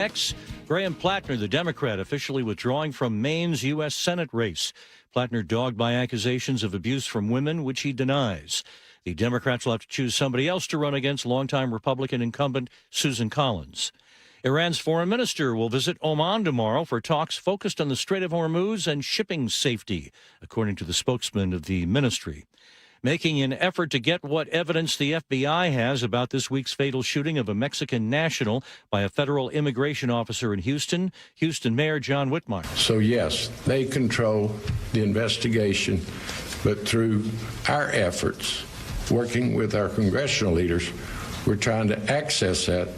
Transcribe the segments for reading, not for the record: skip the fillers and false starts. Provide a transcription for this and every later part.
Next, Graham Plattner, the Democrat, officially withdrawing from Maine's U.S. Senate race. Plattner dogged by accusations of abuse from women, which he denies. The Democrats will have to choose somebody else to run against longtime Republican incumbent Susan Collins. Iran's foreign minister will visit Oman tomorrow for talks focused on the Strait of Hormuz and shipping safety, according to the spokesman of the ministry. Making an effort to get what evidence the FBI has about this week's fatal shooting of a Mexican national by a federal immigration officer in Houston, Houston Mayor John Whitmire. So, yes, they control the investigation, but through our efforts, working with our congressional leaders, we're trying to access that,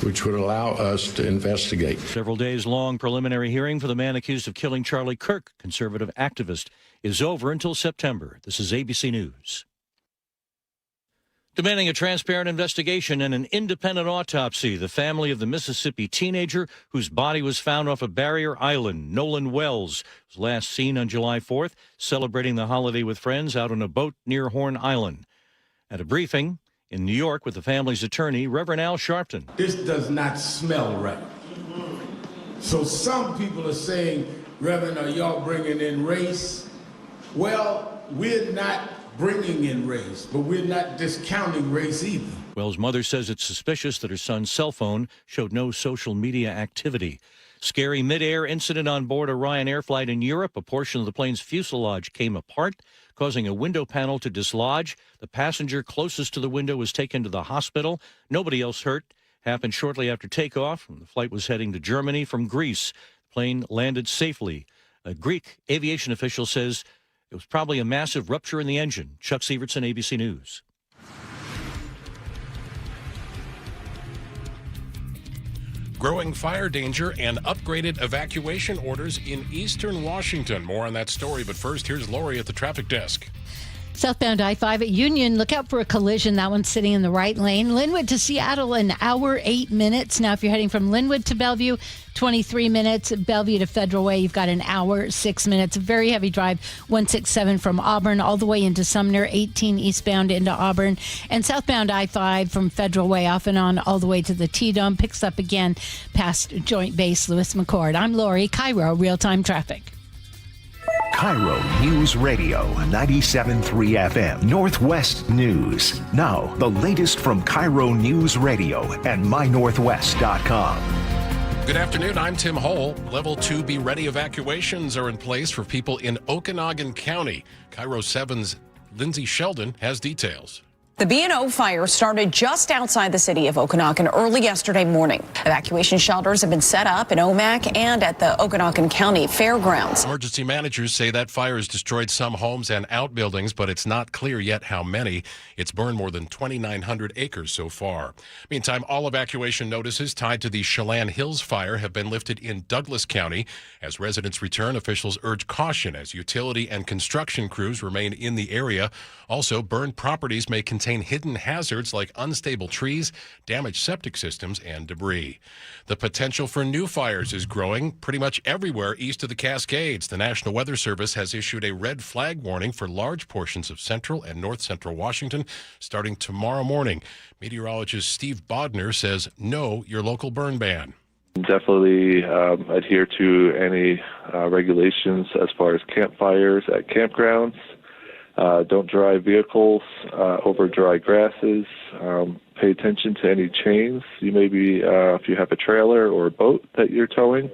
which would allow us to investigate. Several days long preliminary hearing for the man accused of killing Charlie Kirk, conservative activist, is over until September. This is ABC News. Demanding a transparent investigation and an independent autopsy, the family of the Mississippi teenager whose body was found off of Barrier Island, Nolan Wells, was last seen on July 4th, celebrating the holiday with friends out on a boat near Horn Island. At a briefing in New York with the family's attorney, Reverend Al Sharpton. This does not smell right. So some people are saying, Reverend, are y'all bringing in race? Well, we're not bringing in race, but we're not discounting race either. Wells' mother says it's suspicious that her son's cell phone showed no social media activity. Scary mid-air incident on board a Ryanair flight in Europe. A portion of the plane's fuselage came apart, causing a window panel to dislodge. The passenger closest to the window was taken to the hospital. Nobody else hurt. Happened shortly after takeoff. The flight was heading to Germany from Greece. The plane landed safely. A Greek aviation official says it was probably a massive rupture in the engine. Chuck Sievertson, ABC News. Growing fire danger and upgraded evacuation orders in eastern Washington. More on that story, but first, here's Lori at the traffic desk. Southbound I-5 at Union, look out for a collision. That one's sitting in the right lane. Linwood to Seattle, an hour, 8 minutes. Now, if you're heading from Linwood to Bellevue, 23 minutes. Bellevue to Federal Way, you've got an hour, 6 minutes. Very heavy drive, 167 from Auburn all the way into Sumner, 18 eastbound into Auburn. And southbound I-5 from Federal Way off and on all the way to the T-Dome. Picks up again past Joint Base Lewis McChord. I'm Lori, KIRO Real-Time Traffic. KIRO Newsradio 97.3 FM Northwest News. Now, the latest from KIRO Newsradio and mynorthwest.com. Good afternoon, I'm Tim Hole. Level 2 Be Ready evacuations are in place for people in Okanogan County. KIRO 7's Lindsay Sheldon has details. The B&O fire started just outside the city of Okanogan early yesterday morning. Evacuation shelters have been set up in Omak and at the Okanogan County Fairgrounds. Emergency managers say that fire has destroyed some homes and outbuildings, but it's not clear yet how many. It's burned more than 2,900 acres so far. Meantime, all evacuation notices tied to the Chelan Hills fire have been lifted in Douglas County. As residents return, officials urge caution as utility and construction crews remain in the area. Also, burned properties may contain hidden hazards like unstable trees, damaged septic systems, and debris. The potential for new fires is growing pretty much everywhere east of the Cascades. The National Weather Service has issued a red flag warning for large portions of central and north central Washington starting tomorrow morning. Meteorologist Steve Bodner says know your local burn ban. Definitely adhere to any regulations as far as campfires at campgrounds. Don't drive vehicles over dry grasses. Pay attention to any chains you may be, if you have a trailer or a boat that you're towing,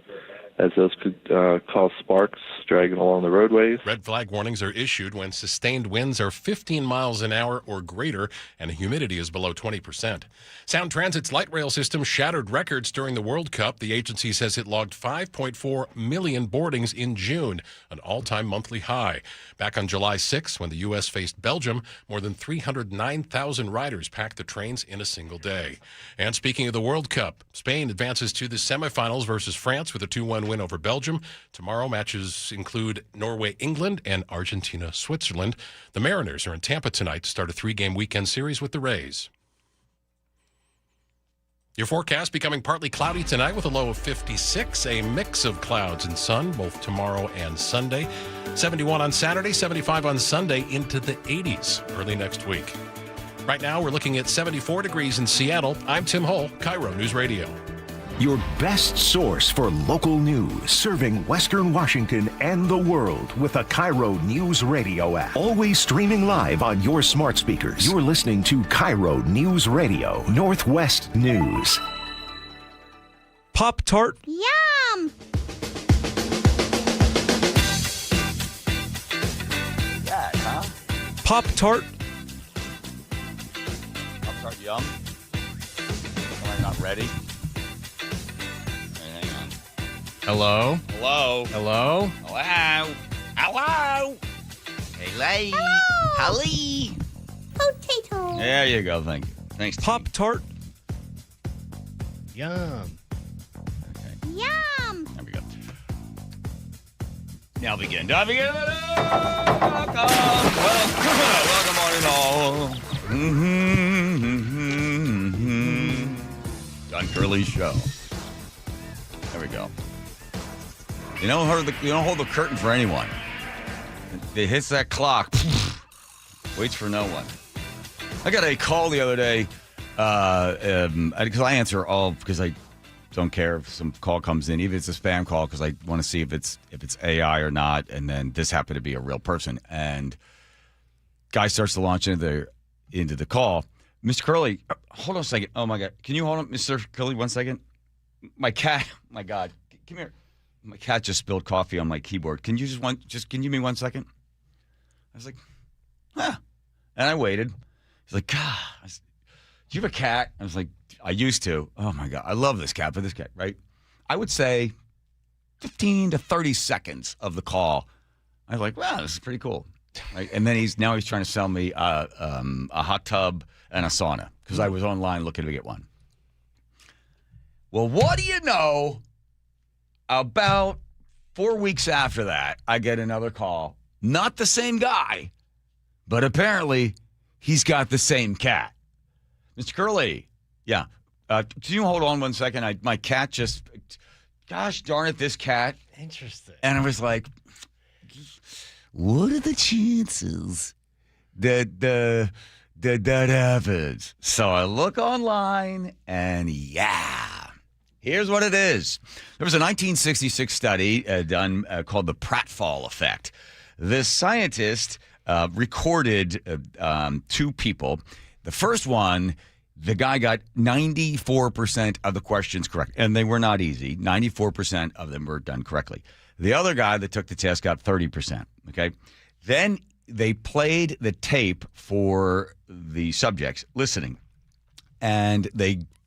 as those could cause sparks dragging along the roadways. Red flag warnings are issued when sustained winds are 15 miles an hour or greater and humidity is below 20%. Sound Transit's light rail system shattered records during the World Cup. The agency says it logged 5.4 million boardings in June, an all-time monthly high. Back on July 6, when the U.S. faced Belgium, more than 309,000 riders packed the trains in a single day. And speaking of the World Cup, Spain advances to the semifinals versus France with a 2-1 win over Belgium. Tomorrow, matches include Norway-England and Argentina-Switzerland. The Mariners are in Tampa tonight to start a 3-game weekend series with the Rays. Your forecast becoming partly cloudy tonight with a low of 56, a mix of clouds and sun both tomorrow and Sunday. 71 on Saturday, 75 on Sunday, into the 80s early next week. Right now, we're looking at 74 degrees in Seattle. I'm Tim Hull, KIRO News Radio. your best source for local news, serving Western Washington and the world with the KIRO News Radio app. Always streaming live on your smart speakers. You're listening to KIRO News Radio, Northwest News. Pop-Tart. Yum! That, huh? Pop-Tart. Pop-Tart yum? Am I not ready? Hang on. Hello? Hello? Hello? Hello? Hello? Hello? Hello? Potato. There you go. Thank you. Thanks, T. Pop-Tart. Yum. Yum! There we go. Now begin. Now begin. Welcome on and all. John Curley Show. There we go. You don't hold the curtain for anyone. It hits that clock. Waits for no one. I got a call the other day because I answer all because I don't care if some call comes in, even if it's a spam call, because I want to see if it's AI or not. And then this happened to be a real person. And guy starts to launch into the call. Mr. Curley, hold on a second. Oh my God, can you hold on, Mr. Curley, 1 second? My cat. My God, come here. My cat just spilled coffee on my keyboard. Can you just can you give me 1 second? I was like, huh. And I waited. He's like, God, do you have a cat? I was like, I used to. Oh my God, I love this cat, but this cat, right? I would say 15 to 30 seconds of the call. I was like, wow, this is pretty cool. Right? And then he's trying to sell me a hot tub and a sauna because I was online looking to get one. Well, what do you know? About 4 weeks after that, I get another call. Not the same guy, but apparently he's got the same cat. Mr. Curley, yeah. Can you hold on 1 second? My cat just, gosh darn it, this cat. Interesting. And I was like, what are the chances that that happens? So I look online, and yeah. Here's what it is. There was a 1966 study done called the pratfall effect. This scientist recorded two people. The first one, the guy got 94% of the questions correct, and they were not easy. 94% of them were done correctly. The other guy that took the test got 30%, okay? Then they played the tape for the subjects listening, and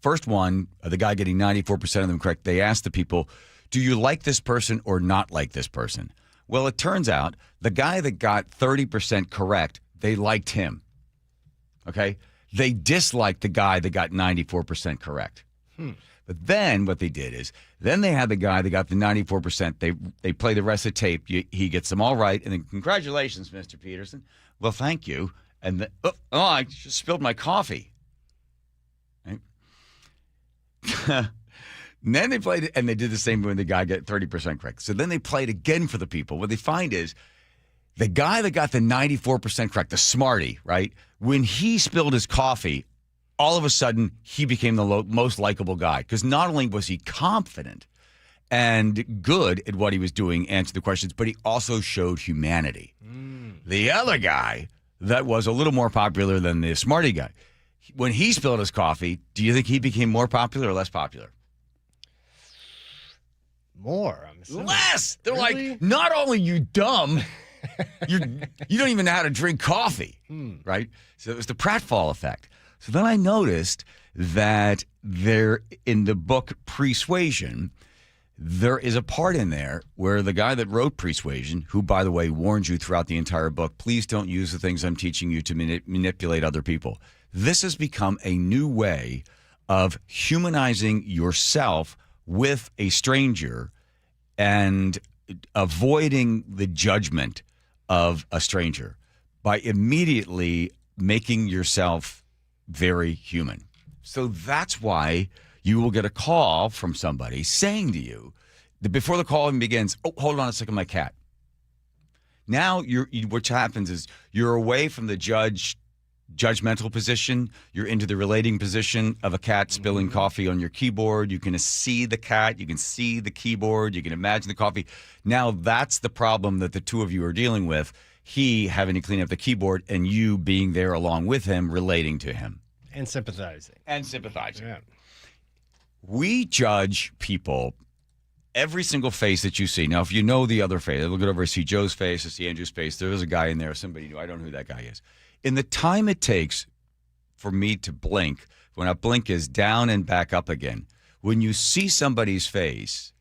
first one, the guy getting 94% of them correct, they asked the people, do you like this person or not like this person? Well, it turns out the guy that got 30% correct, they liked him. Okay? They disliked the guy that got 94% correct. But then what they did is, then they had the guy that got the 94%. They play the rest of the tape. He gets them all right. And then, congratulations, Mr. Peterson. Well, thank you. And I just spilled my coffee. And then they played it, and they did the same when the guy got 30% correct. So then they played again for the people. What they find is the guy that got the 94% correct, the smarty, right? When he spilled his coffee, all of a sudden he became the most likable guy because not only was he confident and good at what he was doing, answered the questions, but he also showed humanity. The other guy that was a little more popular than the smarty guy, when he spilled his coffee, do you think he became more popular or less popular? More, I'm assuming. Less. They're Really? like, not only you dumb, you don't even know how to drink coffee, right? So it was the pratfall effect. So then I noticed that there in the book Persuasion, there is a part in there where the guy that wrote Persuasion, who, by the way, warned you throughout the entire book, please don't use the things I'm teaching you to manipulate other people. This has become a new way of humanizing yourself with a stranger and avoiding the judgment of a stranger by immediately making yourself very human. So that's why you will get a call from somebody saying to you, that before the call even begins, oh, hold on a second, my cat. Now, what happens is you're away from the judge judgmental position. You're into the relating position of a cat spilling coffee on your keyboard. You can see the cat. You can see the keyboard. You can imagine the coffee. Now that's the problem that the two of you are dealing with. He having to clean up the keyboard and you being there along with him, relating to him. And sympathizing. Yeah. We judge people, every single face that you see. Now, if you know the other face, I look over, I see Joe's face, I see Andrew's face. There's a guy in there, somebody new. I don't know who that guy is. In the time it takes for me to blink, when I blink is down and back up again, when you see somebody's face,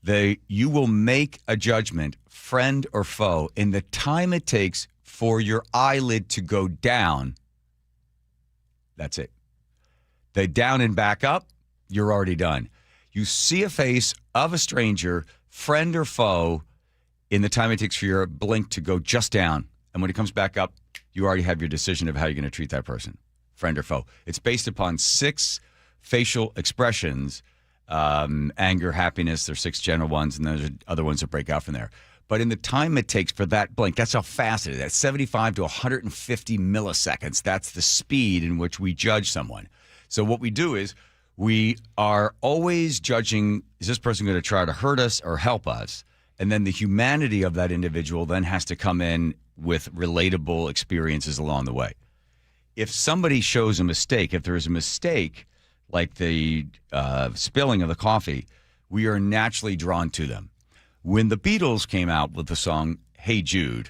you will make a judgment, friend or foe, in the time it takes for your eyelid to go down. That's it. The down and back up, you're already done. You see a face of a stranger, friend or foe, in the time it takes for your blink to go just down. And when it comes back up, you already have your decision of how you're going to treat that person, friend or foe. It's based upon 6 facial expressions, anger, happiness. There's 6 general ones, and there's other ones that break out from there. But in the time it takes for that blink, that's how fast it is. That's 75 to 150 milliseconds. That's the speed in which we judge someone. So what we do is we are always judging, is this person going to try to hurt us or help us? And then the humanity of that individual then has to come in with relatable experiences along the way. If somebody shows a mistake, if there is a mistake, like the spilling of the coffee, we are naturally drawn to them. When the Beatles came out with the song Hey Jude,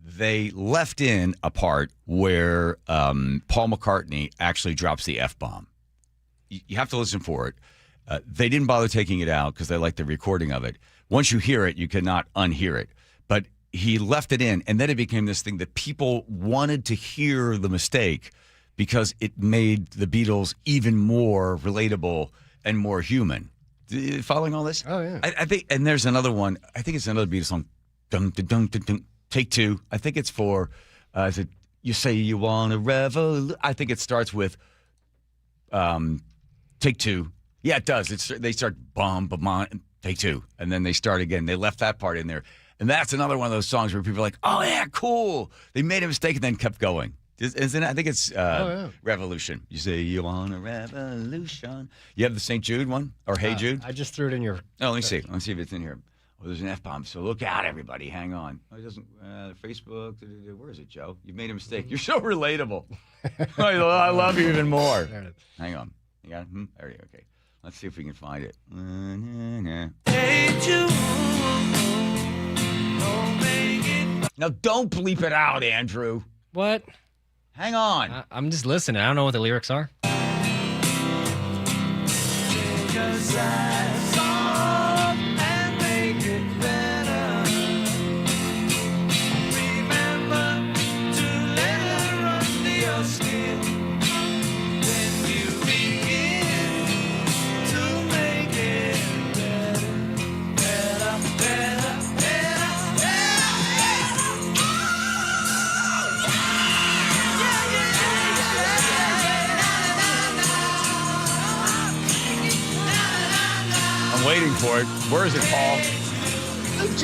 they left in a part where Paul McCartney actually drops the F-bomb. You have to listen for it. They didn't bother taking it out because they liked the recording of it. Once you hear it, you cannot unhear it. But he left it in, and then it became this thing that people wanted to hear the mistake because it made the Beatles even more relatable and more human. Following all this? Oh, yeah. I think, and there's another one. I think it's another Beatles song. Dum, dum, dum, dum, dum, Take Two. I think it's for, is it, you say you want a revolution. I think it starts with Take Two. Yeah, it does. They start Take Two. And then they start again. They left that part in there. And that's another one of those songs where people are like, oh, yeah, cool. They made a mistake and then kept going. Isn't it? I think it's Revolution. You say you want a revolution. You have the St. Jude one? Or Hey Jude? I just threw it in your... Oh, let me see. Let's see if it's in here. Oh, there's an F-bomb. So look out, everybody. Hang on. Oh, it doesn't... Facebook. Where is it, Joe? You made a mistake. You're so relatable. I love you even more. Hang on. You got it? There you go. Okay. Let's see if we can find it. Hey Jude. Now, don't bleep it out, Andrew. What? Hang on. I'm just listening. I don't know what the lyrics are. Waiting for it. Where is it, Paul? I think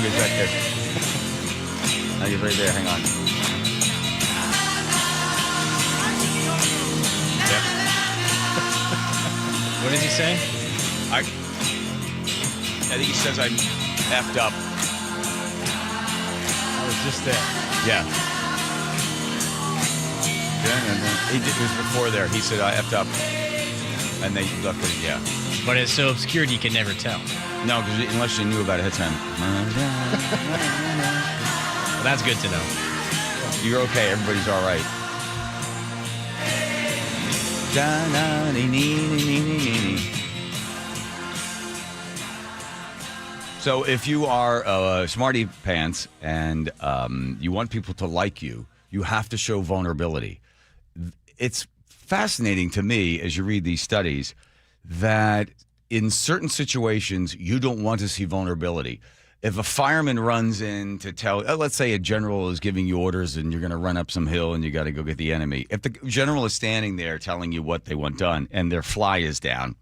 it's right there. I think it's right there. Hang on. Yep. What does he say? I think he says I'm effed up. Just there. Yeah. It was before there. He said, I effed up. And they left it, yeah. But it's so obscured you can never tell. No, because unless you knew about it ahead of time. Well, that's good to know. You're okay. Everybody's all right. So if you are smarty pants and you want people to like you, you have to show vulnerability. It's fascinating to me as you read these studies that in certain situations you don't want to see vulnerability. If a fireman runs in to tell, let's say a general is giving you orders and you're going to run up some hill and you got to go get the enemy. If the general is standing there telling you what they want done and their fly is down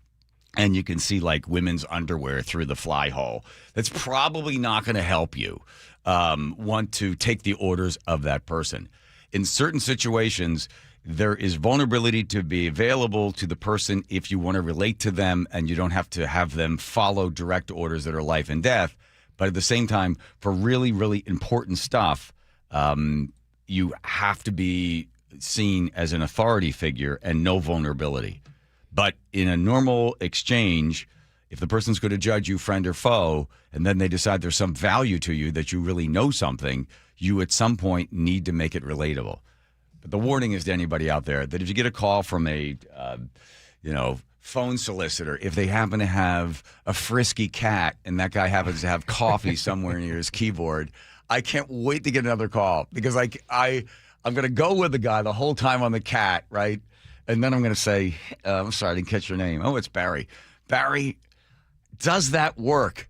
and you can see like women's underwear through the fly hole, that's probably not going to help you want to take the orders of that person. In certain situations, there is vulnerability to be available to the person if you want to relate to them and you don't have to have them follow direct orders that are life and death. But at the same time, for really, really important stuff, you have to be seen as an authority figure and no vulnerability. But in a normal exchange, if the person's going to judge you friend or foe, and then they decide there's some value to you that you really know something, you at some point need to make it relatable. But the warning is to anybody out there that if you get a call from a, phone solicitor, if they happen to have a frisky cat and that guy happens to have coffee somewhere near his keyboard, I can't wait to get another call because I'm going to go with the guy the whole time on the cat, right? And then I'm going to say, I'm sorry, I didn't catch your name. Oh, it's Barry. Barry, does that work?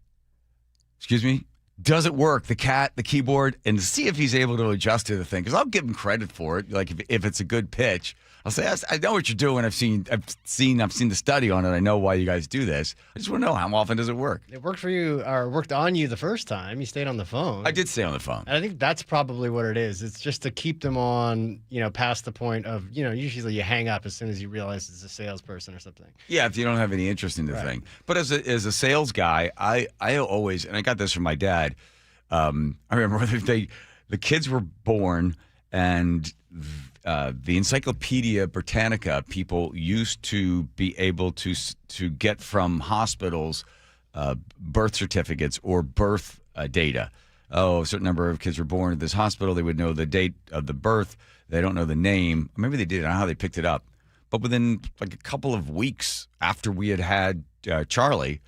Excuse me? Does it work? The cat, the keyboard, and see if he's able to adjust to the thing. Because I'll give him credit for it. Like if it's a good pitch, I'll say, I know what you're doing. I've seen the study on it. I know why you guys do this. I just want to know how often does it work? It worked for you, or worked on you the first time. You stayed on the phone. I did stay on the phone. And I think that's probably what it is. It's just to keep them on, past the point of, usually you hang up as soon as you realize it's a salesperson or something. Yeah, if you don't have any interest in the thing. But as a sales guy, I always, and I got this from my dad. I remember the kids were born and the Encyclopedia Britannica people used to be able to get from hospitals birth certificates or birth data. Oh, a certain number of kids were born at this hospital. They would know the date of the birth. They don't know the name. Maybe they did. I don't know how they picked it up. But within like a couple of weeks after we had Charlie,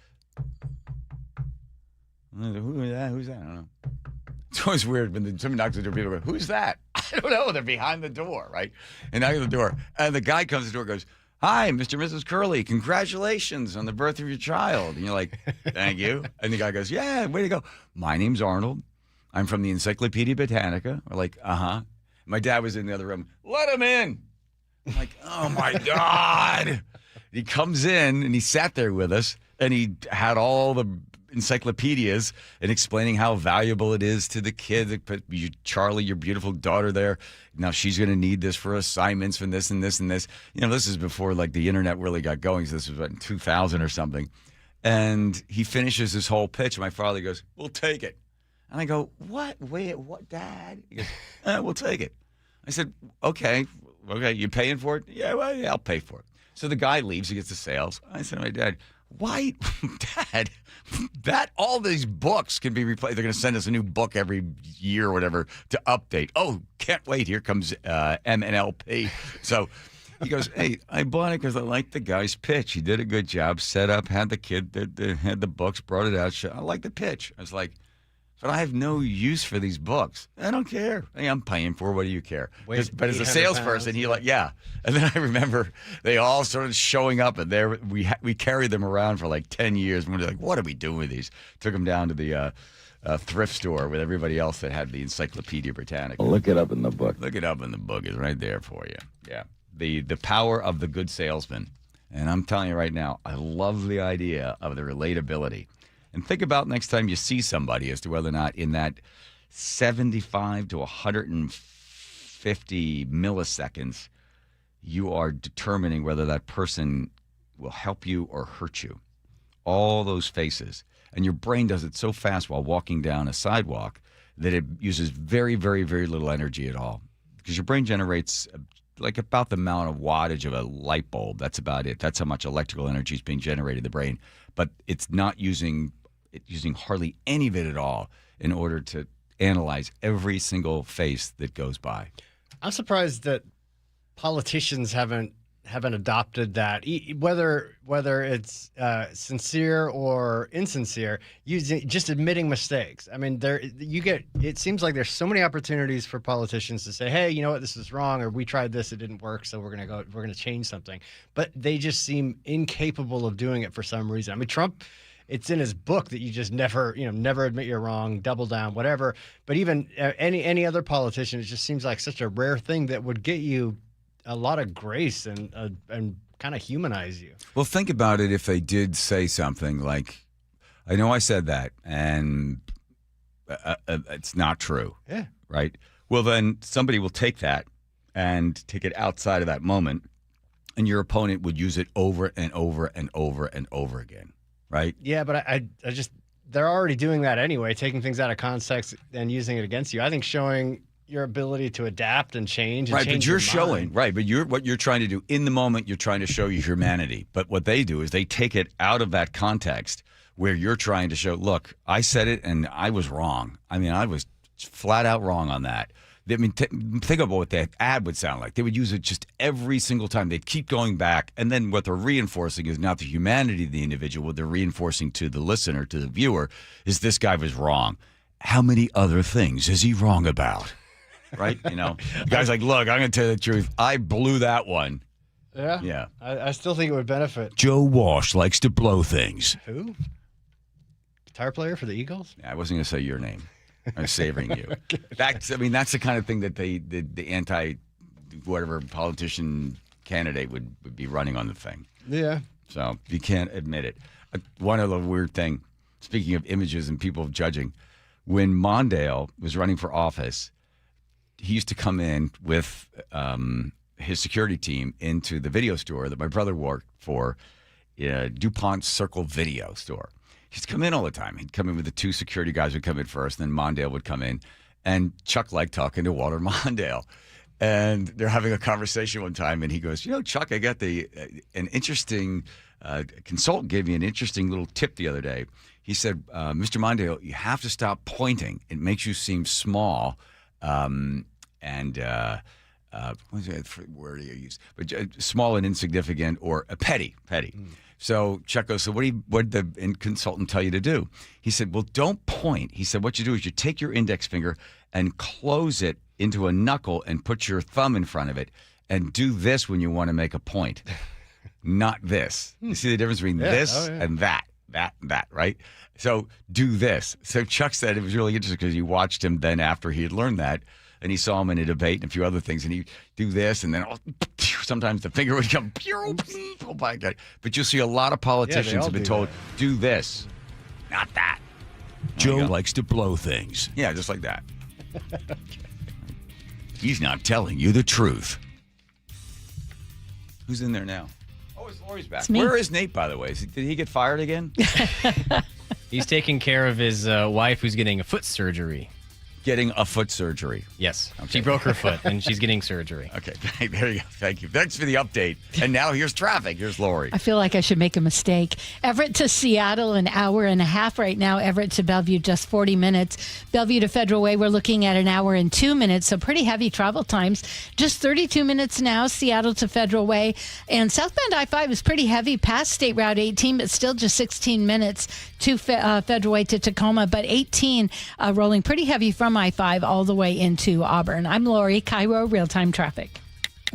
who's that? I don't know. It's always weird when somebody knocks on the door, people go, who's that? I don't know. They're behind the door, right? And I go to the door, and the guy comes to the door and goes, hi, Mr. and Mrs. Curley, congratulations on the birth of your child. And you're like, thank you. And the guy goes, yeah, way to go. My name's Arnold. I'm from the Encyclopedia Britannica. We're like, uh-huh. My dad was in the other room. Let him in. I'm like, oh, my God. He comes in, and he sat there with us, and he had all the encyclopedias and explaining how valuable it is to the kid. Put Charlie, your beautiful daughter there. Now she's going to need this for assignments from this and this and this. This is before like the internet really got going. So this was in 2000 or something. And he finishes his whole pitch. And my father goes, we'll take it. And I go, what? Wait, what, Dad? He goes, we'll take it. I said, okay, you paying for it? Yeah, well, yeah, I'll pay for it. So the guy leaves. He gets the sales. I said to my dad, why, Dad, that all these books can be replaced. They're going to send us a new book every year or whatever to update. Oh, can't wait. Here comes MNLP. So he goes, hey, I bought it because I liked the guy's pitch. He did a good job, set up, had the kid, had the books, brought it out. I like the pitch. I was like, but I have no use for these books. I don't care. I'm paying for it. What do you care? But as a salesperson, yeah. And then I remember they all started showing up, and there we carried them around for like 10 years. And we were like, what are we doing with these? Took them down to the thrift store with everybody else that had the Encyclopedia Britannica. Look it up in the book. Look it up in the book. It's right there for you. Yeah. The power of the good salesman. And I'm telling you right now, I love the idea of the relatability. And think about next time you see somebody as to whether or not in that 75 to 150 milliseconds, you are determining whether that person will help you or hurt you. All those faces. And your brain does it so fast while walking down a sidewalk that it uses very, very, very little energy at all. Because your brain generates like about the amount of wattage of a light bulb. That's about it. That's how much electrical energy is being generated in the brain. But it's not using hardly any of it at all in order to analyze every single face that goes by. I'm surprised that politicians haven't adopted that, whether it's sincere or insincere, just admitting mistakes. I mean, it seems like there's so many opportunities for politicians to say, hey, you know what, this is wrong, or we tried this, it didn't work, so we're gonna change something. But they just seem incapable of doing it for some reason. I mean, Trump it's in his book that you just never admit you're wrong, double down, whatever. But even any other politician, it just seems like such a rare thing that would get you a lot of grace and kind of humanize you. Well, think about it if they did say something like, I know I said that, and it's not true. Yeah. Right? Well, then somebody will take that and take it outside of that moment, and your opponent would use it over and over and over and over again. Right? Yeah, but I just, they're already doing that anyway, taking things out of context and using it against you. I think showing your ability to adapt and change. And right, change but you're your showing, mind. right, but what you're trying to do in the moment, you're trying to show your humanity. But what they do is they take it out of that context where you're trying to show, look, I said it and I was wrong. I mean, I was flat out wrong on that. I mean, think about what that ad would sound like. They would use it just every single time. They'd keep going back. And then what they're reinforcing is not the humanity of the individual. What they're reinforcing to the listener, to the viewer, is this guy was wrong. How many other things is he wrong about? Right? The guy's like, look, I'm going to tell you the truth. I blew that one. Yeah. Yeah. I still think it would benefit. Joe Walsh likes to blow things. Who? Guitar player for the Eagles? I wasn't going to say your name. I was savoring you. That's the kind of thing that the anti-whatever politician candidate would be running on the thing. Yeah. So you can't admit it. One other weird thing, speaking of images and people judging, when Mondale was running for office, he used to come in with his security team into the video store that my brother worked for, DuPont Circle Video Store. He'd come in all the time. He'd come in with the two security guys would come in first, and then Mondale would come in. And Chuck liked talking to Walter Mondale. And they're having a conversation one time, and he goes, Chuck, I got an interesting consultant gave me an interesting little tip the other day. He said, Mr. Mondale, you have to stop pointing. It makes you seem small. What's the word you use? But small and insignificant, or petty. So Chuck goes, so what did the consultant tell you to do? He said, well, don't point. He said, what you do is you take your index finger and close it into a knuckle and put your thumb in front of it and do this when you want to make a point, not this. You see the difference between this and that, right? So do this. So Chuck said it was really interesting because he watched him then after he had learned that, and he saw him in a debate and a few other things, and he'd do this, and then sometimes the finger would come, oh my God. But you'll see a lot of politicians have been told, do this, not that. Joe likes to blow things. Yeah, just like that. He's not telling you the truth. Who's in there now? Oh, it's Lori's back. Where is Nate, by the way? Did he get fired again? He's taking care of his wife who's getting a foot surgery. Getting a foot surgery. Yes. Okay. She broke her foot, and she's getting surgery. Okay, there you go. Thank you. Thanks for the update. And now here's traffic. Here's Lori. I feel like I should make a mistake. Everett to Seattle, an hour and a half right now. Everett to Bellevue, just 40 minutes. Bellevue to Federal Way, we're looking at an hour and 2 minutes, so pretty heavy travel times. Just 32 minutes now, Seattle to Federal Way. And southbound I-5 is pretty heavy past State Route 18, but still just 16 minutes to Federal Way to Tacoma. But 18 rolling pretty heavy from I-5 all the way into Auburn. I'm Lori, KIRO Real-Time Traffic.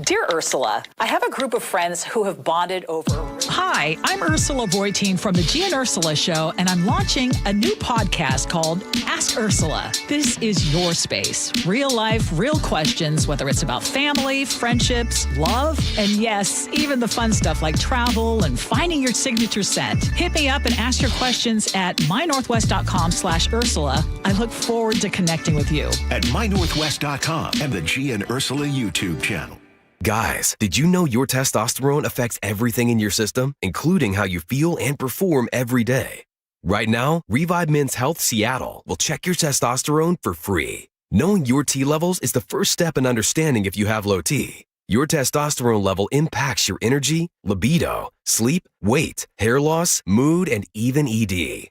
Dear Ursula, I have a group of friends who have bonded over... Hi, I'm Ursula Voitin from the G and Ursula Show, and I'm launching a new podcast called Ask Ursula. This is your space. Real life, real questions, whether it's about family, friendships, love, and yes, even the fun stuff like travel and finding your signature scent. Hit me up and ask your questions at mynorthwest.com/Ursula. I look forward to connecting with you. At mynorthwest.com and the G and Ursula YouTube channel. Guys, did you know your testosterone affects everything in your system, including how you feel and perform every day? Right now, Revive Men's Health Seattle will check your testosterone for free. Knowing your T levels is the first step in understanding if you have low T. Your testosterone level impacts your energy, libido, sleep, weight, hair loss, mood, and even ED.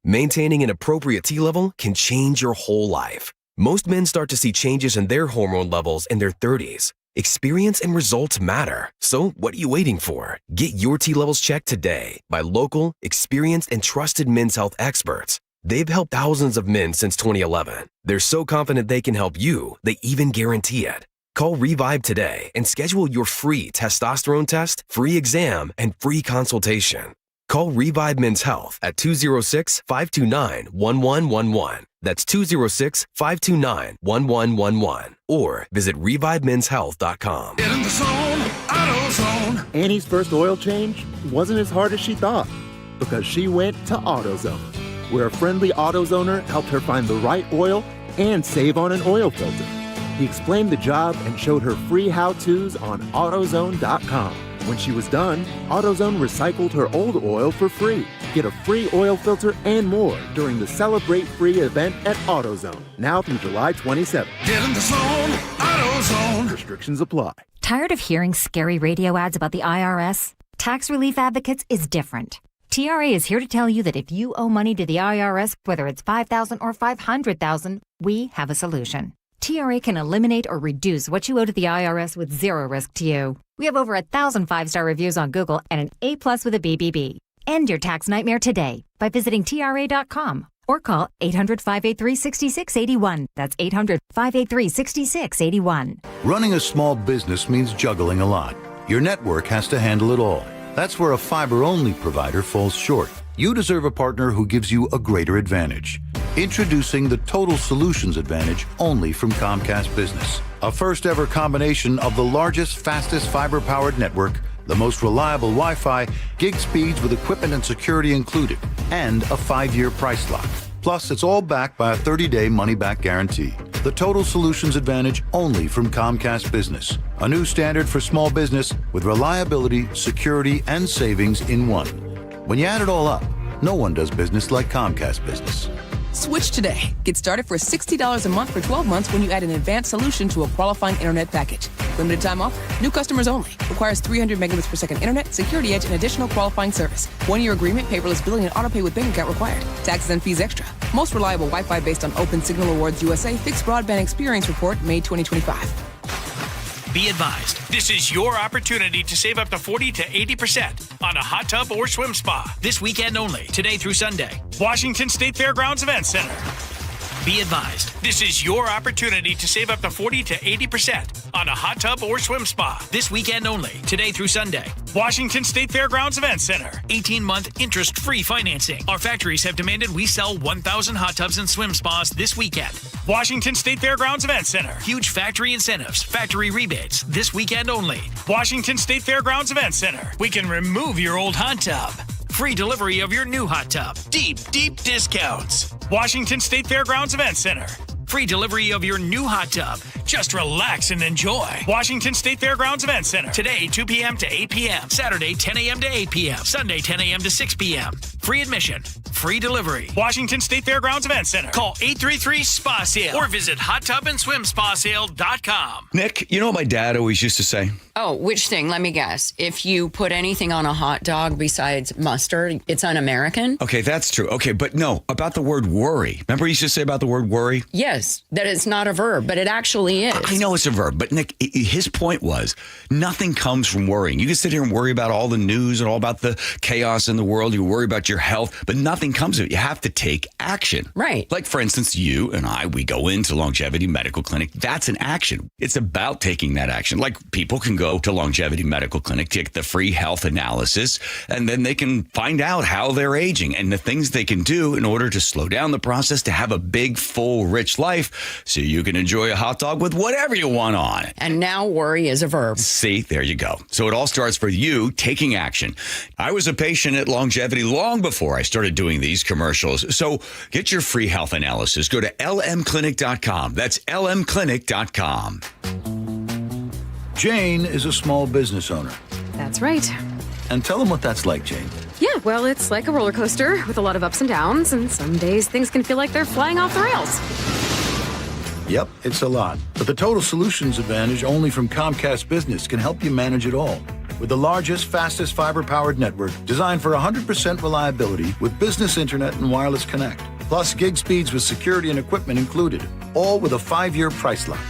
Maintaining an appropriate T level can change your whole life. Most men start to see changes in their hormone levels in their 30s. Experience and results matter. So what are you waiting for? Get your T levels checked today by local, experienced, and trusted men's health experts. They've helped thousands of men since 2011. They're so confident they can help you, they even guarantee it. Call Revive today and schedule your free testosterone test, free exam, and free consultation. Call Revive Men's Health at 206-529-1111. That's 206-529-1111. Or visit revivemenshealth.com. Get in the zone, AutoZone. Annie's first oil change wasn't as hard as she thought because she went to AutoZone, where a friendly AutoZoner helped her find the right oil and save on an oil filter. He explained the job and showed her free how-tos on AutoZone.com. When she was done, AutoZone recycled her old oil for free. Get a free oil filter and more during the Celebrate Free event at AutoZone, now through July 27th. Get in the zone, AutoZone. Restrictions apply. Tired of hearing scary radio ads about the IRS? Tax Relief Advocates is different. TRA is here to tell you that if you owe money to the IRS, whether it's $5,000 or $500,000, we have a solution. TRA can eliminate or reduce what you owe to the IRS with zero risk to you. We have over 1,000 5-star reviews on Google and an A+ with a BBB. End your tax nightmare today by visiting TRA.com or call 800-583-6681. That's 800-583-6681. Running a small business means juggling a lot. Your network has to handle it all. That's where a fiber-only provider falls short. You deserve a partner who gives you a greater advantage. Introducing the Total Solutions Advantage only from Comcast Business. A first-ever combination of the largest, fastest fiber-powered network, the most reliable Wi-Fi, gig speeds with equipment and security included, and a 5-year price lock. Plus, it's all backed by a 30-day money-back guarantee. The Total Solutions Advantage only from Comcast Business. A new standard for small business with reliability, security, and savings in one. When you add it all up, no one does business like Comcast Business. Switch today. Get started for $60 a month for 12 months when you add an advanced solution to a qualifying internet package. Limited time offer. New customers only. Requires 300 megabits per second internet, security edge, and additional qualifying service. 1-year agreement, paperless billing, and autopay with bank account required. Taxes and fees extra. Most reliable Wi-Fi based on Open Signal Awards USA Fixed Broadband Experience Report, May 2025. Be advised, this is your opportunity to save up to 40 to 80% on a hot tub or swim spa. This weekend only, today through Sunday. Washington State Fairgrounds Event Center. Be advised, this is your opportunity to save up to 40 to 80% on a hot tub or swim spa. This weekend only, today through Sunday. Washington State Fairgrounds Event Center. 18-month interest-free financing. Our factories have demanded we sell 1,000 hot tubs and swim spas this weekend. Washington State Fairgrounds Event Center. Huge factory incentives, factory rebates, this weekend only. Washington State Fairgrounds Event Center. We can remove your old hot tub. Free delivery of your new hot tub. Deep, deep discounts. Washington State Fairgrounds Event Center. Free delivery of your new hot tub. Just relax and enjoy. Washington State Fairgrounds Event Center. Today, 2 p.m. to 8 p.m. Saturday, 10 a.m. to 8 p.m. Sunday, 10 a.m. to 6 p.m. Free admission. Free delivery. Washington State Fairgrounds Event Center. Call 833-SPA-SALE or visit hottubandSwimSpaSale.com. Nick, you know what my dad always used to say? Oh, which thing? Let me guess. If you put anything on a hot dog besides mustard, it's un-American? Okay, that's true. Okay, but no, about the word worry. Remember he used to say about the word worry? Yes, that it's not a verb, but it actually is. I know it's a verb, but Nick, his point was nothing comes from worrying. You can sit here and worry about all the news and all about the chaos in the world. You worry about your health, but nothing comes of it. You have to take action. Right. Like, for instance, you and I, we go into Longevity Medical Clinic. That's an action. It's about taking that action. Like, people can go to Longevity Medical Clinic, take the free health analysis, and then they can find out how they're aging and the things they can do in order to slow down the process to have a big, full, rich life so you can enjoy a hot dog with whatever you want on it. And now worry is a verb. See, there you go. So it all starts for you taking action. I was a patient at Longevity long before I started doing these commercials. So get your free health analysis. Go to lmclinic.com. That's lmclinic.com. Jane is a small business owner. That's right. And tell them what that's like, Jane. Yeah, well, it's like a roller coaster with a lot of ups and downs, and some days things can feel like they're flying off the rails. Yep, it's a lot. But the Total Solutions Advantage only from Comcast Business can help you manage it all. With the largest, fastest fiber-powered network designed for 100% reliability with business internet and wireless connect. Plus gig speeds with security and equipment included. All with a 5-year price lock.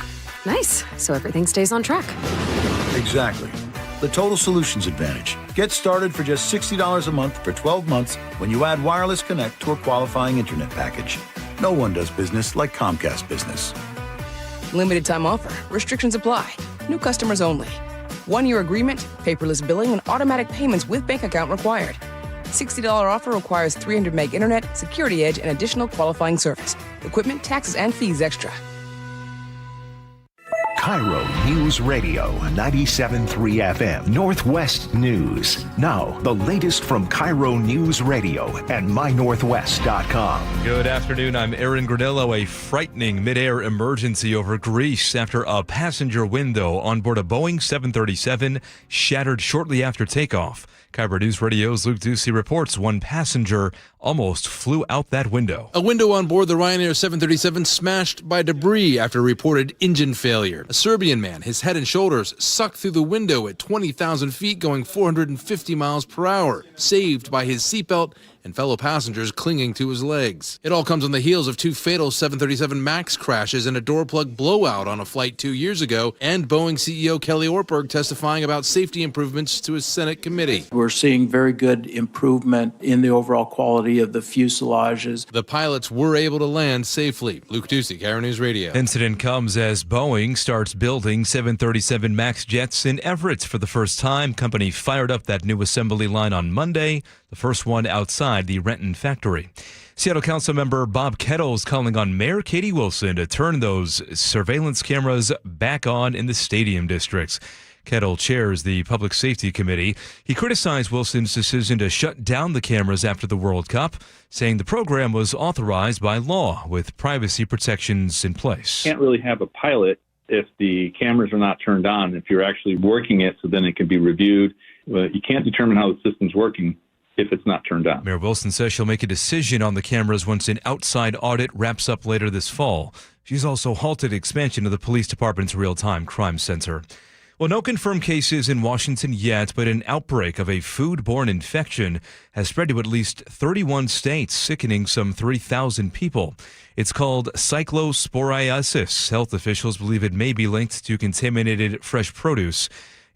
Nice. So everything stays on track. Exactly. The Total Solutions Advantage. Get started for just $60 a month for 12 months when you add wireless connect to a qualifying internet package. No one does business like Comcast Business. Limited time offer. Restrictions apply. New customers only. 1-year agreement, paperless billing, and automatic payments with bank account required. $60 offer requires 300 meg internet, security edge, and additional qualifying service. Equipment, taxes, and fees extra. KIRO News Radio 97.3 FM Northwest News. Now, the latest from KIRO News Radio and mynorthwest.com. Good afternoon. I'm Aaron Granillo. A frightening midair emergency over Greece after a passenger window on board a Boeing 737 shattered shortly after takeoff. KIRO News Radio's Luke Ducey reports one passenger almost flew out that window. A window on board the Ryanair 737 smashed by debris after reported engine failure. A Serbian man, his head and shoulders sucked through the window at 20,000 feet going 450 miles per hour, saved by his seatbelt and fellow passengers clinging to his legs. It all comes on the heels of two fatal 737 MAX crashes and a door plug blowout on a flight 2 years ago, and Boeing CEO Kelly Ortberg testifying about safety improvements to a Senate committee. We're seeing very good improvement in the overall quality of the fuselages. The pilots were able to land safely. Luke Ducey, KIRO News Radio. Incident comes as Boeing starts building 737 MAX jets in Everett for the first time. Company fired up that new assembly line on Monday, the first one outside the Renton factory. Seattle Council member Bob Kettle is calling on Mayor Katie Wilson to turn those surveillance cameras back on in the stadium districts. Kettle chairs the Public Safety Committee. He criticized Wilson's decision to shut down the cameras after the World Cup, saying the program was authorized by law with privacy protections in place. Can't really have a pilot if the cameras are not turned on, if you're actually working it so then it can be reviewed. You can't determine how the system's working if it's not turned on. Mayor Wilson says she'll make a decision on the cameras once an outside audit wraps up later this fall. She's also halted expansion of the police department's real-time crime center. Well, no confirmed cases in Washington yet, but an outbreak of a foodborne infection has spread to at least 31 states, sickening some 3,000 people. It's called cyclosporiasis. Health officials believe it may be linked to contaminated fresh produce.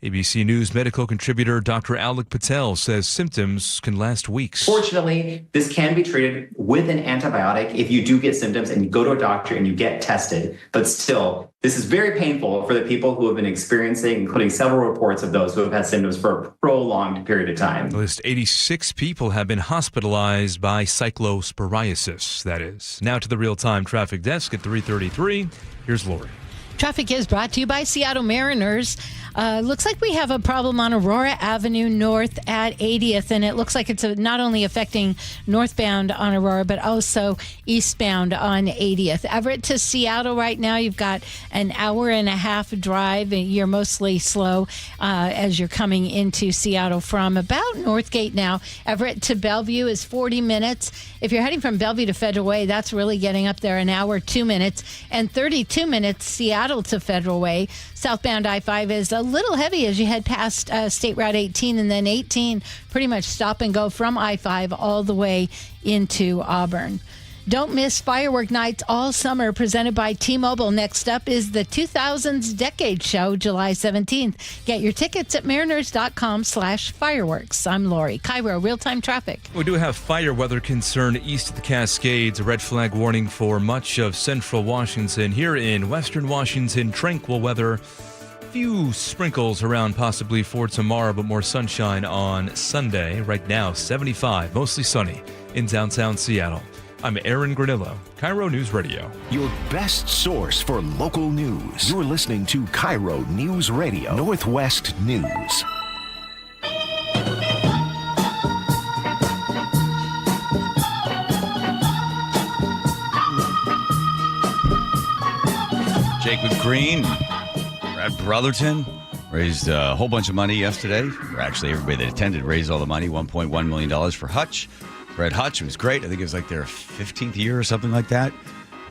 ABC News medical contributor Dr. Alec Patel says symptoms can last weeks. Fortunately, this can be treated with an antibiotic if you do get symptoms and you go to a doctor and you get tested. But still, this is very painful for the people who have been experiencing, including several reports of those who have had symptoms for a prolonged period of time. At least 86 people have been hospitalized by cyclosporiasis, that is. Now to the real-time traffic desk at 3:33. Here's Lori. Traffic is brought to you by Seattle Mariners. Looks like we have a problem on Aurora Avenue North at 80th, and it looks like it's not only affecting northbound on Aurora, but also eastbound on 80th. Everett to Seattle right now, you've got an hour and a half drive. You're mostly slow as you're coming into Seattle from about Northgate now. Everett to Bellevue is 40 minutes. If you're heading from Bellevue to Federal Way, that's really getting up there, an hour, 2 minutes, and 32 minutes Seattle to Federal Way. Southbound I-5 is a little heavy as you head past State Route 18, and then 18 pretty much stop and go from I-5 all the way into Auburn. Don't miss firework nights all summer presented by T-Mobile. Next up is the 2000s Decade Show, July 17th. Get your tickets at mariners.com/fireworks. I'm Lori. KIRO Real-Time Traffic. We do have fire weather concern east of the Cascades. A red flag warning for much of central Washington. Here in western Washington, tranquil weather. Few sprinkles around possibly for tomorrow, but more sunshine on Sunday. Right now, 75, mostly sunny in downtown Seattle. I'm Aaron Granillo, KIRO News Radio. Your best source for local news. You're listening to KIRO News Radio, Northwest News. Jacob Green, Brad Brotherton raised a whole bunch of money yesterday. Or actually, everybody that attended raised all the money, $1.1 million for Hutch. Fred Hutch, it was great. I think it was like their 15th year or something like that.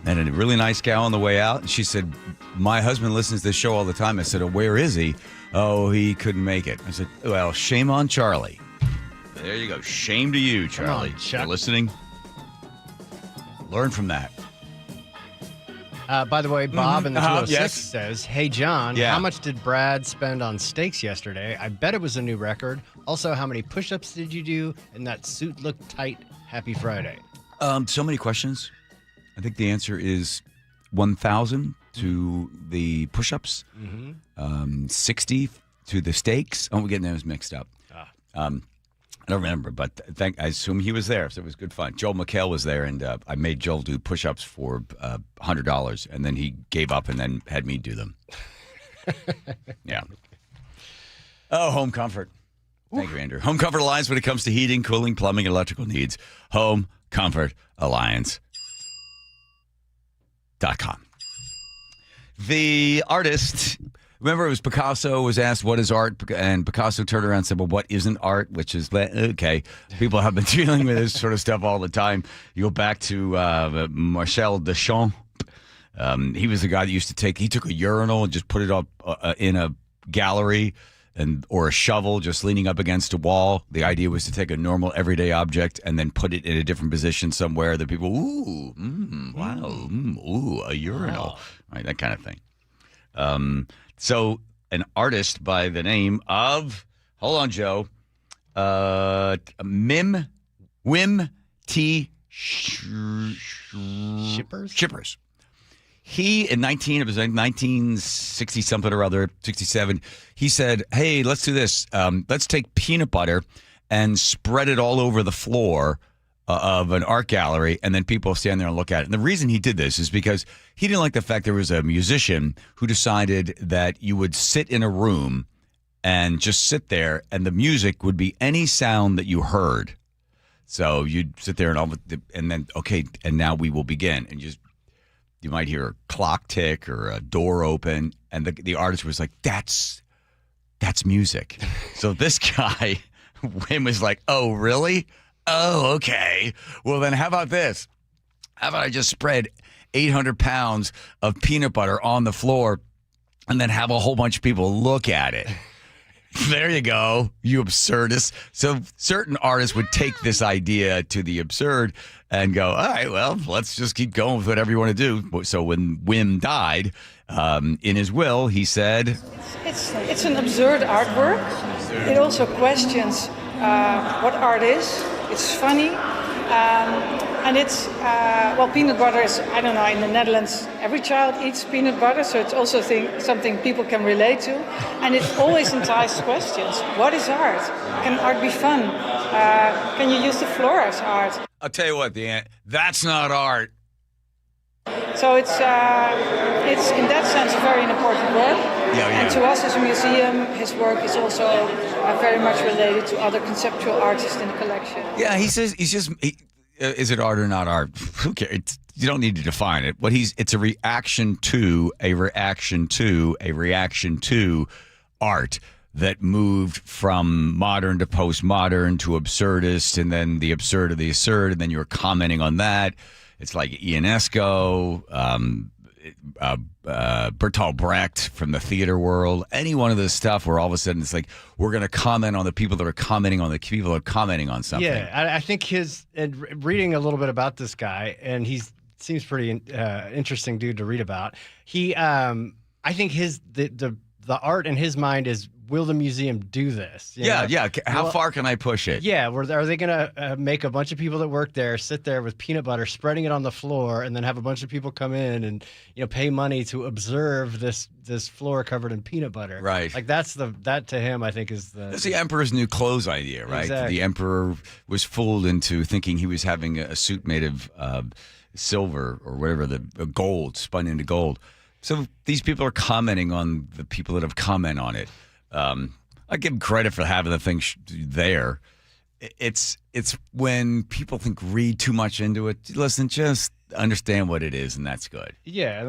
And a really nice gal on the way out. And she said, my husband listens to this show all the time. I said, oh, where is he? Oh, he couldn't make it. I said, well, shame on Charlie. There you go. Shame to you, Charlie. You're listening. Learn from that. By the way, Bob in the 206 yes. says, hey, John, how much did Brad spend on steaks yesterday? I bet it was a new record. Also, how many push-ups did you do? And that suit looked tight. Happy Friday. So many questions. I think the answer is 1,000 to the push-ups, 60 to the steaks. Oh, we're getting those mixed up. don't remember, but I assume he was there, so it was good fun. Joel McHale was there, and I made Joel do push-ups for $100, and then he gave up and then had me do them. Yeah. Oh, Home Comfort. Thank you, Andrew. Home Comfort Alliance when it comes to heating, cooling, plumbing, and electrical needs. Home Comfort Alliance.com. The artist... Remember, it was Picasso was asked, what is art? And Picasso turned around and said, well, what isn't art? Which is, okay, people have been dealing with this sort of stuff all the time. You go back to Marcel Duchamp. He was the guy that used to he took a urinal and just put it up in a gallery or a shovel just leaning up against a wall. The idea was to take a normal everyday object and then put it in a different position somewhere that people, a urinal. Wow. Right, that kind of thing. So an artist by the name of, hold on, Joe, Wim T. Shippers. He, it was 1960 something or other, 67, he said, hey, let's do this. Let's take peanut butter and spread it all over the floor of an art gallery, and then people stand there and look at it. And the reason he did this is because he didn't like the fact there was a musician who decided that you would sit in a room and just sit there, and the music would be any sound that you heard. So you'd sit there and then, okay, and now we will begin. And you might hear a clock tick or a door open, and the artist was like, that's music. So this guy, Wim, was like, oh, really? Oh, okay. Well, then how about this? How about I just spread 800 pounds of peanut butter on the floor and then have a whole bunch of people look at it? There you go, you absurdist. So certain artists would take this idea to the absurd and go, all right, well, let's just keep going with whatever you want to do. So when Wim died, in his will, he said... It's an absurd artwork. It also questions what art is. It's funny, and it's, peanut butter is, I don't know, in the Netherlands, every child eats peanut butter, so it's also something people can relate to, and it always entices questions. What is art? Can art be fun? Can you use the floor as art? I'll tell you what, that's not art. So it's in that sense a very important work. Yeah. And to us as a museum, his work is also very much related to other conceptual artists in the collection. Yeah, he says is it art or not art? Who cares? You don't need to define it. It's a reaction to art that moved from modern to postmodern to absurdist, and then the absurd of the absurd, and then you were commenting on that. It's like Ionesco, Bertolt Brecht from the theater world, any one of this stuff where all of a sudden it's like, we're going to comment on the people that are commenting on the people that are commenting on something. Yeah, I think reading a little bit about this guy, and he seems pretty interesting dude to read about. I think the art in his mind is, will the museum do this? Yeah. How far can I push it? Yeah. Are they going to make a bunch of people that work there sit there with peanut butter, spreading it on the floor, and then have a bunch of people come in and pay money to observe this floor covered in peanut butter? Right. Like that to him, I think is That's the Emperor's New Clothes idea, right? Exactly. The Emperor was fooled into thinking he was having a suit made of silver or whatever, gold, spun into gold. So these people are commenting on the people that have commented on it. I give them credit for having the thing there. It's when people read too much into it. Listen, just understand what it is, and that's good. Yeah,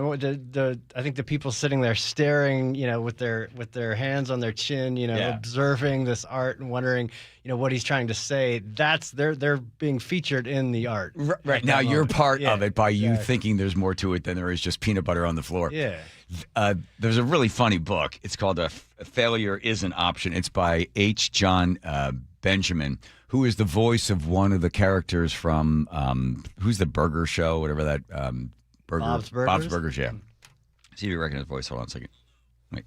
I think the people sitting there staring, with their hands on their chin, observing this art and wondering, what he's trying to say. They're being featured in the art. Right now, you're part of it by you thinking there's more to it than there is just peanut butter on the floor. Yeah. There's a really funny book. It's called "A Failure Is an Option." It's by H. John Benjamin, who is the voice of one of the characters from who's the Burger Show, whatever that burger. Bob's Burgers. Bob's Burgers, yeah. See if you recognize his voice. Hold on a second. Wait.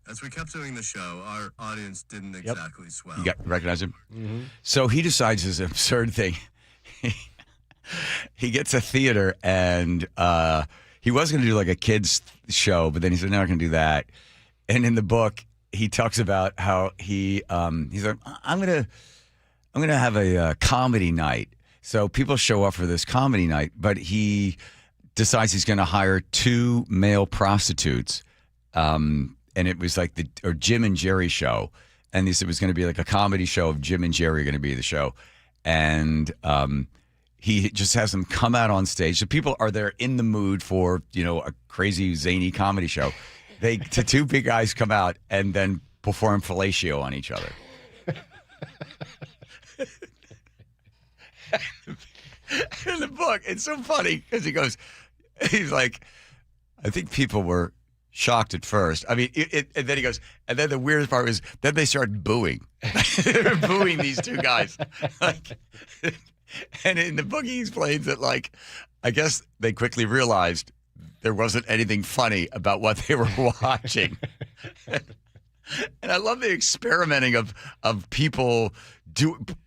As we kept doing the show, our audience didn't exactly swell. You recognize him? Mm-hmm. So he decides his absurd thing. He gets a theater, and he was going to do like a kids show, but then he said, no, I'm not going to do that. And in the book, he talks about how he's like, I'm gonna have a comedy night. So people show up for this comedy night, but he decides he's going to hire 2 male prostitutes. And it was like the Jim and Jerry show. And he said it was going to be like a comedy show of Jim and Jerry going to be the show. And he just has them come out on stage. So people are there in the mood for, a crazy, zany comedy show. The 2 big guys come out and then perform fellatio on each other. In the book, it's so funny because he's like, I think people were shocked at first. I mean, and then he goes, and then the weirdest part was then they started booing. They were booing these 2 guys. And in the book, he explains that, I guess they quickly realized there wasn't anything funny about what they were watching. And I love the experimenting of people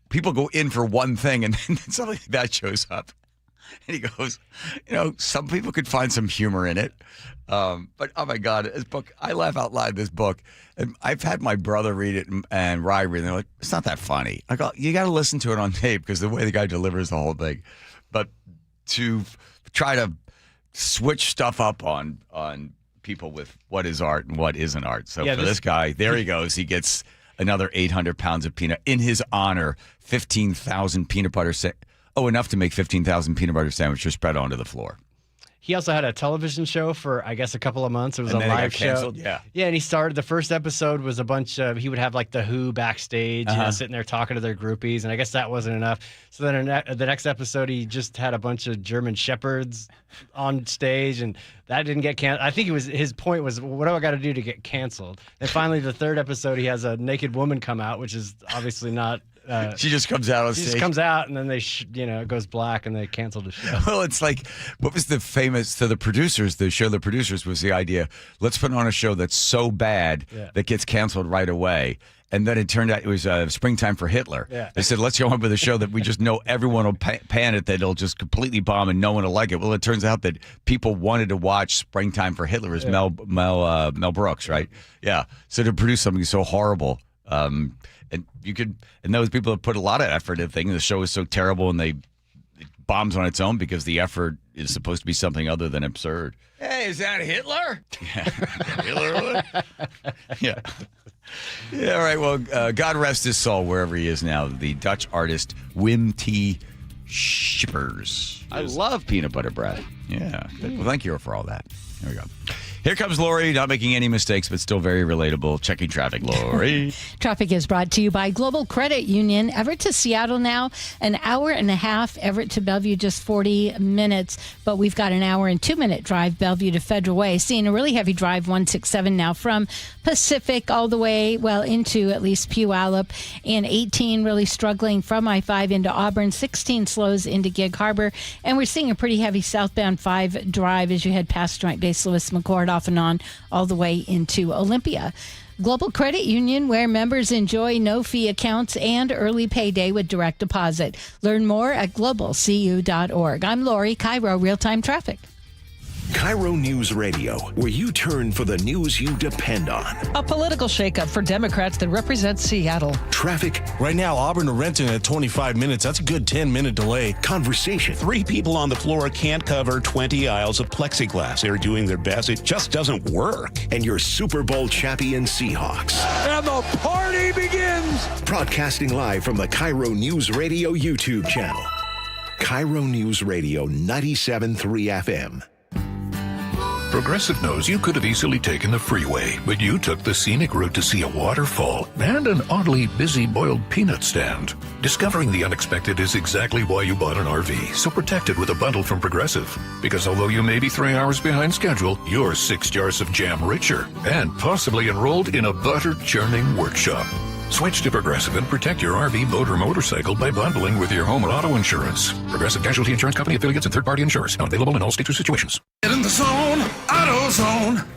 People go in for one thing, and then something like that shows up. And he goes, some people could find some humor in it. But, oh, my God, this book, I laugh out loud this book. And I've had my brother read it and Rye read it. And they're like, it's not that funny. I go, you got to listen to it on tape because the way the guy delivers the whole thing. But to try to switch stuff up on people with what is art and what isn't art. So for this guy, there he goes. He gets another 800 pounds of peanut. In his honor, 15,000 peanut butter enough to make 15,000 peanut butter sandwiches spread onto the floor. He also had a television show for, I guess, a couple of months. It was a live show. Yeah. Yeah, and he started, the first episode was a bunch of, he would have the Who backstage, sitting there talking to their groupies, and I guess that wasn't enough. So then the next episode, he just had a bunch of German Shepherds on stage, and that didn't get canceled. I think his point was, what do I got to do to get canceled? And finally, the third episode, he has a naked woman come out, which is obviously not... she just comes out on stage. She just comes out, and then they, it goes black, and they canceled the show. Well, it's like, what was the famous, to the producers, the producers was the idea, let's put on a show that's so bad that gets canceled right away. And then it turned out it was Springtime for Hitler. Yeah. They said, let's go on with a show that we just know everyone will pan it, that it'll just completely bomb and no one will like it. Well, it turns out that people wanted to watch Springtime for Hitler as Mel Brooks, right? Yeah. So to produce something so horrible, and those people have put a lot of effort into things. The show is so terrible and it bombs on its own because the effort is supposed to be something other than absurd. Hey, is that Hitler? Yeah. Hitler? Yeah. Yeah, all right. Well, God rest his soul wherever he is now. The Dutch artist Wim T. Schippers. I love peanut butter bread. Yeah. Good. Well, thank you for all that. There we go. Here comes Lori, not making any mistakes, but still very relatable. Checking traffic, Lori. Traffic is brought to you by Global Credit Union. Everett to Seattle now, an hour and a half. Everett to Bellevue, just 40 minutes. But we've got an hour and 2-minute drive, Bellevue to Federal Way. Seeing a really heavy drive, 167 now from Pacific all the way, into at least Puyallup. And 18 really struggling from I-5 into Auburn. 16 slows into Gig Harbor. And we're seeing a pretty heavy southbound 5 drive as you head past Joint Base Lewis McChord off and on all the way into Olympia. Global Credit Union, where members enjoy no-fee accounts and early payday with direct deposit. Learn more at globalcu.org. I'm Lori, KIRO Real-Time Traffic. KIRO News Radio, where you turn for the news you depend on. A political shakeup for Democrats that represent Seattle. Traffic. Right now, Auburn to Renton at 25 minutes. That's a good 10-minute delay. Conversation. 3 people on the floor can't cover 20 aisles of plexiglass. They're doing their best. It just doesn't work. And your Super Bowl champion Seahawks. And the party begins. Broadcasting live from the KIRO News Radio YouTube channel. KIRO News Radio 97.3 FM. Progressive knows you could have easily taken the freeway, but you took the scenic route to see a waterfall and an oddly busy boiled peanut stand. Discovering the unexpected is exactly why you bought an RV, so protect it with a bundle from Progressive. Because although you may be 3 hours behind schedule, you're 6 jars of jam richer and possibly enrolled in a butter churning workshop. Switch to Progressive and protect your RV, boat, or motorcycle by bundling with your home or auto insurance. Progressive Casualty Insurance Company affiliates and third-party insurers. Not available in all states or situations. Get in the zone, AutoZone.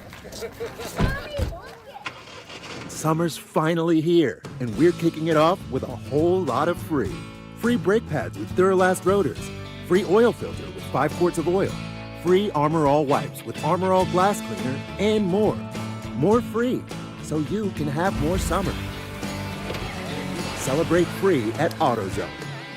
Summer's finally here, and we're kicking it off with a whole lot of free. Free brake pads with Duralast rotors. Free oil filter with 5 quarts of oil. Free Armor All wipes with Armor All glass cleaner, and more. More free. so you can have more summer. Celebrate free at AutoZone.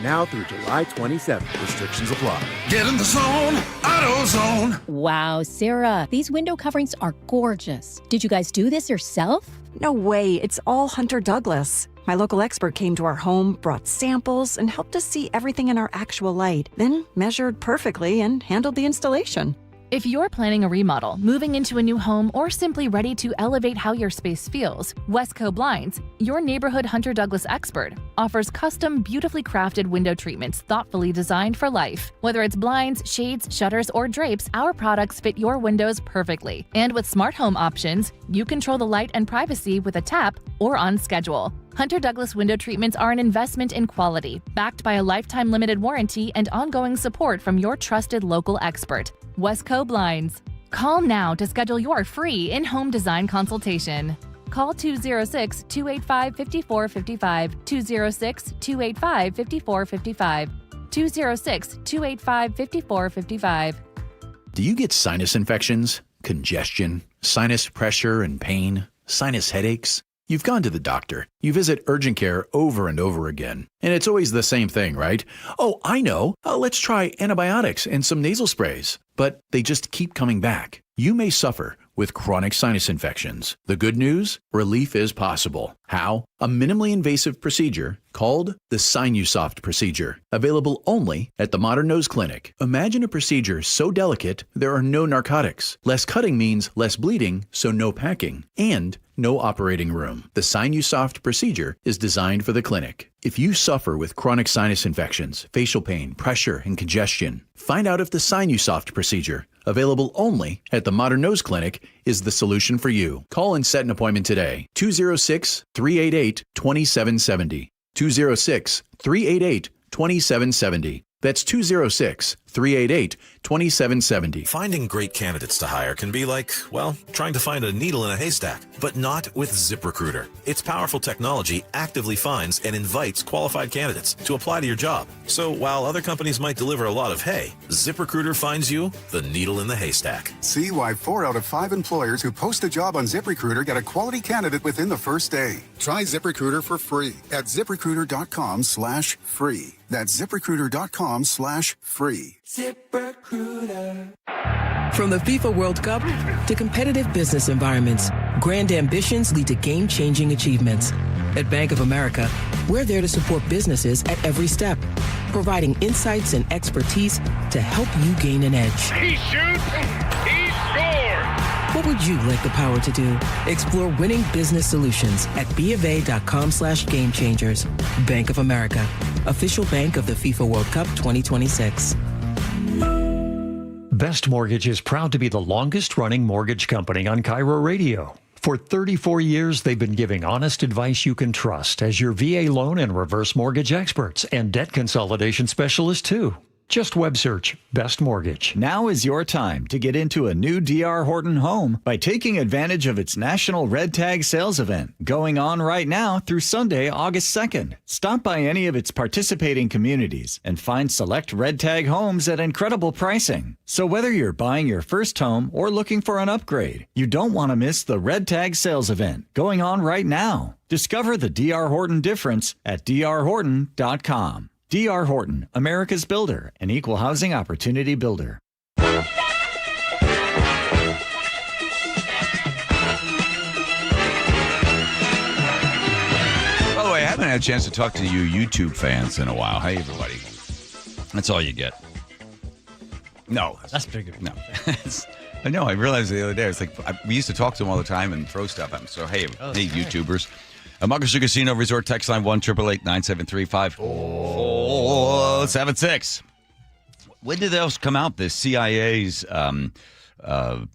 Now through July 27th. Restrictions apply. Get in the zone, AutoZone. Wow, Sarah, these window coverings are gorgeous. Did you guys do this yourself? No way, it's all Hunter Douglas. My local expert came to our home, brought samples, and helped us see everything in our actual light, then measured perfectly and handled the installation. If you're planning a remodel, moving into a new home, or simply ready to elevate how your space feels, Westco Blinds, your neighborhood Hunter Douglas expert, offers custom, beautifully crafted window treatments thoughtfully designed for life. Whether it's blinds, shades, shutters, or drapes, our products fit your windows perfectly. And with smart home options, you control the light and privacy with a tap or on schedule. Hunter Douglas window treatments are an investment in quality, backed by a lifetime limited warranty and ongoing support from your trusted local expert, Westco Blinds. Call now to schedule your free in-home design consultation. Call 206-285-5455, 206-285-5455, 206-285-5455. Do you get sinus infections, congestion, sinus pressure and pain, sinus headaches? You've gone to the doctor. You visit urgent care over and over again. And it's always the same thing, right? Oh, I know. Let's try antibiotics and some nasal sprays. But they just keep coming back. You may suffer with chronic sinus infections. The good news? Relief is possible. How? A minimally invasive procedure called the Sinusoft procedure, available only at the Modern Nose Clinic. Imagine a procedure so delicate there are no narcotics. Less cutting means less bleeding, so no packing, and no operating room. The Sinusoft procedure is designed for the clinic. If you suffer with chronic sinus infections, facial pain, pressure, and congestion, find out if the Sinusoft procedure, available only at the Modern Nose Clinic, is the solution for you. Call and set an appointment today. 206-388-2770. 206-388-2770. That's 206-388-2770. Finding great candidates to hire can be like, well, trying to find a needle in a haystack, but not with ZipRecruiter. Its powerful technology actively finds and invites qualified candidates to apply to your job. So while other companies might deliver a lot of hay, ZipRecruiter finds you the needle in the haystack. See why 4 out of 5 employers who post a job on ZipRecruiter get a quality candidate within the first day. Try ZipRecruiter for free at ZipRecruiter.com/free. That's ZipRecruiter.com/free. ZipRecruiter. From the FIFA World Cup to competitive business environments, grand ambitions lead to game-changing achievements. At Bank of America, we're there to support businesses at every step, providing insights and expertise to help you gain an edge. He shoots, he scores! What would you like the power to do? Explore winning business solutions at BofA.com/gamechangers. Bank of America, official bank of the FIFA World Cup 2026. Best Mortgage is proud to be the longest-running mortgage company on KIRO Radio. For 34 years, they've been giving honest advice you can trust as your VA loan and reverse mortgage experts and debt consolidation specialists, too. Just web search Best Mortgage. Now is your time to get into a new D.R. Horton home by taking advantage of its National Red Tag Sales Event going on right now through Sunday, August 2nd. Stop by any of its participating communities and find select Red Tag homes at incredible pricing. So whether you're buying your first home or looking for an upgrade, you don't want to miss the Red Tag Sales Event going on right now. Discover the D.R. Horton difference at drhorton.com. D.R. Horton, America's builder, an equal housing opportunity builder. By the way, I haven't had a chance to talk to you YouTube fans in a while. Hey, everybody. That's all you get. No. That's big of you. No. I know. I realized the other day, it's like we used to talk to them all the time and throw stuff at them. So, hey, YouTubers. Mucker's Casino Resort text line 1-888-973-5476. When did those come out? The CIA's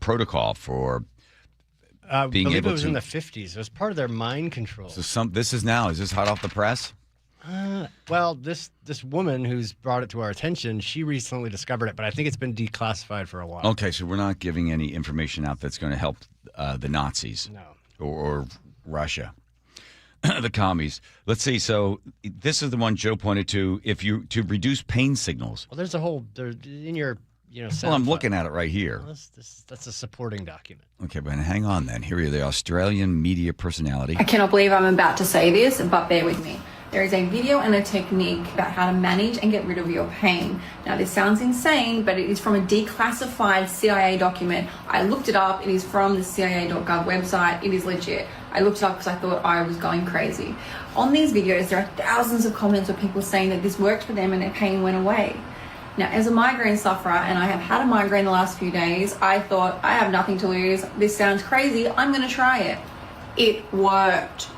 protocol for being able to. It was in the 50s. It was part of their mind control. So this is now. Is this hot off the press? Well, this woman who's brought it to our attention, she recently discovered it, but I think it's been declassified for a while. Okay, so we're not giving any information out that's going to help the Nazis. No. Or Russia. The commies. Let's see. So this is the one Joe pointed to. To reduce pain signals. Well, there's in your Well, I'm looking at it right here. Well, that's a supporting document. Okay, but hang on then. Here are the Australian media personality. I cannot believe I'm about to say this, but bear with me. There is a video and a technique about how to manage and get rid of your pain. Now, this sounds insane, but it is from a declassified CIA document. I looked it up. It is from the CIA.gov website. It is legit. I looked it up because I thought I was going crazy. On these videos, there are thousands of comments of people saying that this worked for them and their pain went away. Now, as a migraine sufferer, and I have had a migraine the last few days, I thought, I have nothing to lose. This sounds crazy. I'm going to try it. It worked.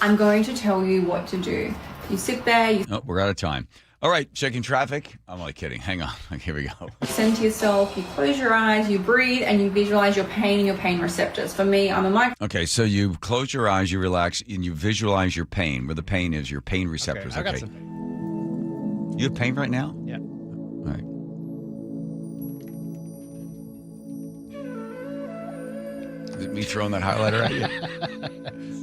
I'm going to tell you what to do. You sit there. Oh, we're out of time. All right, checking traffic. I'm only kidding. Hang on. Here we go. You send to yourself, you close your eyes, you breathe, and you visualize your pain and your pain receptors. For me, I'm a migraine. Okay, so you close your eyes, you relax, and you visualize your pain. Where the pain is, your pain receptors. Okay, I got some pain. You have pain right now? Yeah. All right. Is it me throwing that highlighter at you?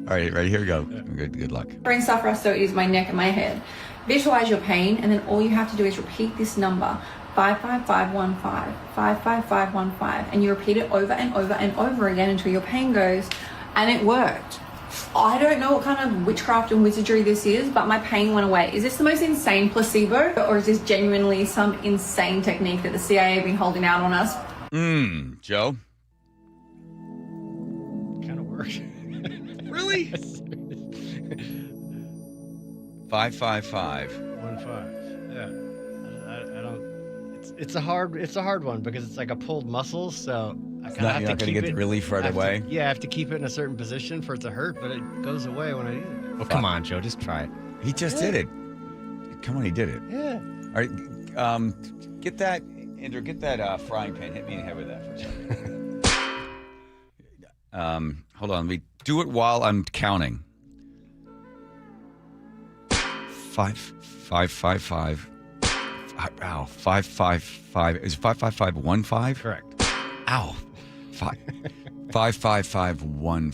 All right, here we go. Good luck. Brain sufferer, so it is my neck and my head. Visualize your pain, and then all you have to do is repeat this number, 55515, 55515, and you repeat it over and over and over again until your pain goes, and it worked. I don't know what kind of witchcraft and wizardry this is, but my pain went away. Is this the most insane placebo, or is this genuinely some insane technique that the CIA have been holding out on us? Joe? Kind of worked. Really? 55515. Yeah. I don't. It's a hard one because it's like a pulled muscle, so I kind of have to keep it. Get the relief right away. I have to keep it in a certain position for it to hurt, but it goes away when I do it. Well, come on, Joe, just try it. He just did it. Come on, he did it. Yeah. All right, get that, Andrew. Get that frying pan. Hit me in the head with that for a second. Hold on. We do it while I'm counting. 555. Ow. 555. Is it 55515? Correct. Ow. 55515.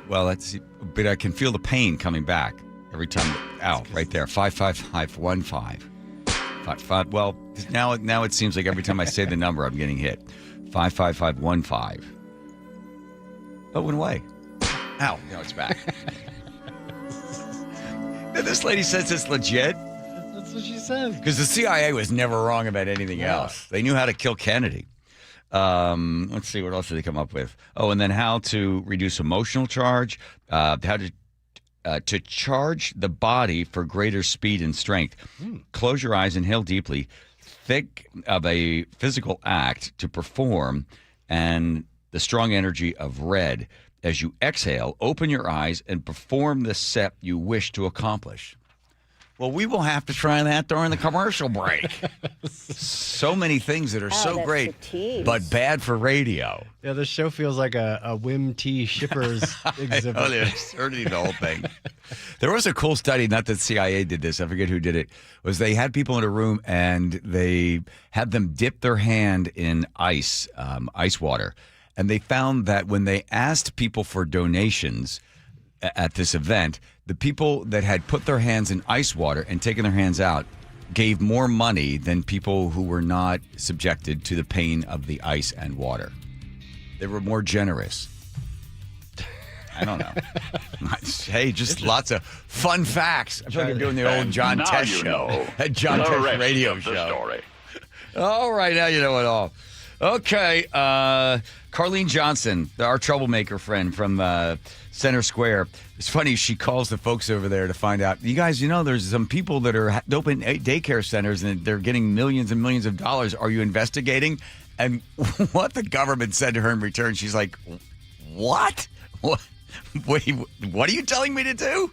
Well, that's. But I can feel the pain coming back every time. Ow. Right there. 55515. 5. Well, now it seems like every time I say the number, I'm getting hit. 55515. Oh, it went away. Ow. Now it's back. This lady says it's legit. That's what she says. Because the CIA was never wrong about anything else. They knew how to kill Kennedy. Let's see, what else did they come up with? Oh, and then how to reduce emotional charge, how to charge the body for greater speed and strength. Close your eyes, inhale deeply. Think of a physical act to perform and the strong energy of red. As you exhale, open your eyes and perform the step you wish to accomplish. Well, we will have to try that during the commercial break. So many things that are so great, but bad for radio. Yeah, this show feels like a Wim T. Shippers exhibit. Oh, they're absurdity, the whole thing. There was a cool study, not that CIA did this, I forget who did it, was they had people in a room and they had them dip their hand in ice water. And they found that when they asked people for donations at this event, the people that had put their hands in ice water and taken their hands out gave more money than people who were not subjected to the pain of the ice and water. They were more generous. I don't know. Hey, just lots of fun facts. I feel like I'm doing the old John Tesh show. That John Tesh radio show. Story. All right, now you know it all. Okay, Carlene Johnson, our troublemaker friend from Center Square. It's funny, she calls the folks over there to find out. You guys, there's some people that are open daycare centers and they're getting millions and millions of dollars. Are you investigating? And what the government said to her in return, she's like, what? Wait, what are you telling me to do?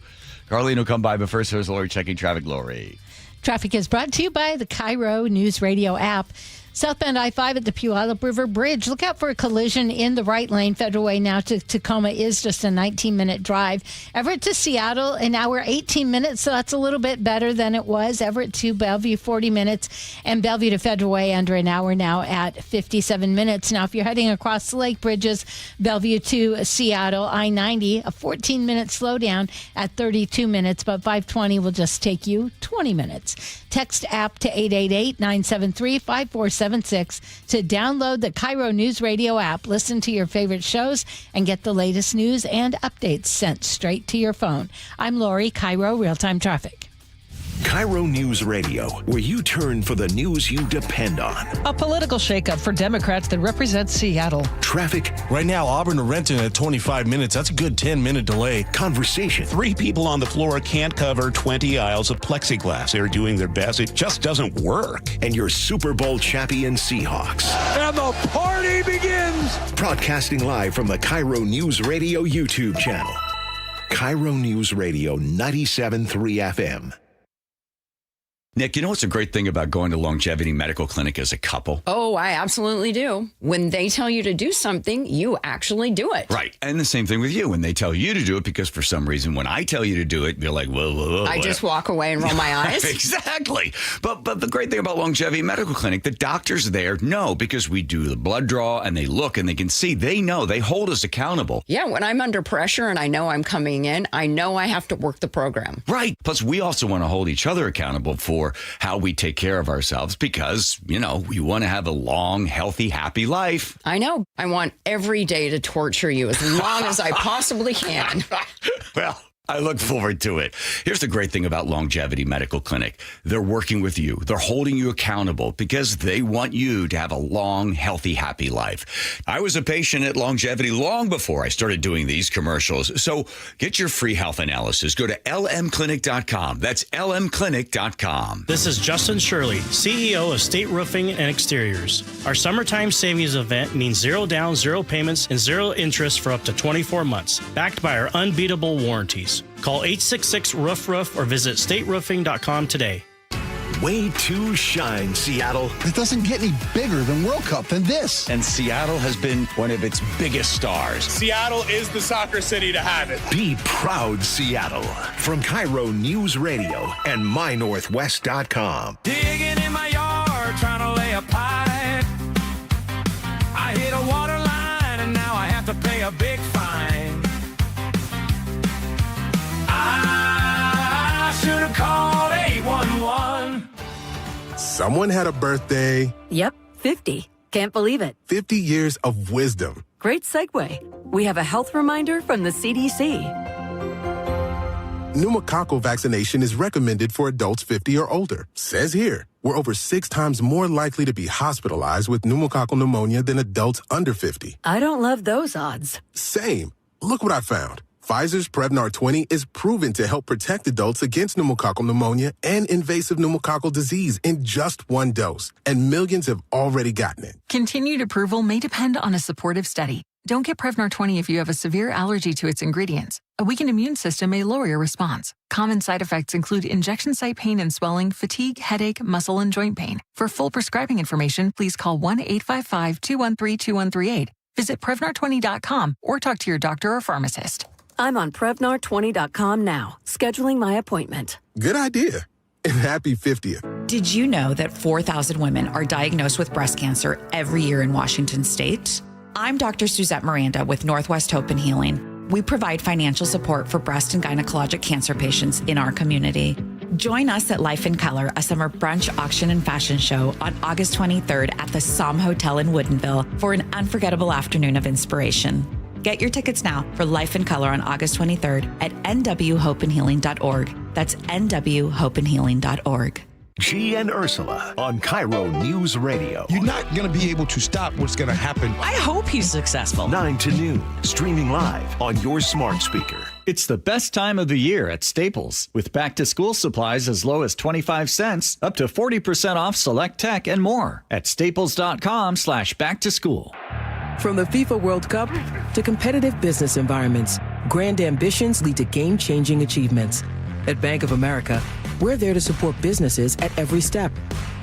Carlene will come by, but first, here's Lori checking traffic. Lori. Traffic is brought to you by the KIRO Newsradio App. Southbound I-5 at the Puyallup River Bridge. Look out for a collision in the right lane. Federal Way now to Tacoma is just a 19-minute drive. Everett to Seattle, an hour, 18 minutes, so that's a little bit better than it was. Everett to Bellevue, 40 minutes, and Bellevue to Federal Way under an hour now at 57 minutes. Now, if you're heading across the lake bridges, Bellevue to Seattle, I-90, a 14-minute slowdown at 32 minutes, but 520 will just take you 20 minutes. Text app to 888-973-5466. 877-829-7676 to download the KIRO Newsradio app. Listen to your favorite shows and get the latest news and updates sent straight to your phone. I'm Lori, KIRO Real-Time Traffic. KIRO News Radio, where you turn for the news you depend on. A political shakeup for Democrats that represent Seattle. Traffic. Right now, Auburn to Renton at 25 minutes. That's a good 10-minute delay. Conversation. 3 people on the floor can't cover 20 aisles of plexiglass. They're doing their best. It just doesn't work. And your Super Bowl champion Seahawks. And the party begins. Broadcasting live from the KIRO News Radio YouTube channel. KIRO News Radio 97.3 FM. Nick, you know what's a great thing about going to Longevity Medical Clinic as a couple? Oh, I absolutely do. When they tell you to do something, you actually do it. Right. And the same thing with you. When they tell you to do it, because for some reason, when I tell you to do it, you're like, whoa. I just walk away and roll my eyes. Exactly. But the great thing about Longevity Medical Clinic, the doctors there know, because we do the blood draw and they look and they can see, they know, they hold us accountable. Yeah, when I'm under pressure and I know I'm coming in, I know I have to work the program. Right. Plus, we also want to hold each other accountable for how we take care of ourselves because, you know, we want to have a long, healthy, happy life. I know. I want every day to torture you as long as I possibly can. Well, I look forward to it. Here's the great thing about Longevity Medical Clinic. They're working with you. They're holding you accountable because they want you to have a long, healthy, happy life. I was a patient at Longevity long before I started doing these commercials. So get your free health analysis. Go to lmclinic.com. That's lmclinic.com. This is Justin Shirley, CEO of State Roofing and Exteriors. Our summertime savings event means 0 down, 0 payments, and 0 interest for up to 24 months, backed by our unbeatable warranties. Call 866-ROOF-ROOF or visit stateroofing.com today. Way to shine, Seattle. It doesn't get any bigger than World Cup than this. And Seattle has been one of its biggest stars. Seattle is the soccer city to have it. Be proud, Seattle. From KIRO News Radio and MyNorthwest.com. Digging in my yard, trying to lay a pipe. I hit a water line and now I have to pay a big fine. I should have called 811. Someone had a birthday. Yep, 50. Can't believe it. 50 years of wisdom. Great segue. We have a health reminder from the CDC. Pneumococcal vaccination is recommended for adults 50 or older. Says here, we're over 6 times more likely to be hospitalized with pneumococcal pneumonia than adults under 50. I don't love those odds. Same. Look what I found. Pfizer's Prevnar 20 is proven to help protect adults against pneumococcal pneumonia and invasive pneumococcal disease in just 1 dose, and millions have already gotten it. Continued approval may depend on a supportive study. Don't get Prevnar 20 if you have a severe allergy to its ingredients. A weakened immune system may lower your response. Common side effects include injection site pain and swelling, fatigue, headache, muscle, and joint pain. For full prescribing information, please call 1-855-213-2138. Visit Prevnar20.com or talk to your doctor or pharmacist. I'm on Prevnar20.com now, scheduling my appointment. Good idea. And happy 50th. Did you know that 4,000 women are diagnosed with breast cancer every year in Washington state? I'm Dr. Suzette Miranda with Northwest Hope and Healing. We provide financial support for breast and gynecologic cancer patients in our community. Join us at Life in Color, a summer brunch, auction, and fashion show on August 23rd at the Somme Hotel in Woodinville for an unforgettable afternoon of inspiration. Get your tickets now for Life in Color on August 23rd at nwhopeandhealing.org. That's nwhopeandhealing.org. G and Ursula on KIRO News Radio. You're not going to be able to stop what's going to happen. I hope he's successful. 9 to noon, streaming live on your smart speaker. It's the best time of the year at Staples, with back-to-school supplies as low as 25 cents, up to 40% off select tech and more at staples.com/back-to-school. From the FIFA World Cup to competitive business environments, grand ambitions lead to game-changing achievements. At Bank of America, we're there to support businesses at every step,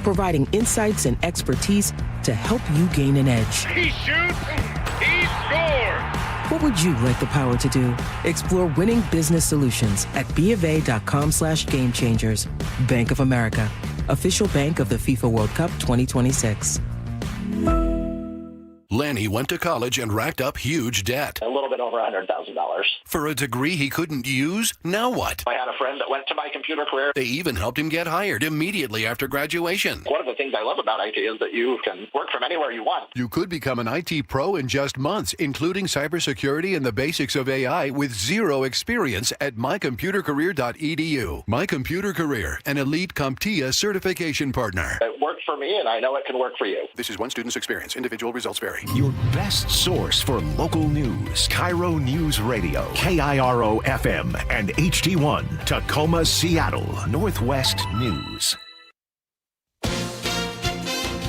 providing insights and expertise to help you gain an edge. He shoots, he scores! What would you like the power to do? Explore winning business solutions at BofA.com/gamechangers. Bank of America, official bank of the FIFA World Cup 2026. Lenny went to college and racked up huge debt. A little bit over $100,000. For a degree he couldn't use? Now what? I had a friend that went to my computer career. They even helped him get hired immediately after graduation. One of the things I love about IT is that you can work from anywhere you want. You could become an IT pro in just months, including cybersecurity and the basics of AI with zero experience at mycomputercareer.edu. My Computer Career, an elite CompTIA certification partner. It worked for me, and I know it can work for you. This is one student's experience. Individual results vary. Your best source for local news. KIRO News Radio. KIRO FM and HD1. Tacoma, Seattle. Northwest News.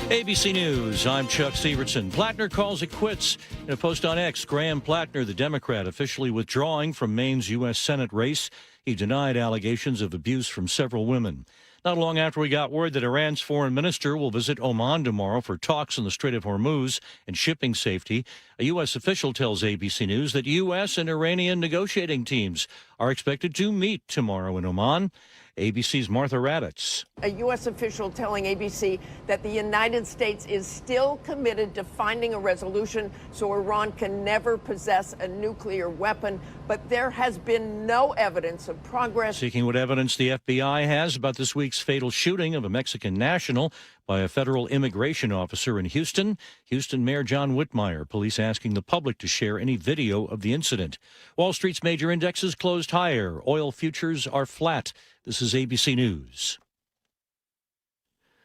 ABC News, I'm Chuck Severson. Plattner calls it quits. In a post on X, Graham Plattner, the Democrat, officially withdrawing from Maine's U.S. Senate race. He denied allegations of abuse from several women. Not long after we got word that Iran's foreign minister will visit Oman tomorrow for talks in the Strait of Hormuz and shipping safety, a U.S. official tells ABC News that U.S. and Iranian negotiating teams are expected to meet tomorrow in Oman. ABC's Martha Raddatz. A U.S. official telling ABC that the United States is still committed to finding a resolution so Iran can never possess a nuclear weapon, but there has been no evidence of progress. Seeking what evidence the FBI has about this week's fatal shooting of a Mexican national by a federal immigration officer in Houston. Houston Mayor John Whitmire, police asking the public to share any video of the incident. Wall Street's major indexes closed higher. Oil futures are flat. This is ABC News.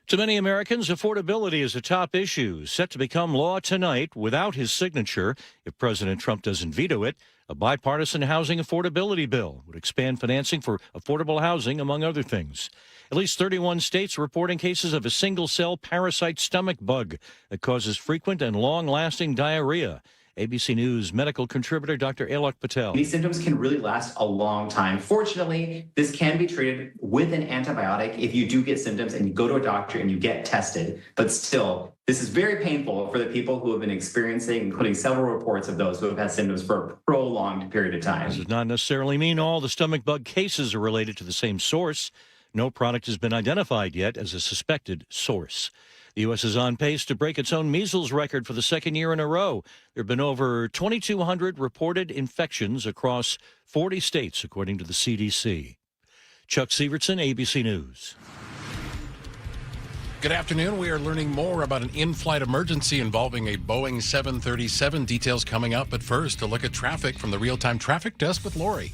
To many Americans, affordability is a top issue, set to become law tonight without his signature if President Trump doesn't veto it. A bipartisan housing affordability bill would expand financing for affordable housing, among other things. At least 31 states are reporting cases of a single-cell parasite stomach bug that causes frequent and long-lasting diarrhea. ABC News medical contributor Dr. Alok Patel. These symptoms can really last a long time. Fortunately, this can be treated with an antibiotic if you do get symptoms and you go to a doctor and you get tested. But still, this is very painful for the people who have been experiencing, including several reports of those who have had symptoms for a prolonged period of time. This does not necessarily mean all the stomach bug cases are related to the same source. No product has been identified yet as a suspected source. The U.S. is on pace to break its own measles record for the second year in a row. There have been over 2,200 reported infections across 40 states, according to the CDC. Chuck Severson, ABC News. Good afternoon. We are learning more about an in-flight emergency involving a Boeing 737. Details coming up, but first, a look at traffic from the real-time traffic desk with Lori.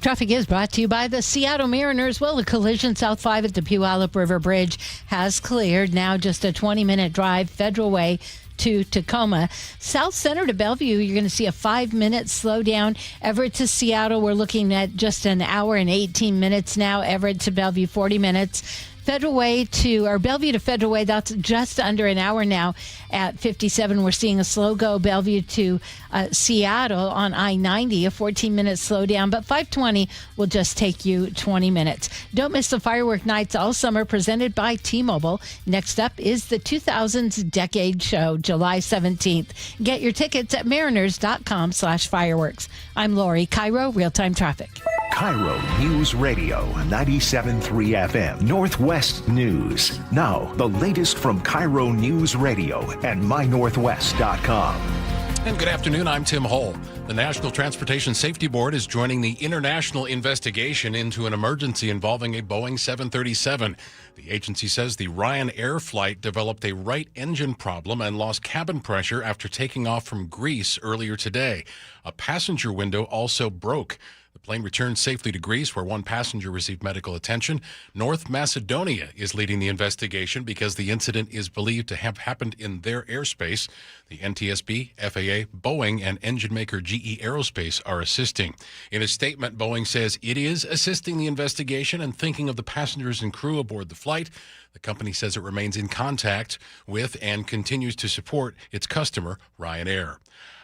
Traffic is brought to you by the Seattle Mariners. Well, the collision South 5 at the Puyallup River Bridge has cleared. Now just a 20-minute drive Federal Way to Tacoma. South Center to Bellevue, you're going to see a 5-minute slowdown. Everett to Seattle, we're looking at just an hour and 18 minutes now. Everett to Bellevue, 40 minutes. Bellevue to Federal Way, that's just under an hour now at 57. We're seeing a slow go Bellevue to Seattle on I-90, a 14-minute slowdown, but 520 will just take you 20 minutes. Don't miss the firework nights all summer presented by T-Mobile. Next up is the 2000s Decade Show, July 17th. Get your tickets at mariners.com/fireworks. I'm Lori, KIRO Real-Time Traffic. KIRO News Radio, 97.3 FM, Northwest News. Now, the latest from KIRO News Radio and mynorthwest.com. And good afternoon, I'm Tim Hull. The National Transportation Safety Board is joining the international investigation into an emergency involving a Boeing 737. The agency says the Ryanair flight developed a right engine problem and lost cabin pressure after taking off from Greece earlier today. A passenger window also broke. The plane returned safely to Greece, where one passenger received medical attention. North Macedonia is leading the investigation because the incident is believed to have happened in their airspace. The NTSB, FAA, Boeing, and engine maker GE Aerospace are assisting. In a statement, Boeing says it is assisting the investigation and thinking of the passengers and crew aboard the flight. The company says it remains in contact with and continues to support its customer, Ryanair.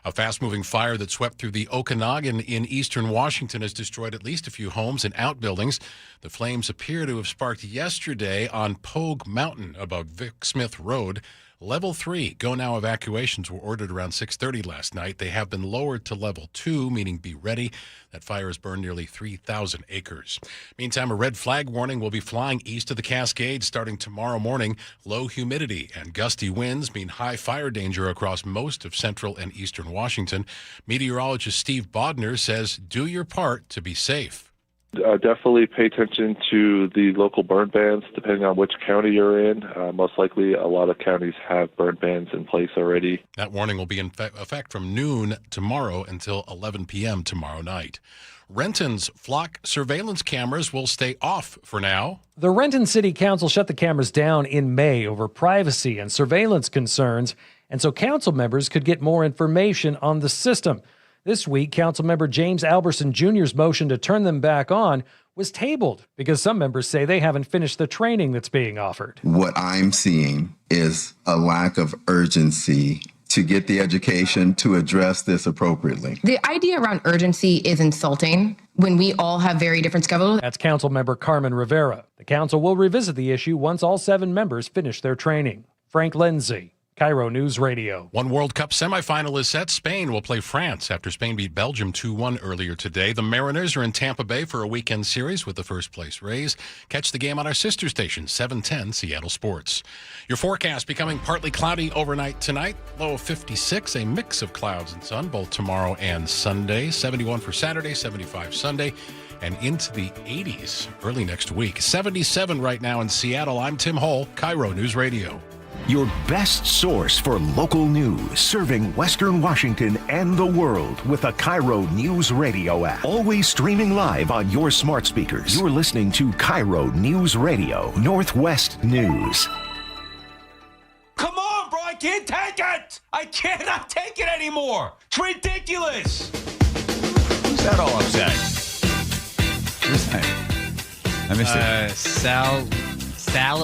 A fast-moving fire that swept through the Okanagan in eastern Washington has destroyed at least a few homes and outbuildings. The flames appear to have sparked yesterday on Pogue Mountain above Vic Smith Road. Level 3 go-now evacuations were ordered around 6:30 last night. They have been lowered to level 2, meaning be ready. That fire has burned nearly 3,000 acres. Meantime, a red flag warning will be flying east of the Cascades starting tomorrow morning. Low humidity and gusty winds mean high fire danger across most of central and eastern Washington. Meteorologist Steve Bodner says, do your part to be safe. Definitely pay attention to the local burn bans, depending on which county you're in. Most likely, a lot of counties have burn bans in place already. That warning will be in effect from noon tomorrow until 11 p.m. tomorrow night. Renton's flock surveillance cameras will stay off for now. The Renton City Council shut the cameras down in May over privacy and surveillance concerns, and so council members could get more information on the system. This week, Councilmember James Alberson Jr.'s motion to turn them back on was tabled because some members say they haven't finished the training that's being offered. What I'm seeing is a lack of urgency to get the education to address this appropriately. The idea around urgency is insulting when we all have very different schedules. That's Councilmember Carmen Rivera. The council will revisit the issue once all 7 members finish their training. Frank Lindsay, KIRO News Radio. One World Cup semifinal is set. Spain will play France after Spain beat Belgium 2-1 earlier today. The Mariners are in Tampa Bay for a weekend series with the first-place Rays. Catch the game on our sister station, 710 Seattle Sports. Your forecast becoming partly cloudy overnight tonight. Low of 56, a mix of clouds and sun both tomorrow and Sunday. 71 for Saturday, 75 Sunday, and into the 80s early next week. 77 right now in Seattle. I'm Tim Hull, KIRO News Radio. Your best source for local news, serving Western Washington and the world with a KIRO News Radio app. Always streaming live on your smart speakers. You're listening to KIRO News Radio, Northwest News. Come on, bro. I can't take it. I cannot take it anymore. It's ridiculous. Who's that all upset? Who's that? I missed it. Sal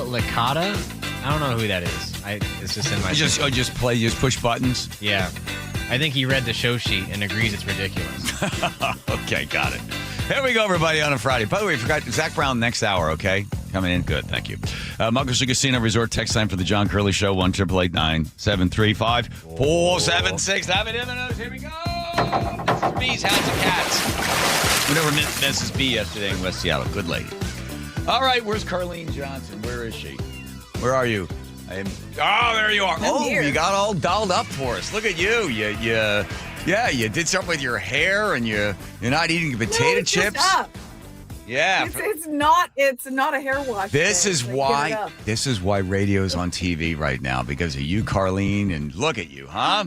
Licata? I don't know who that is. It's just in my... Just push buttons? Yeah. I think he read the show sheet and agrees it's ridiculous. Okay, got it. Here we go, everybody, on a Friday. By the way, we forgot Zach Brown next hour, okay? Coming in. Good, thank you. Muckleshoot Casino Resort text line for the John Curley Show, 1-888-973-5476. Have it in the nose. Here we go. This is Bees, Hounds, and Cats. We never met Mrs. B yesterday in West Seattle. Good lady. All right, where's Carlene Johnson? Where is she? Where are you? There you are. You got all dolled up for us. Look at you. You did something with your hair, and you're not eating potato chips. Up. Yeah, it's not a hair wash. This is why radio's on TV right now, because of you, Carlene, and look at you, huh?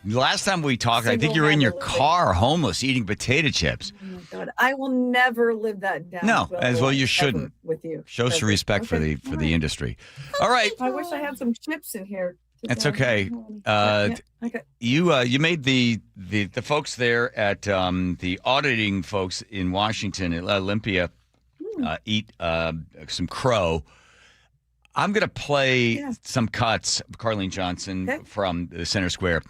Last time we talked, I think you were in your car, homeless, eating potato chips. Oh my God, I will never live that down. No, as well you shouldn't. With you, show some respect for the industry. All right. I wish I had some chips in here. That's okay. You made the folks there at the auditing folks in Washington at Olympia eat some crow. I'm going to play some cuts of Carlene Johnson from the Center Square.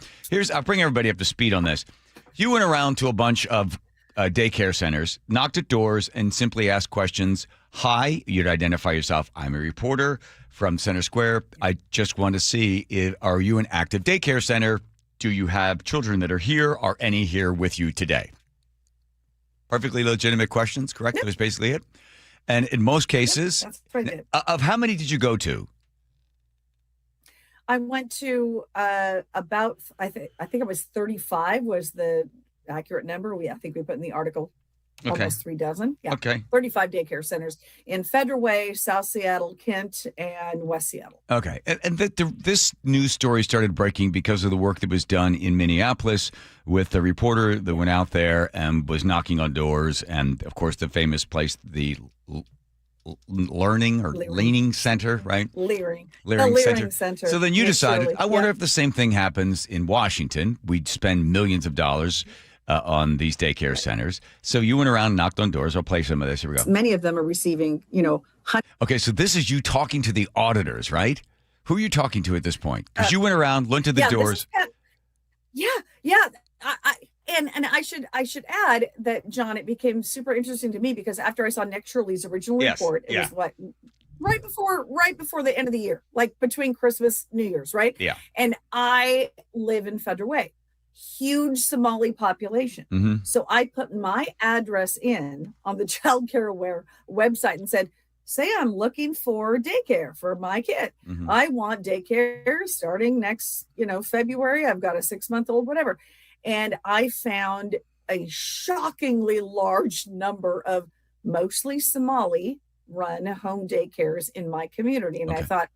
I'll bring everybody up to speed on this. You went around to a bunch of daycare centers, knocked at doors, and simply asked questions. Hi, you'd identify yourself. I'm a reporter from Center Square. I just want to see, are you an active daycare center? Do you have children that are here? Are any here with you today? Perfectly legitimate questions, correct? That was basically it. And in most cases, of how many did you go to? I went to about, I think it was 35 was the accurate number. I think we put in the article almost 3 dozen. Yeah. Okay. 35 daycare centers in Federal Way, South Seattle, Kent, and West Seattle. Okay. And this news story started breaking because of the work that was done in Minneapolis with the reporter that went out there and was knocking on doors. And, of course, the famous place, the Learning Center, right? Leering Center. So then you decided, I wonder if the same thing happens in Washington. We'd spend millions of dollars on these daycare centers. So you went around and knocked on doors. I'll play some of this. Here we go. Many of them are receiving, Okay, so this is you talking to the auditors, right? Who are you talking to at this point? Because you went around, went to the doors. And I should add that, John, it became super interesting to me because after I saw Nick Shirley's original report, it was right before the end of the year, like between Christmas, New Year's, right? Yeah. And I live in Federal Way, huge Somali population. Mm-hmm. So I put my address in on the Child Care Aware website and said, say I'm looking for daycare for my kid. Mm-hmm. I want daycare starting next, February. I've got a 6-month-old, whatever. And I found a shockingly large number of mostly Somali run home daycares in my community. And I thought,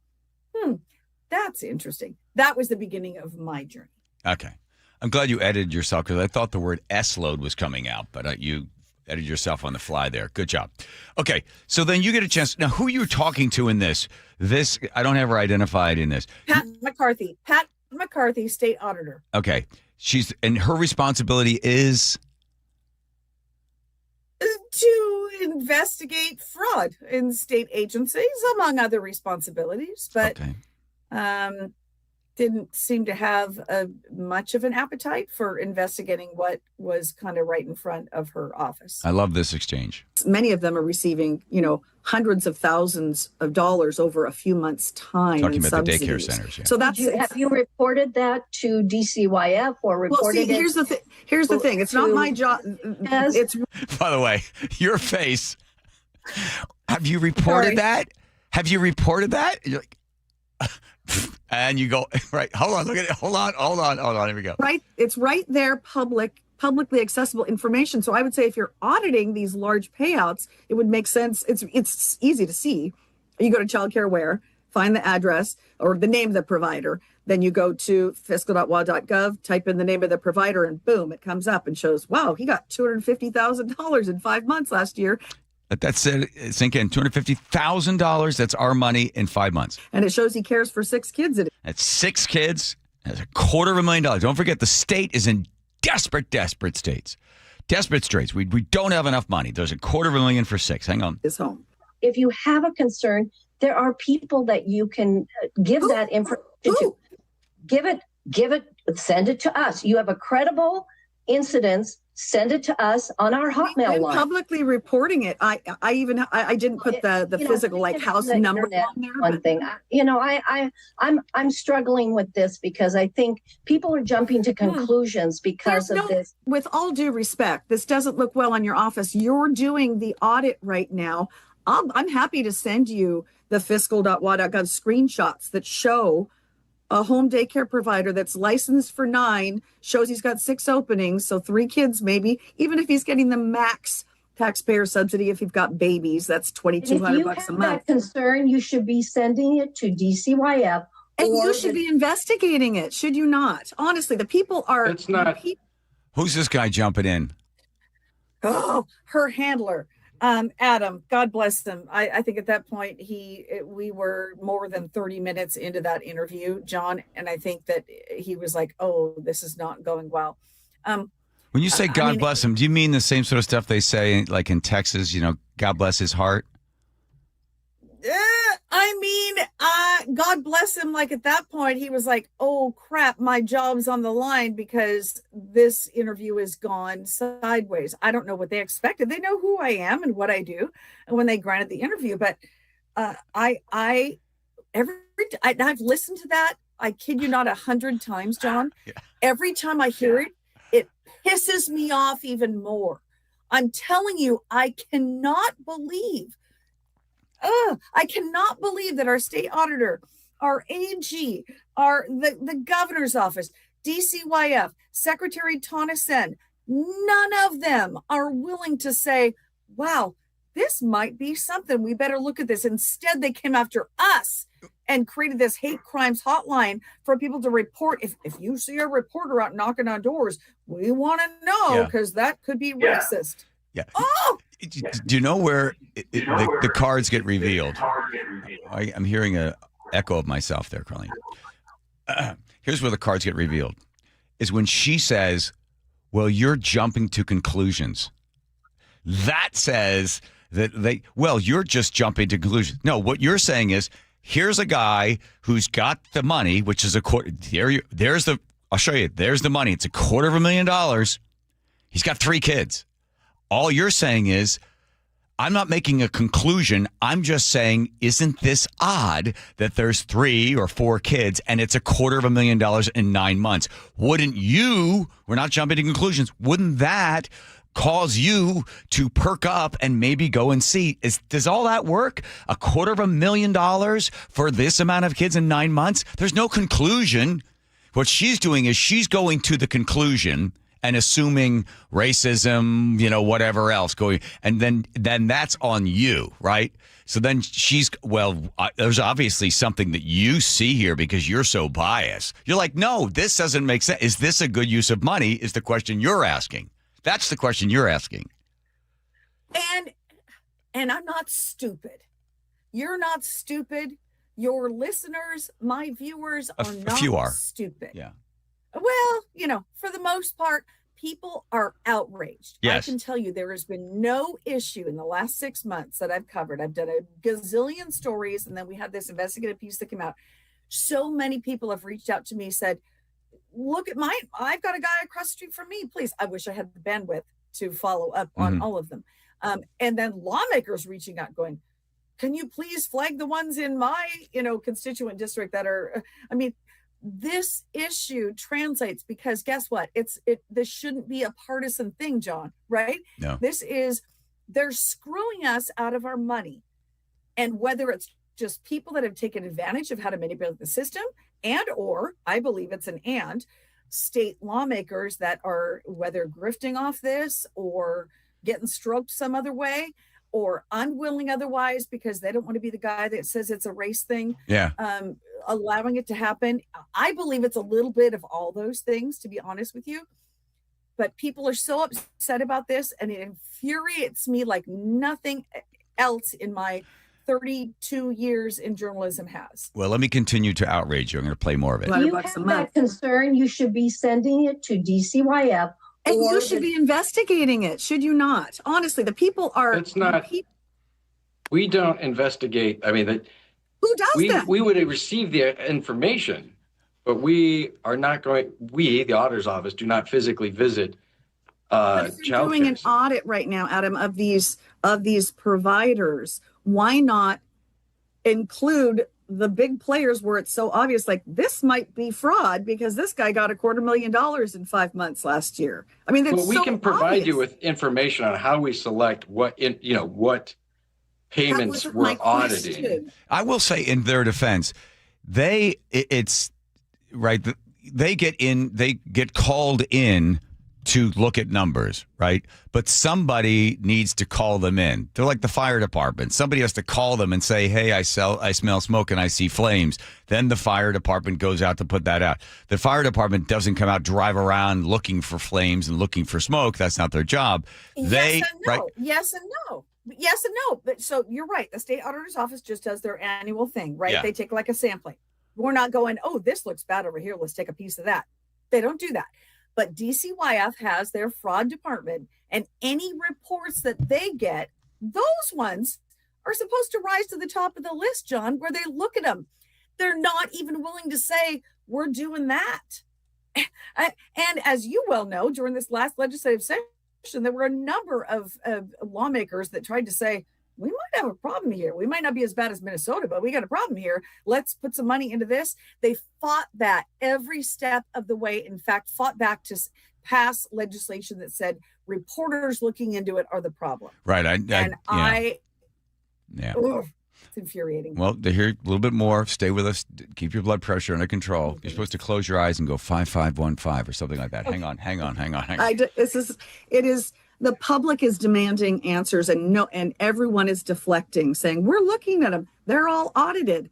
that's interesting. That was the beginning of my journey. Okay. I'm glad you edited yourself because I thought the word S-load was coming out, but you edited yourself on the fly there. Good job. Okay. So then you get a chance. Now, who are you talking to in this? I don't have her identified in this. Pat McCarthy, state auditor. Okay. And her responsibility is? To investigate fraud in state agencies, among other responsibilities, but didn't seem to have much of an appetite for investigating what was kind of right in front of her office. I love this exchange. Many of them are receiving, hundreds of thousands of dollars over a few months' time. Talking about subsidies. The daycare centers. Yeah. So have you reported that to DCYF or reported it? Here's the thing. It's not my job. It's By the way, your face. Have you reported that? Have you reported that? You're like, and you go, right, hold on, look at it. Hold on. Here we go. Right. It's right there, publicly accessible information. So I would say if you're auditing these large payouts, it would make sense. It's easy to see. You go to Child Care Aware, find the address or the name of the provider. Then you go to fiscal.wa.gov, type in the name of the provider, and boom, it comes up and shows, wow, he got $250,000 in 5 months last year. Let that sink in. $250,000. That's our money in 5 months. And it shows he cares for 6 kids. That's 6 kids. That's $250,000. Don't forget, the state is in desperate states. Desperate straits. We don't have enough money. There's $250,000 for 6. Hang on. His home. If you have a concern, there are people that you can give that information to. Give it, send it to us. You have a credible incidents, send it to us on our Hotmail line. Publicly reporting it. I didn't put the physical house number on there. One thing, I'm struggling with this because I think people are jumping to conclusions because of this. With all due respect, this doesn't look well on your office. You're doing the audit right now. I'm happy to send you the fiscal.wa.gov screenshots that show a home daycare provider that's licensed for 9, shows he's got 6 openings, so 3 kids maybe. Even if he's getting the max taxpayer subsidy, if you've got babies, that's $2,200 a month. If you have that concern, you should be sending it to DCYF. And you should be investigating it, should you not? Honestly, the people are... It's not... Who's this guy jumping in? Oh, her handler. Adam, God bless him. I think at that point we were more than 30 minutes into that interview, John, and I think that he was like, "Oh, this is not going well." When you say God bless him, do you mean the same sort of stuff they say, like in Texas? God bless his heart. God bless him. Like at that point, he was like, "Oh crap, my job's on the line because this interview has gone sideways." I don't know what they expected. They know who I am and what I do, and when they granted the interview. But I've listened to that. I kid you not 100 times, John. Yeah. Every time I hear it, it pisses me off even more. I'm telling you, I cannot believe that our state auditor, our AG, the governor's office, DCYF, Secretary Tonneson, none of them are willing to say, wow, this might be something. We better look at this. Instead, they came after us and created this hate crimes hotline for people to report. If you see a reporter out knocking on doors, we want to know because that could be racist. Yeah. Oh! Do you know where the cards get revealed? I'm hearing an echo of myself there, Curly. Here's where the cards get revealed. Is when she says, well, you're jumping to conclusions. That says that you're just jumping to conclusions. No, what you're saying is, here's a guy who's got the money, which is I'll show you. There's the money. It's $250,000. He's got 3 kids. All you're saying is, I'm not making a conclusion. I'm just saying, isn't this odd that there's 3 or 4 kids and it's $250,000 in 9 months? Wouldn't you, we're not jumping to conclusions, wouldn't that cause you to perk up and maybe go and see? Does all that work? $250,000 for this amount of kids in 9 months? There's no conclusion. What she's doing is she's going to the conclusion and assuming racism, whatever else going, and then that's on you, right? So then there's obviously something that you see here because you're so biased. You're like, no, this doesn't make sense. Is this a good use of money? Is the question you're asking. That's the question you're asking. And I'm not stupid. You're not stupid. Your listeners, my viewers are not stupid. Yeah. Well, for the most part, people are outraged. Yes. I can tell you there has been no issue in the last 6 months that I've covered. I've done a gazillion stories, and then we had this investigative piece that came out. So many people have reached out to me, said, look at I've got a guy across the street from me. Please, I wish I had the bandwidth to follow up on all of them. And then lawmakers reaching out going, can you please flag the ones in my, constituent district that are, this issue translates because guess what? This shouldn't be a partisan thing, John, right? No. They're screwing us out of our money. And whether it's just people that have taken advantage of how to manipulate the system or I believe it's state lawmakers that are whether grifting off this or getting stroked some other way or unwilling otherwise because they don't want to be the guy that says it's a race thing. Yeah. Allowing it to happen. I believe it's a little bit of all those things, to be honest with you. But people are so upset about this, and it infuriates me like nothing else in my 32 years in journalism has. Well, let me continue to outrage you. I'm going to play more of it. If you have that concern, you should be sending it to DCYF. And you should be investigating it, should you not? Honestly, the people are... It's not... We don't investigate. Who does that? We would receive the information, but we are not going... We, the auditor's office, do not physically visit But if you're doing an audit right now, Adam, of these providers, why not include the big players where it's so obvious, like this might be fraud because this guy got $250,000 in 5 months last year. We can provide you with information on how we select what payments we're auditing. I will say, in their defense, they get called in to look at numbers, right? But somebody needs to call them in. They're like the fire department. Somebody has to call them and say, hey, I smell smoke and I see flames. Then the fire department goes out to put that out. The fire department doesn't come out, drive around looking for flames and looking for smoke. That's not their job. Yes and no. But so you're right. The state auditor's office just does their annual thing, right? Yeah. They take like a sampling. We're not going, oh, this looks bad over here. Let's take a piece of that. They don't do that. But DCYF has their fraud department, and any reports that they get, those ones are supposed to rise to the top of the list, John, where they look at them. They're not even willing to say, we're doing that. And as you well know, during this last legislative session, there were a number of lawmakers that tried to say, we might have a problem here. We might not be as bad as Minnesota, but we got a problem here. Let's put some money into this. They fought that every step of the way. In fact, fought back to pass legislation that said reporters looking into it are the problem. Right. It's infuriating. Well, to hear a little bit more, stay with us. Keep your blood pressure under control. You're supposed to close your eyes and go 5515 or something like that. Okay. Hang on. The public is demanding answers, and everyone is deflecting, saying, we're looking at them. They're all audited.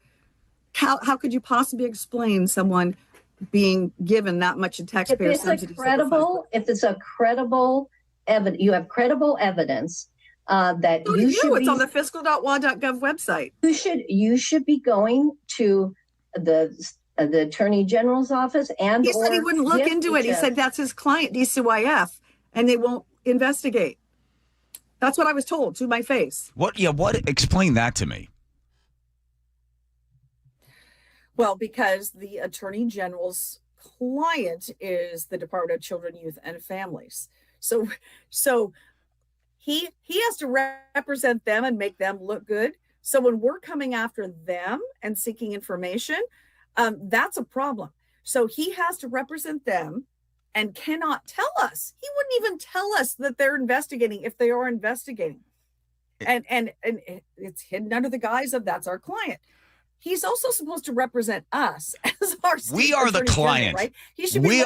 How could you possibly explain someone being given that much in taxpayer subsidies? If it's a credible evidence, you have credible evidence that it's on the fiscal.wa.gov website. You should be going to the Attorney General's office and he said he wouldn't look into it. He said that's his client, DCYF, and they won't investigate. That's what I was told to my face. What explain that to me. Well, because the Attorney General's client is the Department of Children, Youth, and Families. So he has to represent them and make them look good. So when we're coming after them and seeking information, that's a problem. So he has to represent them and cannot tell us. He wouldn't even tell us that they're investigating if they are investigating. And it's hidden under the guise of that's our client. He's also supposed to represent us as our we are the client, right? He should be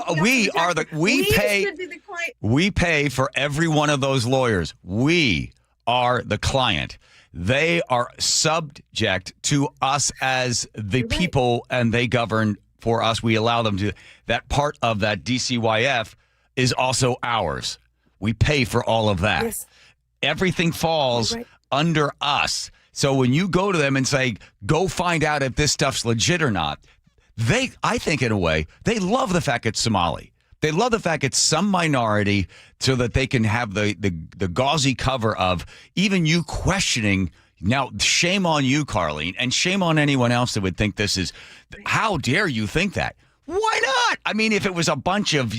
we pay for every one of those lawyers. We are the client. They are subject to us as the people, and they govern for us. We allow them to. That part of that DCYF is also ours. We pay for all of that. Yes. Everything falls under us. So when you go to them and say, go find out if this stuff's legit or not, I think in a way, they love the fact it's Somali. They love the fact it's some minority so that they can have the gauzy cover of even you questioning. Now, shame on you, Carlene, and shame on anyone else that would think this is, how dare you think that? Why not? I mean, if it was a bunch of,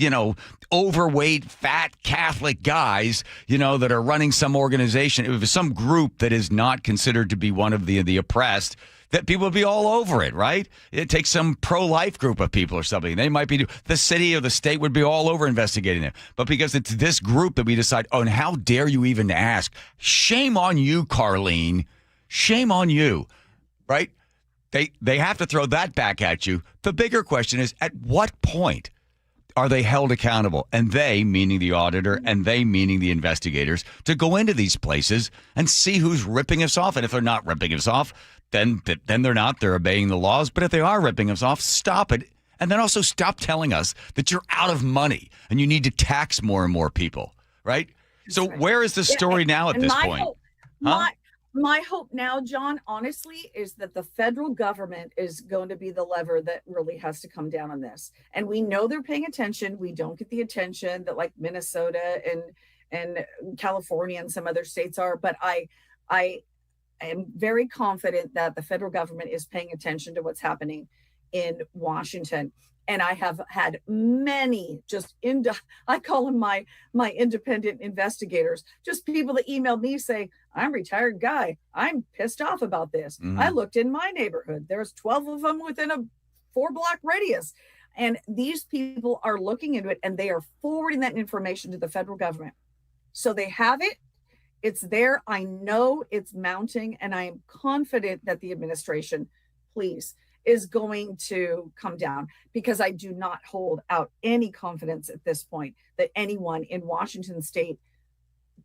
overweight, fat Catholic guys, that are running some organization, if it was some group that is not considered to be one of the oppressed, that people would be all over it, right? It takes some pro-life group of people or something. They might be, the city or the state would be all over investigating it. But because it's this group that we decide, and how dare you even ask? Shame on you, Carlene. Shame on you, right? They have to throw that back at you. The bigger question is, at what point are they held accountable? And they, meaning the auditor, and they, meaning the investigators, to go into these places and see who's ripping us off. And if they're not ripping us off, then they're not. They're obeying the laws. But if they are ripping us off, stop it. And then also stop telling us that you're out of money and you need to tax more and more people, right? So where is the story now at this point? My hope now, John, honestly, is that the federal government is going to be the lever that really has to come down on this. And we know they're paying attention. We don't get the attention that like Minnesota and California and some other states are. But I am very confident that the federal government is paying attention to what's happening in Washington. And I have had many I call them my independent investigators, just people that emailed me say, I'm a retired guy. I'm pissed off about this. Mm-hmm. I looked in my neighborhood. There's 12 of them within a 4-block radius. And these people are looking into it and they are forwarding that information to the federal government. So they have it. It's there. I know it's mounting, and I am confident that the administration, please, is going to come down, because I do not hold out any confidence at this point that anyone in Washington state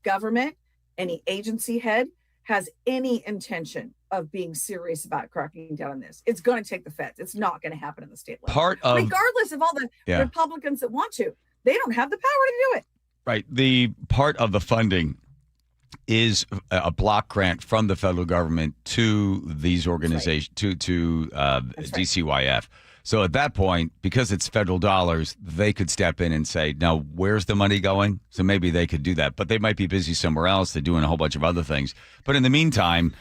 government, any agency head, has any intention of being serious about cracking down on this. It's going to take the feds. It's not going to happen in the state level. Regardless of all the Republicans that want to, they don't have the power to do it. Right. The part of the funding is a block grant from the federal government to these organizations, to DCYF. So at that point, because it's federal dollars, they could step in and say, now, where's the money going? So maybe they could do that. But they might be busy somewhere else. They're doing a whole bunch of other things. But in the meantime,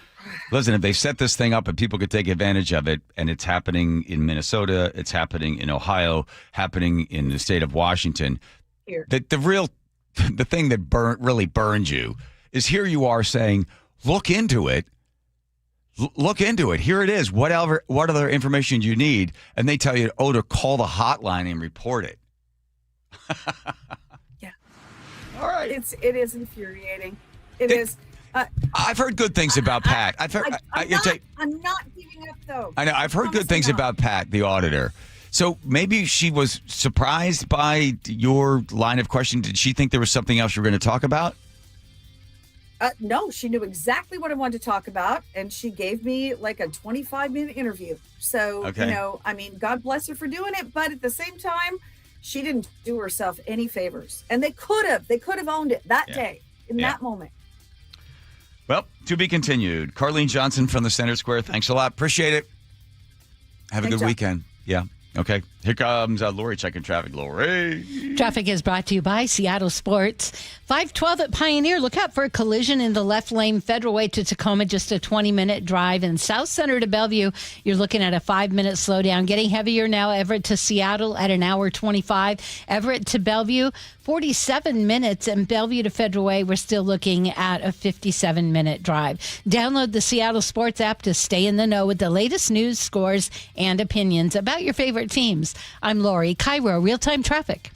listen, if they set this thing up and people could take advantage of it, and it's happening in Minnesota, it's happening in Ohio, happening in the state of Washington, the thing that really burns you is here you are saying, look into it. Look into it. Here it is. What other information do you need? And they tell you, to call the hotline and report it. Yeah. All right. It is infuriating. It is. I've heard good things about Pat. I'm not giving up, though. I know. I've heard good things about Pat, the auditor. So maybe she was surprised by your line of questioning. Did she think there was something else you were going to talk about? No, she knew exactly what I wanted to talk about, and she gave me like a 25-minute interview. So, God bless her for doing it. But at the same time, she didn't do herself any favors. And they could have owned it that day, in that moment. Well, to be continued. Carlene Johnson from the Center Square. Thanks a lot. Appreciate it. Have a good weekend. Yeah. Okay. Here Here comes Lori checking traffic. Lori. Traffic is brought to you by Seattle Sports. 512 at Pioneer. Look out for a collision in the left lane, Federal Way to Tacoma, just a 20-minute drive. And South Center to Bellevue, you're looking at a 5-minute slowdown. Getting heavier now, Everett to Seattle at an hour 25. Everett to Bellevue, 47 minutes. And Bellevue to Federal Way, we're still looking at a 57-minute drive. Download the Seattle Sports app to stay in the know with the latest news, scores, and opinions about your favorite teams. I'm Lori, KIRO Real-Time Traffic.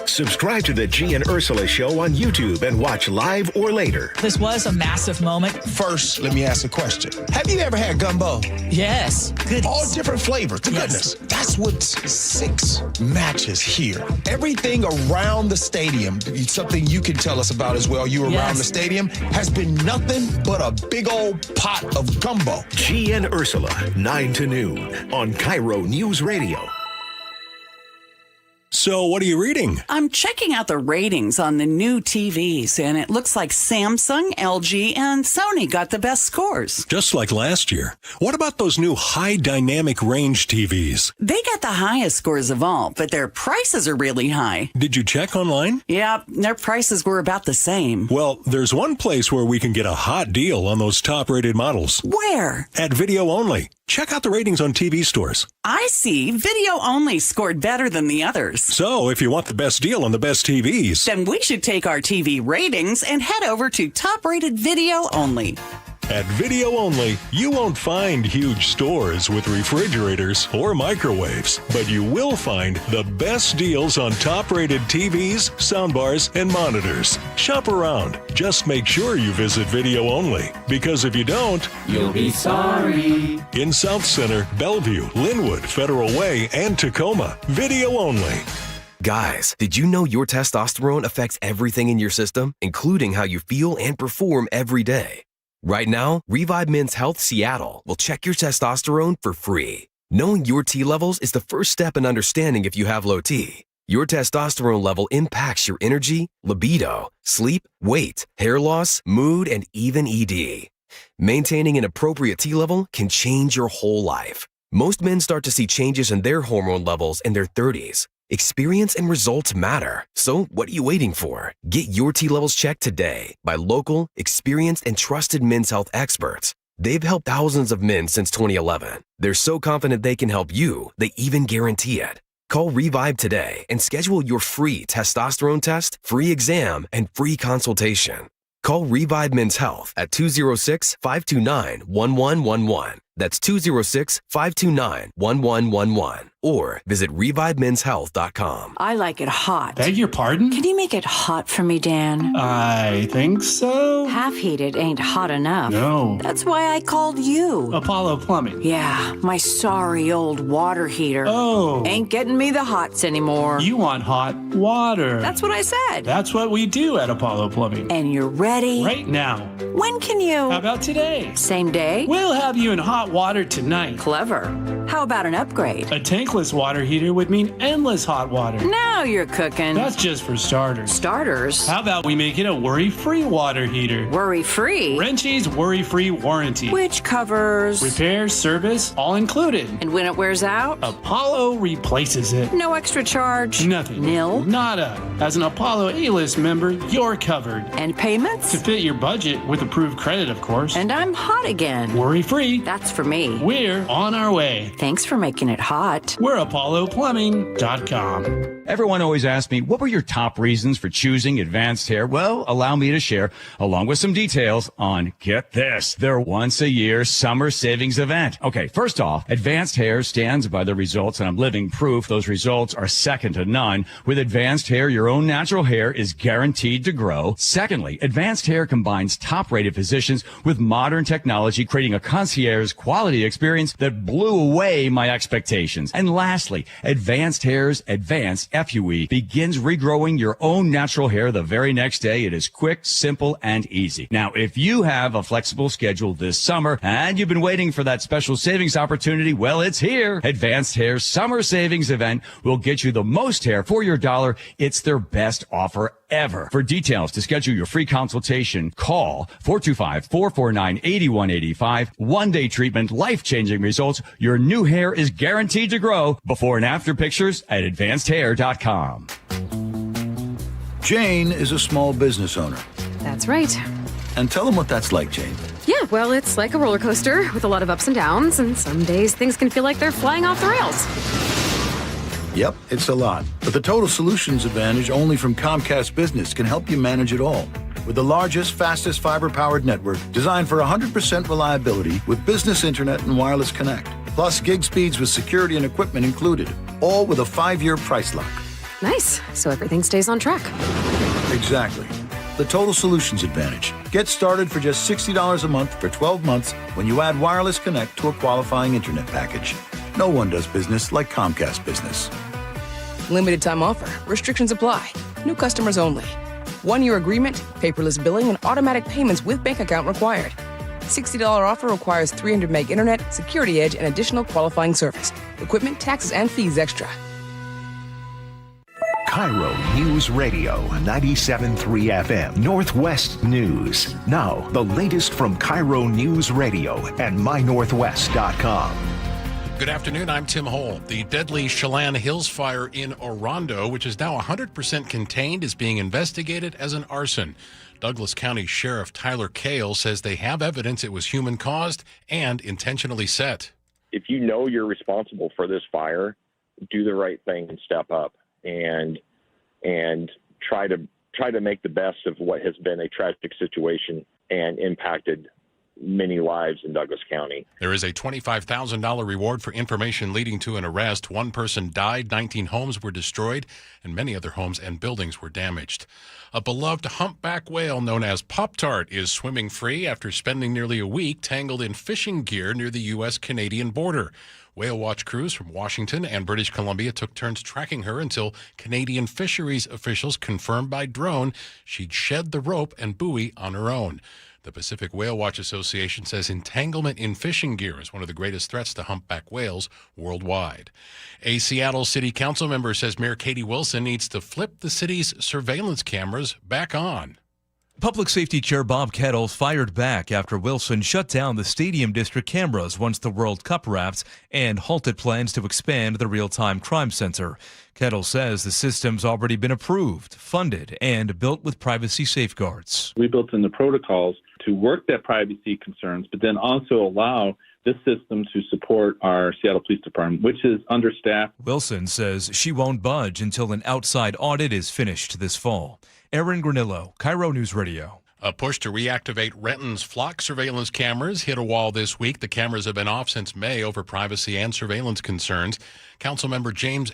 Subscribe to the G and Ursula Show on YouTube and watch live or later. This was a massive moment. First, let me ask a question. Have you ever had gumbo? Yes. Goodness. All different flavors. Goodness. That's what 6 matches here. Everything around the stadium, something you can tell us about as well, you around the stadium, has been nothing but a big old pot of gumbo. G and Ursula, 9 to noon on KIRO News Radio. So what are you reading? I'm checking out the ratings on the new TVs, and it looks like Samsung, LG, and Sony got the best scores. Just like last year. What about those new high dynamic range TVs? They got the highest scores of all, but their prices are really high. Did you check online? Yeah, their prices were about the same. Well, there's one place where we can get a hot deal on those top-rated models. Where? At Video Only. Check out the ratings on TV stores. I see. Video Only scored better than the others. So, if you want the best deal on the best TVs, then we should take our TV ratings and head over to top-rated Video Only. At Video Only, you won't find huge stores with refrigerators or microwaves, but you will find the best deals on top-rated TVs, soundbars, and monitors. Shop around. Just make sure you visit Video Only, because if you don't, you'll be sorry. In South Center, Bellevue, Linwood, Federal Way, and Tacoma, Video Only. Guys, did you know your testosterone affects everything in your system, including how you feel and perform every day? Right now, Revive Men's Health Seattle will check your testosterone for free. Knowing your T levels is the first step in understanding if you have low T. Your testosterone level impacts your energy, libido, sleep, weight, hair loss, mood, and even ED. Maintaining an appropriate T level can change your whole life. Most men start to see changes in their hormone levels in their 30s. Experience and results matter. So what are you waiting for? Get your T levels checked today by local, experienced, and trusted men's health experts. They've helped thousands of men since 2011. They're so confident they can help you, they even guarantee it. Call Revive today and schedule your free testosterone test, free exam, and free consultation. Call Revive Men's Health at 206-529-1111. That's 206-529-1111. Or visit revivemenshealth.com. I like it hot. Beg your pardon? Can you make it hot for me, Dan? I think so. Half heated ain't hot enough. No. That's why I called you. Apollo Plumbing. Yeah, my sorry old water heater. Oh. Ain't getting me the hots anymore. You want hot water. That's what I said. That's what we do at Apollo Plumbing. And you're ready? Right now. When can you? How about today? Same day? We'll have you in hot water tonight. Clever. How about an upgrade? A tankless water heater would mean endless hot water. Now you're cooking. That's just for starters. Starters? How about we make it a worry-free water heater? Worry-free? Wrenchie's worry-free warranty. Which covers? Repair, service, all included. And when it wears out? Apollo replaces it. No extra charge? Nothing. Nil? Nada. As an Apollo A-List member, you're covered. And payments? To fit your budget with approved credit, of course. And I'm hot again. Worry-free. That's for me. We're on our way. Thanks for making it hot. We're ApolloPlumbing.com. Everyone always asks me, what were your top reasons for choosing Advanced Hair? Well, allow me to share, along with some details on, get this, their once-a-year summer savings event. Okay, first off, Advanced Hair stands by the results, and I'm living proof those results are second to none. With Advanced Hair, your own natural hair is guaranteed to grow. Secondly, Advanced Hair combines top-rated physicians with modern technology, creating a concierge quality experience that blew away my expectations. And lastly, Advanced Hair's advanced FUE begins regrowing your own natural hair the very next day. It is quick, simple, and easy. Now, if you have a flexible schedule this summer and you've been waiting for that special savings opportunity, well, it's here. Advanced Hair's summer savings event will get you the most hair for your dollar. It's their best offer ever. For details to schedule your free consultation, call 425-449-8185. One-day treatment, life-changing results. Your new hair is guaranteed to grow. Before and after pictures at advancedhair.com. Jane is a small business owner. That's right. And tell them what that's like, Jane. Yeah, well, it's like a roller coaster with a lot of ups and downs, and some days things can feel like they're flying off the rails. Yep, it's a lot. But the Total Solutions Advantage only from Comcast Business can help you manage it all. With the largest, fastest fiber-powered network designed for 100% reliability with business internet and wireless connect. Plus gig speeds with security and equipment included. All with a 5-year price lock. Nice. So everything stays on track. Exactly. The Total Solutions Advantage. Get started for just $60 a month for 12 months when you add wireless connect to a qualifying internet package. No one does business like Comcast Business. Limited time offer. Restrictions apply. New customers only. 1-year agreement, paperless billing, and automatic payments with bank account required. $60 offer requires 300 meg internet, security edge, and additional qualifying service. Equipment, taxes, and fees extra. KIRO News Radio 97.3 FM Northwest News. Now, the latest from KIRO News Radio and mynorthwest.com. Good afternoon, I'm Tim Hole. The deadly Chelan Hills fire in Orondo, which is now 100% contained, is being investigated as an arson. Douglas County Sheriff Tyler Cale says they have evidence it was human-caused and intentionally set. If you know you're responsible for this fire, do the right thing and step up and try to make the best of what has been a tragic situation and impacted many lives in Douglas County. There is a $25,000 reward for information leading to an arrest. One person died, 19 homes were destroyed, and many other homes and buildings were damaged. A beloved humpback whale known as Pop-Tart is swimming free after spending nearly a week tangled in fishing gear near the U.S.-Canadian border. Whale watch crews from Washington and British Columbia took turns tracking her until Canadian fisheries officials confirmed by drone she'd shed the rope and buoy on her own. The Pacific Whale Watch Association says entanglement in fishing gear is one of the greatest threats to humpback whales worldwide. A Seattle City Council member says Mayor Katie Wilson needs to flip the city's surveillance cameras back on. Public Safety Chair Bob Kettle fired back after Wilson shut down the Stadium District cameras once the World Cup wrapped and halted plans to expand the real-time crime center. Kettle says the system's already been approved, funded, and built with privacy safeguards. We built in the protocols to work that privacy concerns, but then also allow this system to support our Seattle Police Department, which is understaffed. Wilson says she won't budge until an outside audit is finished this fall. Aaron Granillo, KIRO News Radio. A push to reactivate Renton's flock surveillance cameras hit a wall this week. The cameras have been off since May over privacy and surveillance concerns. Councilmember James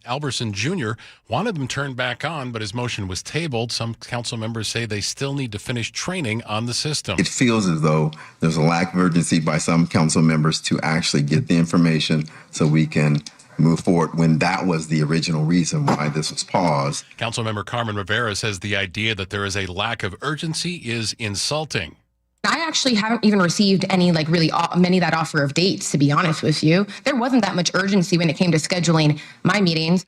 Alberson Jr. wanted them turned back on, but his motion was tabled. Some council members say they still need to finish training on the system. It feels as though there's a lack of urgency by some council members to actually get the information so we can move forward when that was the original reason why this was paused. Councilmember Carmen Rivera says the idea that there is a lack of urgency is insulting. I actually haven't even received any many that offer of dates, to be honest with you. There wasn't that much urgency when it came to scheduling my meetings.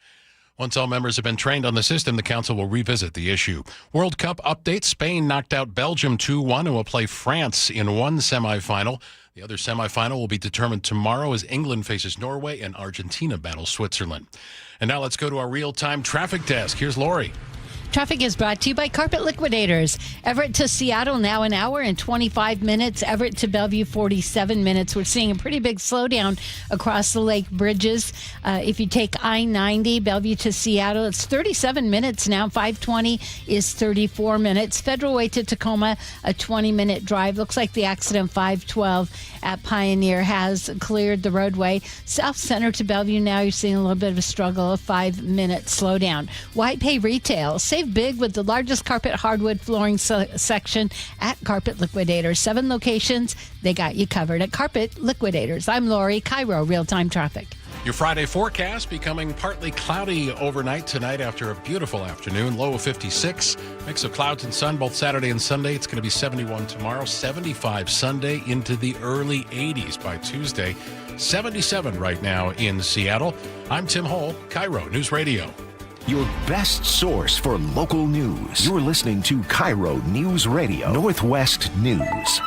Once all members have been trained on the system, the council will revisit the issue. World Cup update. Spain knocked out Belgium 2-1 and will play France in one semifinal. The other semifinal will be determined tomorrow as England faces Norway and Argentina battle Switzerland. And now let's go to our real-time traffic desk. Here's Lori. Traffic is brought to you by Carpet Liquidators. Everett to Seattle, now an hour and 25 minutes. Everett to Bellevue, 47 minutes. We're seeing a pretty big slowdown across the lake bridges. If you take I-90, Bellevue to Seattle, it's 37 minutes now. 520 is 34 minutes. Federal Way to Tacoma, a 20-minute drive. Looks like the accident 512 at Pioneer has cleared the roadway. South Center to Bellevue, now you're seeing a little bit of a struggle, a 5-minute slowdown. White Pay Retail, save big with the largest carpet hardwood flooring section at Carpet Liquidators. 7 locations, they got you covered at Carpet Liquidators. I'm Lori, KIRO Real Time Traffic. Your Friday forecast becoming partly cloudy overnight tonight after a beautiful afternoon. Low of 56. Mix of clouds and sun both Saturday and Sunday. It's going to be 71 tomorrow, 75 Sunday, into the early 80s by Tuesday. 77 right now in Seattle. I'm Tim Hole, KIRO News Radio. Your best source for local news. You're listening to KIRO News Radio, Northwest News.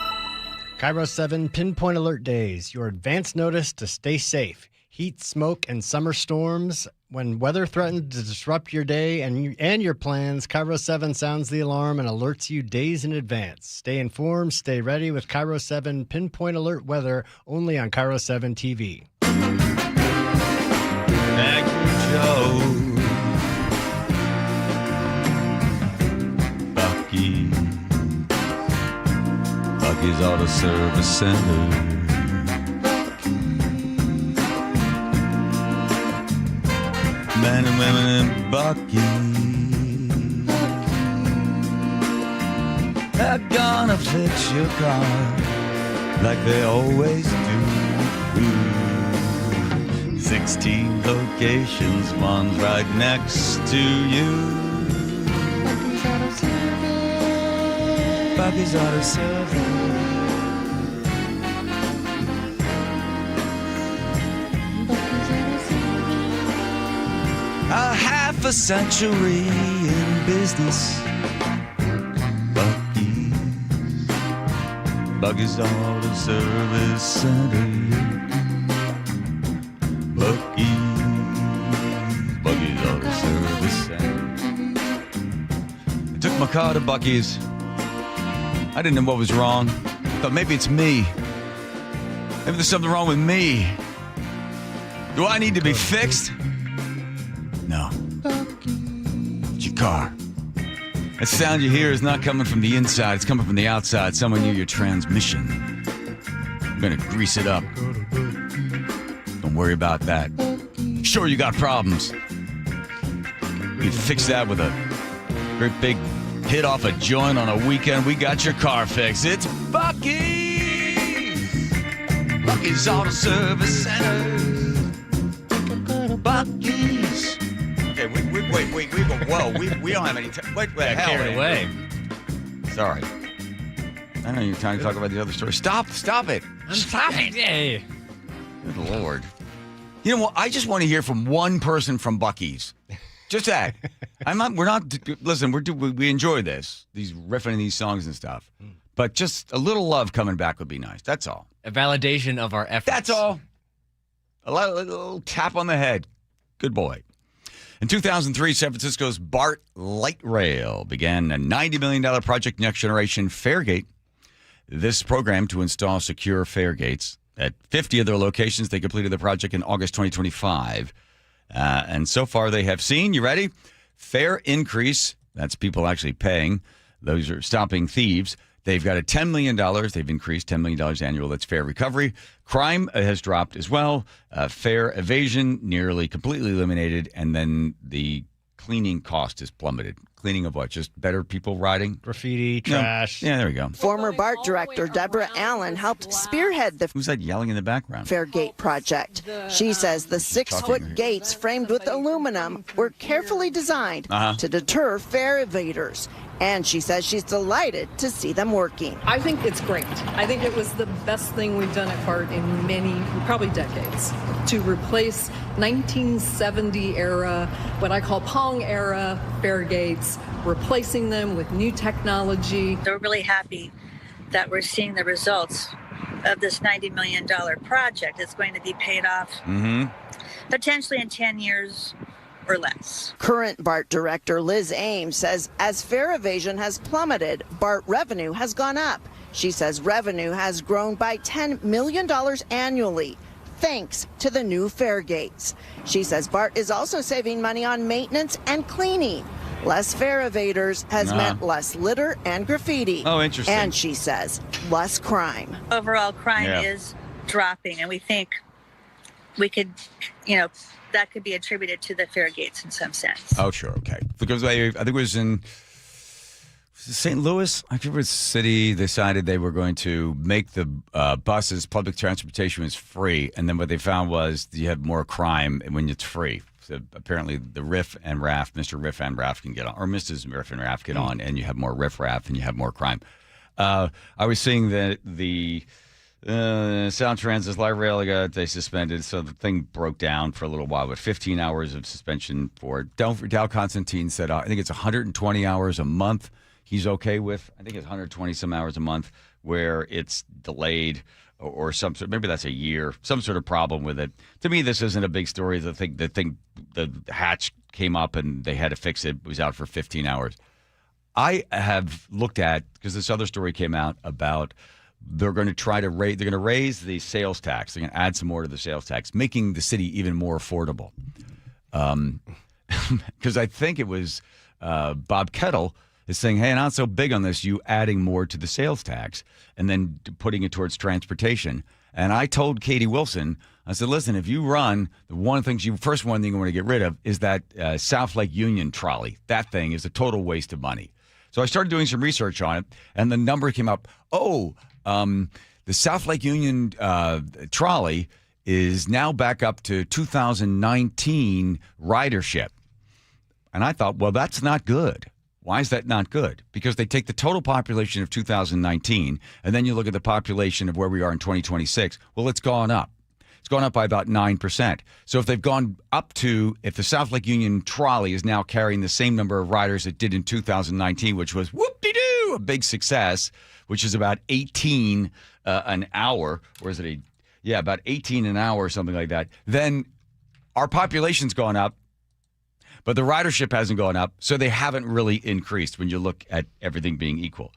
KIRO 7 Pinpoint Alert Days, your advance notice to stay safe. Heat, smoke, and summer storms. When weather threatens to disrupt your day and your plans, KIRO 7 sounds the alarm and alerts you days in advance. Stay informed, stay ready with KIRO 7 Pinpoint Alert Weather, only on KIRO 7 TV. Thank you, Joe. Bucky's Auto Service Center. Men and women in Bucky are gonna fix your car like they always do. 16 locations, one's right next to you. Bucky's Auto Service. A half a century in business. Bucky's Auto Service Center. Bucky's Auto Service Center. I took my car to Bucky's. I didn't know what was wrong. I thought maybe it's me. Maybe there's something wrong with me. Do I need to be fixed? No. It's your car. That sound you hear is not coming from the inside. It's coming from the outside, somewhere near your transmission. I'm going to grease it up. Don't worry about that. Sure, you got problems. You fix that with a great big hit off a joint on a weekend. We got your car fixed. It's Bucky's. Bucky's Auto Service Center. Bucky's. Okay, wait. Whoa, we don't have any time. Wait, Carried away. Sorry. I know you're trying to talk about the other story. Stop it. Stop it. Hey. Good Lord. You know what? I just want to hear from one person from Bucky's. Just that. Listen, we enjoy these riffing these songs and stuff. But just a little love coming back would be nice. That's all. A validation of our efforts. That's all. A little tap on the head. Good boy. In 2003, San Francisco's BART Light Rail began a $90 million project, Next Generation Faregate. This program to install secure fare gates at 50 of their locations. They completed the project in August 2025. And so far they have seen, you ready? Fare increase. That's people actually paying. Those are stopping thieves. They've got a $10 million. They've increased $10 million annual. That's fare recovery. Crime has dropped as well. Fare evasion nearly completely eliminated. And then the cleaning cost is plummeted. Cleaning of what? Just better people riding? Graffiti, trash. Yeah, there we go. Former BART director Deborah Allen helped spearhead the Who's that yelling in the background? Faregate project. She says the 6-foot gates framed with aluminum were carefully designed to deter fare evaders. And she says she's delighted to see them working. I think it's great. I think it was the best thing we've done at BART in many, probably decades, to replace 1970 era, what I call Pong era fare gates, replacing them with new technology. We're really happy that we're seeing the results of this $90 million project. It's going to be paid off potentially in 10 years or less. Current BART director Liz Ames says as fare evasion has plummeted, BART revenue has gone up. She says revenue has grown by $10 million annually, thanks to the new fare gates. She says BART is also saving money on maintenance and cleaning. Less fare evaders has meant less litter and graffiti. Oh, interesting. And she says less crime. Overall crime is dropping, and we think we could, that could be attributed to the fare gates in some sense. Oh, sure. Okay. Because I think it was in St. Louis, I remember the city decided they were going to make the buses, public transportation was free. And then what they found was you have more crime when it's free. So apparently the Riff and Raff, Mr. Riff and Raff can get on, or Mrs. Riff and Raff get on, and you have more Riff Raff and you have more crime. I was seeing that the Sound Transit's light rail they suspended, so the thing broke down for a little while, but 15 hours of suspension for it. Dow Constantine said, I think it's 120 hours a month he's okay with. I think it's 120 some hours a month where it's delayed or some sort, maybe that's a year, some sort of problem with it. To me, this isn't a big story. The hatch came up and they had to fix it. It was out for 15 hours. I have looked at, because this other story came out about they're going to raise the sales tax. They're going to add some more to the sales tax, making the city even more affordable. Because I think it was Bob Kettle is saying, hey, not so big on this, you adding more to the sales tax and then putting it towards transportation. And I told Katie Wilson, I said, listen, if you run, one thing you want to get rid of is that South Lake Union trolley. That thing is a total waste of money. So I started doing some research on it, and the number came up, the South Lake Union trolley is now back up to 2019 ridership. And I thought, well, that's not good. Why is that not good? Because they take the total population of 2019, and then you look at the population of where we are in 2026. Well, it's gone up. It's gone up by about 9%. So if they've gone up to, if the South Lake Union trolley is now carrying the same number of riders it did in 2019, which was whoop-de-doo, a big success, which is about 18 an hour, or is it about 18 an hour or something like that, then our population's gone up, but the ridership hasn't gone up, so they haven't really increased when you look at everything being equal.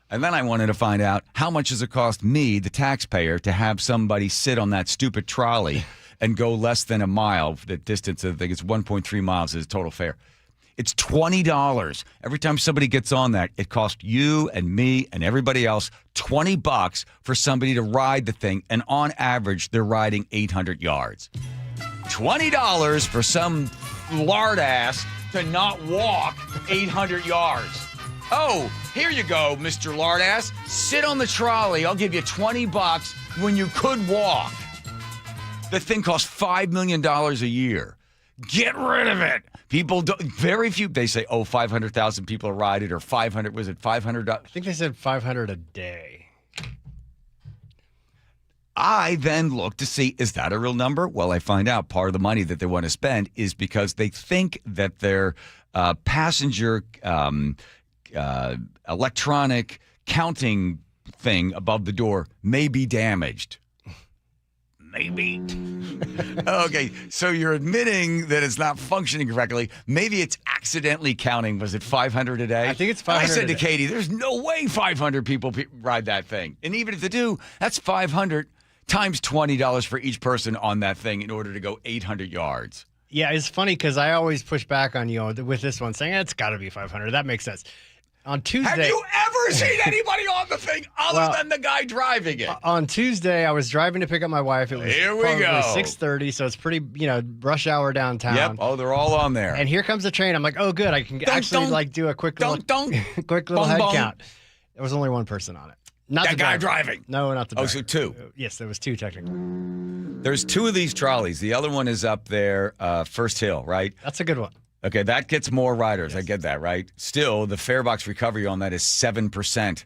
And then I wanted to find out how much does it cost me, the taxpayer, to have somebody sit on that stupid trolley and go less than a mile. The distance, I think it's 1.3 miles is total fare. It's $20. Every time somebody gets on that, it costs you and me and everybody else $20 for somebody to ride the thing. And on average, they're riding 800 yards. $20 for some lard ass to not walk 800 yards. Oh, here you go, Mr. Lardass. Sit on the trolley. I'll give you $20 when you could walk. The thing costs $5 million a year. Get rid of it. People don't, very few, they say, 500,000 people ride it, or 500, was it 500? I think they said 500 a day. I then look to see, is that a real number? Well, I find out part of the money that they want to spend is because they think that their passenger electronic counting thing above the door may be damaged. Maybe. Okay, so you're admitting that it's not functioning correctly. Maybe it's accidentally counting. Was it 500 a day? I think it's 500 I said to a day. Katie, there's no way 500 people ride that thing. And even if they do, that's 500 times $20 for each person on that thing in order to go 800 yards. Yeah, it's funny because I always push back on you with this one, saying it's got to be 500. That makes sense. On Tuesday, have you ever seen anybody on the thing other than the guy driving it? On Tuesday, I was driving to pick up my wife. It was probably 6:30, so it's pretty, rush hour downtown. Yep. Oh, they're all on there. And here comes the train. I'm like, oh, good. I can do a quick little head count. There was only one person on it. Not that the guy driver. driving. No, not the driver. Oh, so two. Yes, there was two technically. There's two of these trolleys. The other one is up there, First Hill, right? That's a good one. Okay, that gets more riders. Yes. I get that, right? Still, the fare box recovery on that is 7%.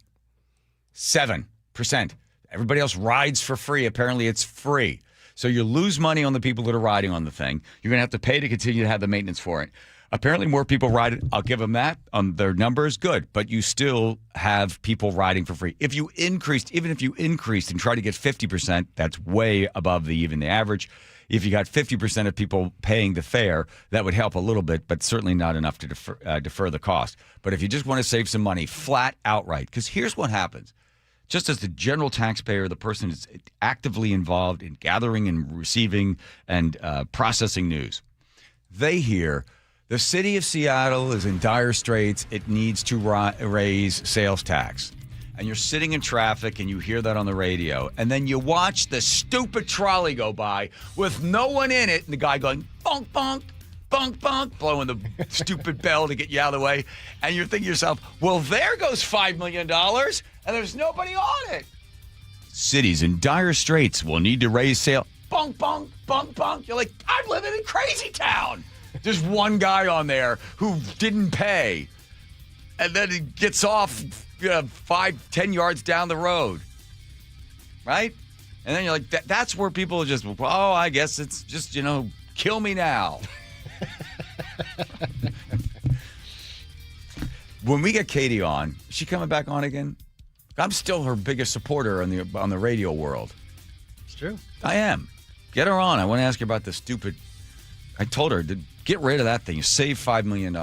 7%. Everybody else rides for free. Apparently, it's free. So you lose money on the people that are riding on the thing. You're going to have to pay to continue to have the maintenance for it. Apparently, more people ride it. I'll give them that. Their numbers, good. But you still have people riding for free. Even if you increased and try to get 50%, that's way above even the average. If you got 50% of people paying the fare, that would help a little bit, but certainly not enough to defer the cost. But if you just want to save some money, flat outright, because here's what happens. Just as the general taxpayer, the person is actively involved in gathering and receiving and processing news, they hear the city of Seattle is in dire straits. It needs to raise sales tax. And you're sitting in traffic and you hear that on the radio. And then you watch the stupid trolley go by with no one in it. And the guy going, bonk, bonk, bunk, bunk, blowing the stupid bell to get you out of the way. And you're thinking to yourself, well, there goes $5 million, and there's nobody on it. Cities in dire straits will need to raise sale. Bunk, bunk, bunk, bunk. You're like, I'm living in crazy town. There's one guy on there who didn't pay. And then he gets off 5-10 yards down the road. Right? And then you're like, that's where people are just, oh, I guess it's just, kill me now. When we get Katie on, is she coming back on again? I'm still her biggest supporter on the radio world. It's true. I am. Get her on. I want to ask her about the stupid. I told her to get rid of that thing. Save $5 million.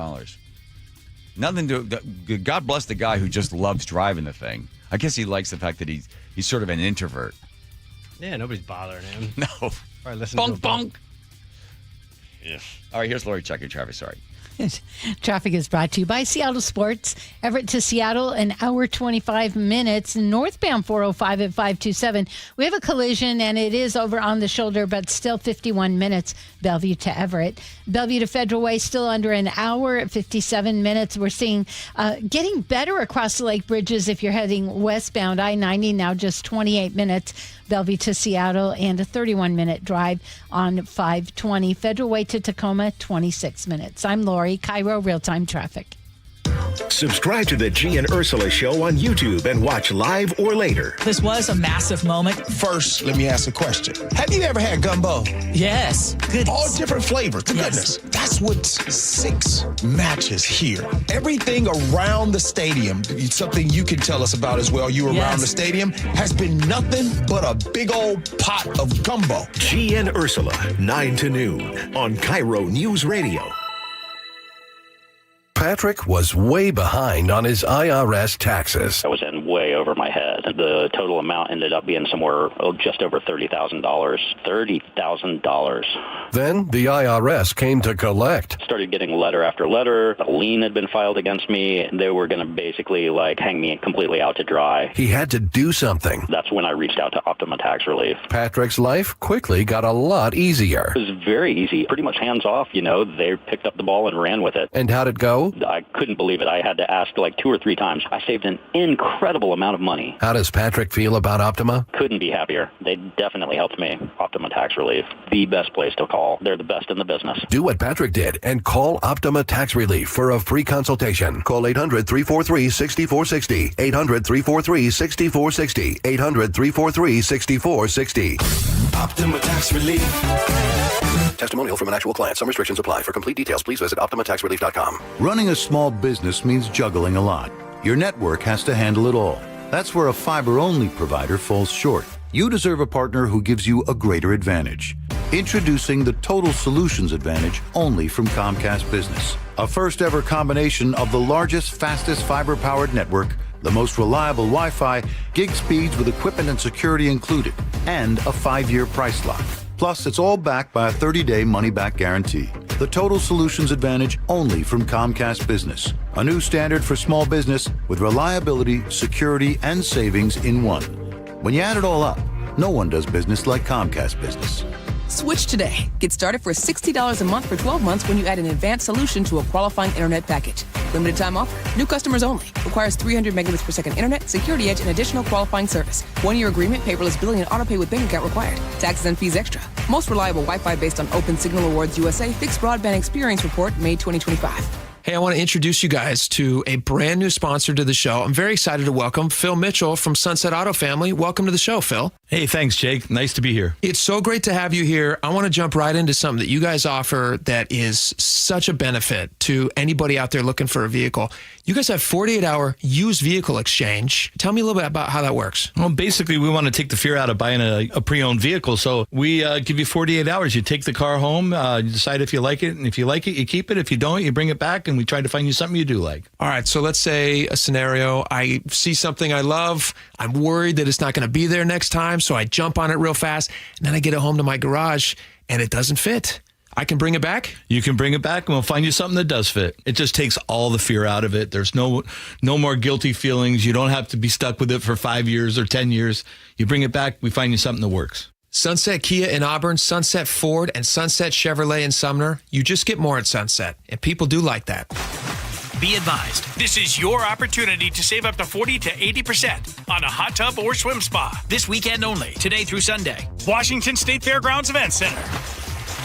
Nothing to. God bless the guy who just loves driving the thing. I guess he likes the fact that he's sort of an introvert. Yeah, nobody's bothering him. No. Probably listen Bunk, to bunk. Yeah. All right, here's Lori checking traffic. Sorry. Traffic is brought to you by Seattle Sports. Everett to Seattle, an hour 25 minutes. Northbound 405 at 527. We have a collision, and it is over on the shoulder, but still 51 minutes. Bellevue to Everett. Bellevue to Federal Way, still under an hour at 57 minutes. We're seeing getting better across the lake bridges if you're heading westbound. I-90 now just 28 minutes. Bellevue to Seattle, and a 31-minute drive on 520. Federal Way to Tacoma, 26 minutes. I'm Lori, KIRO Real-Time Traffic. Subscribe to the G and Ursula Show on YouTube and watch live or later. This was a massive moment. First, let me ask a question. Have you ever had gumbo? Yes. Goodness. All different flavors. Goodness. That's what 6 matches here. Everything around the stadium, something you can tell us about as well, you around the stadium, has been nothing but a big old pot of gumbo. G and Ursula, 9 to noon on KIRO News Radio. Patrick was way behind on his IRS taxes. I was in way over my head. The total amount ended up being somewhere just over $30,000. $30,000. Then the IRS came to collect. Started getting letter after letter. A lien had been filed against me. They were going to basically hang me completely out to dry. He had to do something. That's when I reached out to Optima Tax Relief. Patrick's life quickly got a lot easier. It was very easy. Pretty much hands off, They picked up the ball and ran with it. And how'd it go? I couldn't believe it. I had to ask 2 or 3 times. I saved an incredible amount of money. How does Patrick feel about Optima? Couldn't be happier. They definitely helped me. Optima Tax Relief, the best place to call. They're the best in the business. Do what Patrick did and call Optima Tax Relief for a free consultation. Call 800-343-6460. 800-343-6460. 800-343-6460. Optima Tax Relief. Testimonial from an actual client. Some restrictions apply. For complete details, please visit OptimaTaxRelief.com. Running a small business means juggling a lot. Your network has to handle it all. That's where a fiber-only provider falls short. You deserve a partner who gives you a greater advantage. Introducing the Total Solutions Advantage only from Comcast Business. A first-ever combination of the largest, fastest fiber-powered network, the most reliable Wi-Fi, gig speeds with equipment and security included, and a 5-year price lock. Plus, it's all backed by a 30-day money-back guarantee. The Total Solutions Advantage only from Comcast Business. A new standard for small business with reliability, security, and savings in one. When you add it all up, no one does business like Comcast Business. Switch today. Get started for $60 a month for 12 months when you add an advanced solution to a qualifying internet package. Limited time offer. New customers only. Requires 300 megabits per second internet, security edge, and additional qualifying service. 1-year agreement, paperless billing, and autopay with bank account required. Taxes and fees extra. Most reliable Wi-Fi based on Open Signal Awards USA Fixed Broadband Experience Report, May 2025. Hey, I want to introduce you guys to a brand new sponsor to the show. I'm very excited to welcome Phil Mitchell from Sunset Auto Family. Welcome to the show, Phil. Hey, thanks, Jake. Nice to be here. It's so great to have you here. I want to jump right into something that you guys offer that is such a benefit to anybody out there looking for a vehicle. You guys have 48-hour used vehicle exchange. Tell me a little bit about how that works. Well, basically, we want to take the fear out of buying a pre-owned vehicle. So we give you 48 hours. You take the car home, you decide if you like it. And if you like it, you keep it. If you don't, you bring it back, and we try to find you something you do like. All right. So let's say a scenario. I see something I love. I'm worried that it's not going to be there next time. So I jump on it real fast. And then I get it home to my garage, and it doesn't fit. I can bring it back? You can bring it back, and we'll find you something that does fit. It just takes all the fear out of it. There's no more guilty feelings. You don't have to be stuck with it for 5 years or 10 years. You bring it back, we find you something that works. Sunset Kia in Auburn, Sunset Ford, and Sunset Chevrolet in Sumner. You just get more at Sunset, and people do like that. Be advised, this is your opportunity to save up to 40 to 80% on a hot tub or swim spa. This weekend only, today through Sunday. Washington State Fairgrounds Event Center.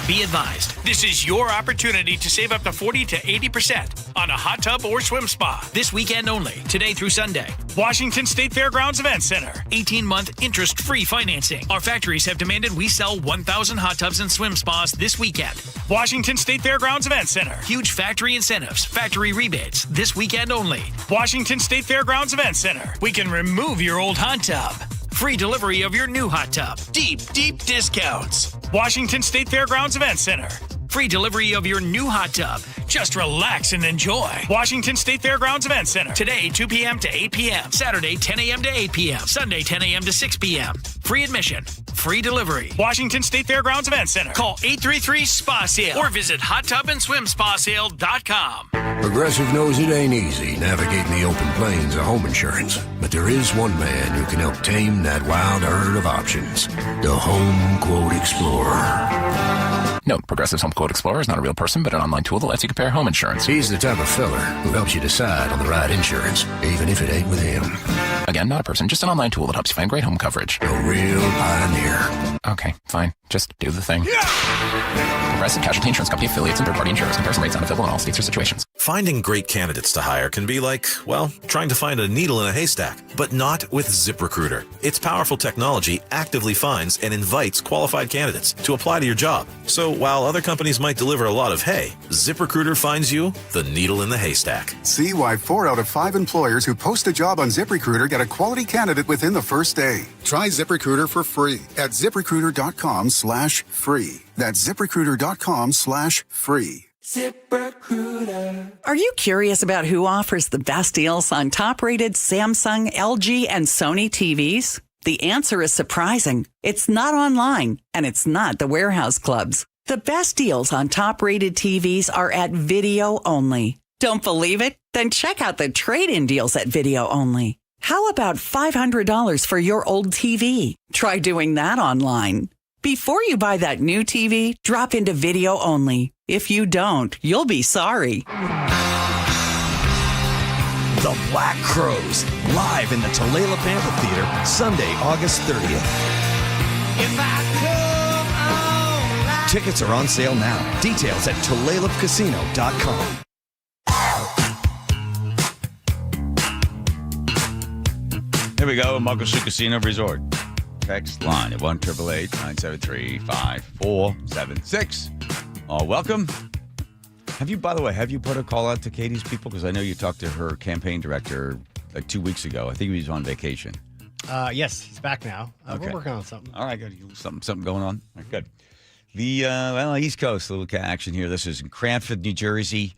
Be advised, this is your opportunity to save up to 40 to 80% on a hot tub or swim spa. This weekend only, today through Sunday. Washington State Fairgrounds Event Center. 18-month interest-free financing. Our factories have demanded we sell 1,000 hot tubs and swim spas this weekend. Washington State Fairgrounds Event Center. Huge factory incentives, factory rebates, this weekend only. Washington State Fairgrounds Event Center. We can remove your old hot tub. Free delivery of your new hot tub. Deep, deep discounts. Washington State Fairgrounds Event Center. Free delivery of your new hot tub. Just relax and enjoy. Washington State Fairgrounds Event Center. Today, 2 p.m. to 8 p.m. Saturday, 10 a.m. to 8 p.m. Sunday, 10 a.m. to 6 p.m. Free admission. Free delivery. Washington State Fairgrounds Event Center. Call 833-SPA-SALE or visit hottubandSwimSpaSale.com. Progressive knows it ain't easy navigating the open plains of home insurance, but there is one man who can help tame that wild herd of options. The Home Quote Explorer. Note, Progressive's Home Quote Explorer is not a real person, but an online tool that lets you compare home insurance. He's the type of fella who helps you decide on the right insurance, even if it ain't with him. Again, not a person, just an online tool that helps you find great home coverage. A real pioneer. Okay, fine. Just do the thing. Progressive Casualty Insurance Company affiliates and third-party insurers. Comparison rates not available in all states or situations. Finding great candidates to hire can be like, well, trying to find a needle in a haystack, but not with ZipRecruiter. Its powerful technology actively finds and invites qualified candidates to apply to your job. So while other companies might deliver a lot of hay, ZipRecruiter finds you the needle in the haystack. See why 4 out of 5 employers who post a job on ZipRecruiter get a quality candidate within the first day. Try ZipRecruiter for free at ZipRecruiter.com/free. That's ZipRecruiter.com/free. ZipRecruiter. Are you curious about who offers the best deals on top-rated Samsung, LG, and Sony TVs? The answer is surprising. It's not online, and it's not the warehouse clubs. The best deals on top-rated TVs are at Video Only. Don't believe it? Then check out the trade-in deals at Video Only. How about $500 for your old TV? Try doing that online. Before you buy that new TV, drop into Video Only. If you don't, you'll be sorry. The Black Crowes, live in the Tulalip Amphitheater, Sunday, August 30th. Tickets are on sale now. Details at TulalipCasino.com. Here we go, Muckleshoot Casino Resort. Text line at 1-888-973-5476. Welcome. Have you put a call out to Katie's people? Because I know you talked to her campaign director like 2 weeks ago. I think he was on vacation. Yes, he's back now. Okay. We're working on something. All right, good. Something going on. All right, good. The East Coast, a little action here. This is in Cranford, New Jersey.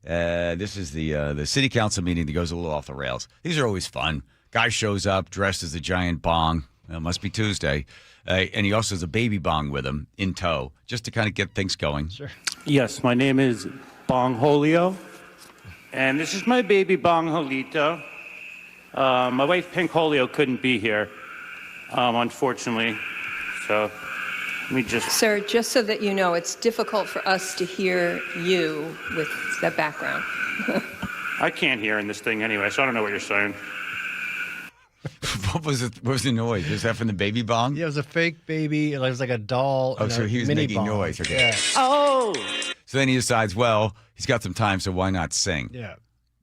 This is the city council meeting that goes a little off the rails. These are always fun. Guy shows up dressed as a giant bong. It must be Tuesday. And he also has a baby bong with him in tow, just to kind of get things going. Sure. Yes, my name is Bong Holio, and this is my baby Bong Holito. My wife Pink Holio couldn't be here, unfortunately. So let me just... Sir, just so that you know, it's difficult for us to hear you with that background. I can't hear in this thing anyway, so I don't know what you're saying. What was the noise? Was that from the baby bong? Yeah, it was a fake baby. It was like a doll. Oh, so he was making noise. Okay. Yeah. Oh! So then he decides, well, he's got some time, so why not sing? Yeah.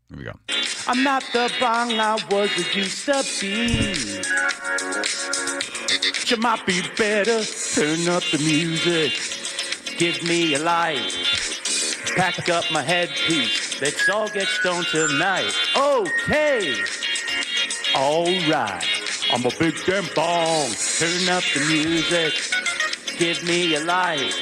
Here we go. I'm not the bong I was or used to be. You might be better. Turn up the music. Give me a light. Pack up my headpiece. Let's all get stoned tonight. Okay. All right. I'm a big damn bong. Turn up the music. Give me a light.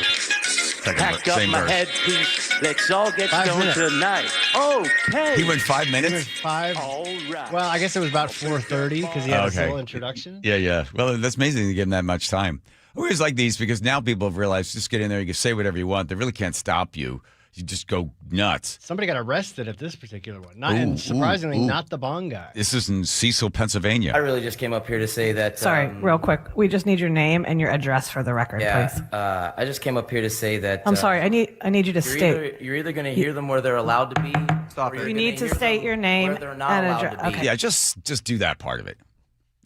Pack up my headpiece. Let's all get stoned tonight. Okay. He went 5 minutes? He went 5. All right. Well, I guess it was about 4:30 because he had his little introduction. Yeah. Well, that's amazing to give him that much time. I always like these because now people have realized just get in there, you can say whatever you want. They really can't stop you. You just go nuts. Somebody got arrested at this particular one. And surprisingly, not the bong guy. This is in Cecil, Pennsylvania. I really just came up here to say that. Sorry, real quick. We just need your name and your address for the record, please. I just came up here to say that. I'm sorry. I need you to state. You're either going to hear them where they're allowed to be. Stop it. You need to state your name and address. Okay. Yeah, just do that part of it.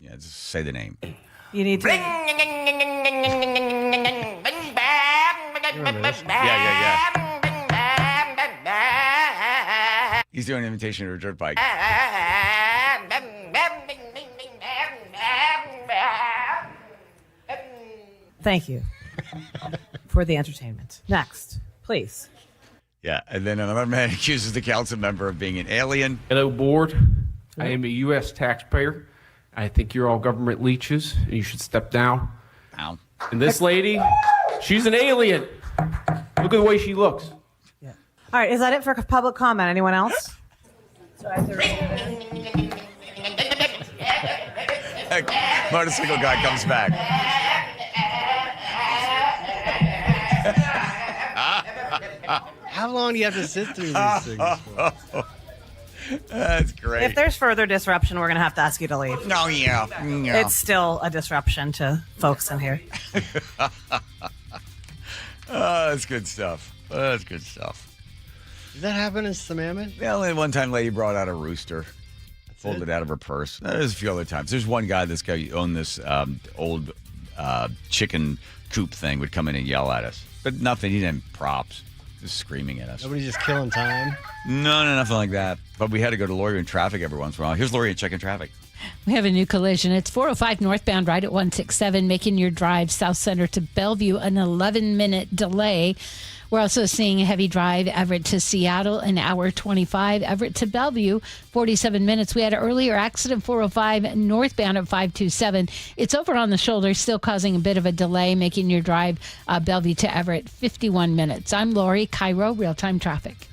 Yeah, just say the name. You need to. Yeah. He's doing an imitation of a dirt bike. Thank you for the entertainment. Next, please. Yeah, and then another man accuses the council member of being an alien. Hello, board. I am a U.S. taxpayer. I think you're all government leeches. You should step down. Ow. And this lady, she's an alien. Look at the way she looks. All right, is that it for public comment? Anyone else? Motorcycle guy comes back. How long do you have to sit through these things for? That's great. If there's further disruption, we're going to have to ask you to leave. No, yeah. It's still a disruption to folks in here. That's good stuff. That's good stuff. Does that happen in Sammamish? Yeah, only one time lady brought out a rooster. Pulled it out of her purse. There's a few other times. There's one guy, this guy who owned this old chicken coop thing, would come in and yell at us. But nothing. He didn't have props. Just screaming at us. Nobody's just killing time? No, nothing like that. But we had to go to Lori in traffic every once in a while. Here's Lori in checking traffic. We have a new collision. It's 405 northbound right at 167, making your drive South Center to Bellevue an 11-minute delay. We're also seeing a heavy drive Everett to Seattle, an hour 25. Everett to Bellevue, 47 minutes. We had an earlier accident, 405 northbound at 527. It's over on the shoulder, still causing a bit of a delay, making your drive Bellevue to Everett 51 minutes. I'm Lori, KIRO, real-time traffic.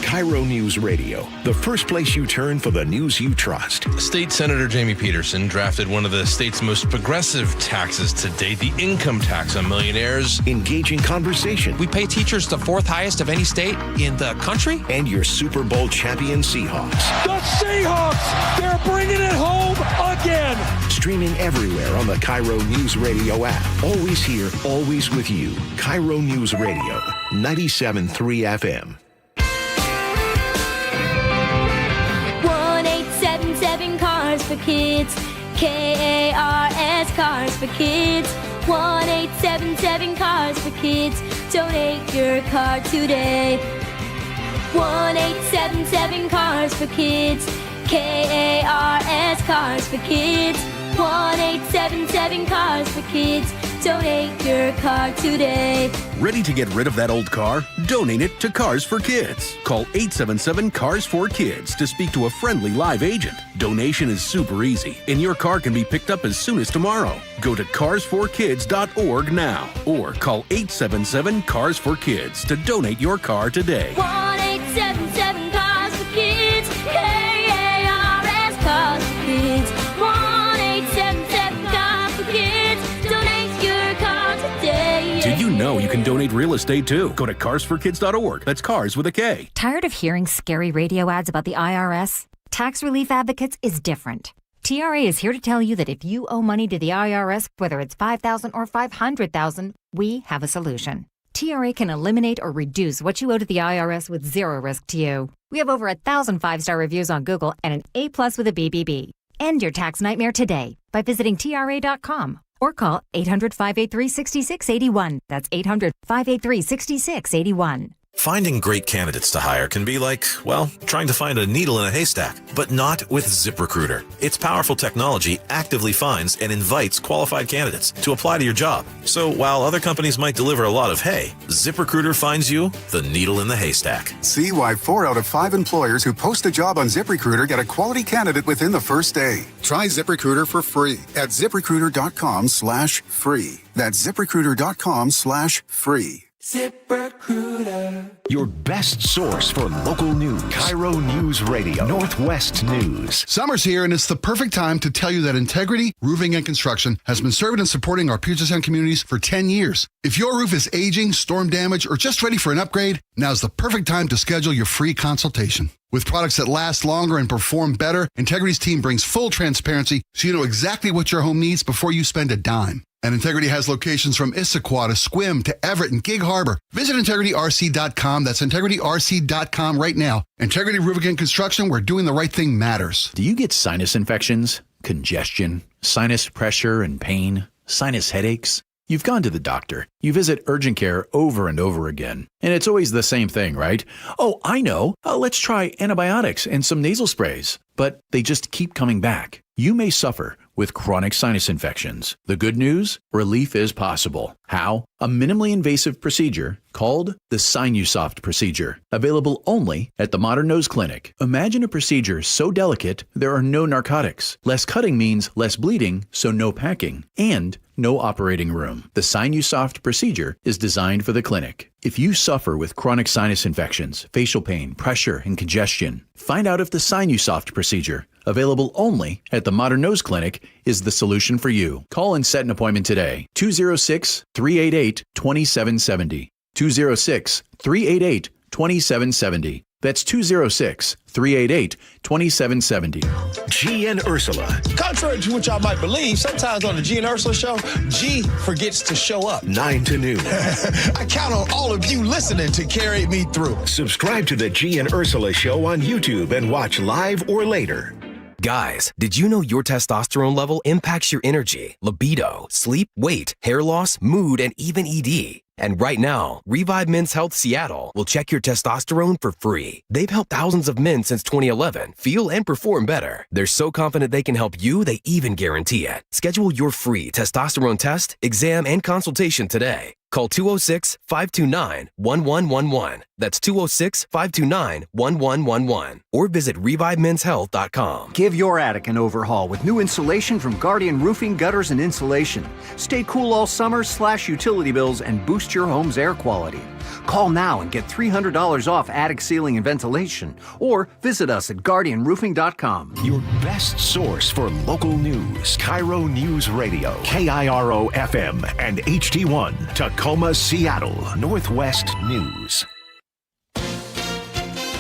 KIRO Newsradio, the first place you turn for the news you trust. State Senator Jamie Peterson drafted one of the state's most progressive taxes to date, the income tax on millionaires. Engaging conversation. We pay teachers the fourth highest of any state in the country. And your Super Bowl champion Seahawks. The Seahawks! They're bringing it home again! Streaming everywhere on the KIRO Newsradio app. Always here, always with you. KIRO Newsradio, 97.3 FM. 1-877 Cars for Kids. KARS Cars for Kids. 1-877 Cars for Kids. Donate your car today. 1-877 Cars for Kids. KARS Cars for Kids. 1-877 Cars for Kids. Donate your car today. Ready to get rid of that old car? Donate it to Cars for Kids. Call 877-CARS-4-KIDS to speak to a friendly live agent. Donation is super easy, and your car can be picked up as soon as tomorrow. Go to carsforkids.org now, or call 877-CARS-4-KIDS to donate your car today. 1-877 Cars for Kids. KARS Cars for Kids. 1-877 Cars for Kids. Donate your car today. Did you know you can donate real estate too? Go to carsforkids.org. That's cars with a K. Tired of hearing scary radio ads about the IRS? Tax Relief Advocates is different. TRA is here to tell you that if you owe money to the IRS, whether it's $5,000 or $500,000, we have a solution. TRA can eliminate or reduce what you owe to the IRS with zero risk to you. We have over 1,000 5-star reviews on Google and an A+ with a BBB. End your tax nightmare today by visiting TRA.com or call 800-583-6681. That's 800-583-6681. Finding great candidates to hire can be like, well, trying to find a needle in a haystack, but not with ZipRecruiter. Its powerful technology actively finds and invites qualified candidates to apply to your job. So while other companies might deliver a lot of hay, ZipRecruiter finds you the needle in the haystack. See why 4 out of 5 employers who post a job on ZipRecruiter get a quality candidate within the first day. Try ZipRecruiter for free at ZipRecruiter.com/free. That's ZipRecruiter.com/free. ZipRecruiter. Your best source for local news. KIRO Newsradio, Northwest News. Summer's here, and it's the perfect time to tell you that Integrity Roofing and Construction has been serving and supporting our Puget Sound communities for 10 years. If your roof is aging, storm damage, or just ready for an upgrade, now's the perfect time to schedule your free consultation. With products that last longer and perform better, Integrity's team brings full transparency so you know exactly what your home needs before you spend a dime. And Integrity has locations from Issaquah to Sequim to Everett and Gig Harbor. Visit IntegrityRC.com. That's IntegrityRC.com right now. Integrity Roofing and Construction, where doing the right thing matters. Do you get sinus infections, congestion, sinus pressure and pain, sinus headaches? You've gone to the doctor. You visit urgent care over and over again. And it's always the same thing, right? Oh, I know. Let's try antibiotics and some nasal sprays. But they just keep coming back. You may suffer with chronic sinus infections. The good news? Relief is possible. How? A minimally invasive procedure called the Sinusoft procedure, available only at the Modern Nose Clinic. Imagine a procedure so delicate there are no narcotics. Less cutting means less bleeding, so no packing, and no operating room. The Sinusoft procedure is designed for the clinic. If you suffer with chronic sinus infections, facial pain, pressure, and congestion, find out if the Sinusoft procedure, available only at the Modern Nose Clinic, is the solution for you. Call and set an appointment today. 206-388-2770. 206-388-2770. That's 206-388-2770. G and Ursula. Contrary to what y'all might believe, sometimes on the G and Ursula show, G forgets to show up. 9 to noon. I count on all of you listening to carry me through. Subscribe to the G and Ursula show on YouTube and watch live or later. Guys, did you know your testosterone level impacts your energy, libido, sleep, weight, hair loss, mood, and even ED? And right now, Revive Men's Health Seattle will check your testosterone for free. They've helped thousands of men since 2011 feel and perform better. They're so confident they can help you, they even guarantee it. Schedule your free testosterone test, exam, and consultation today. Call 206-529-1111. That's 206-529-1111. Or visit ReviveMen'sHealth.com. Give your attic an overhaul with new insulation from Guardian Roofing, Gutters, and Insulation. Stay cool all summer, slash utility bills, and boost your home's air quality. Call now and get $300 off attic ceiling and ventilation. Or visit us at GuardianRoofing.com. Your best source for local news. KIRO Newsradio. KIRO FM and HD1. Tacoma, Seattle. Northwest News.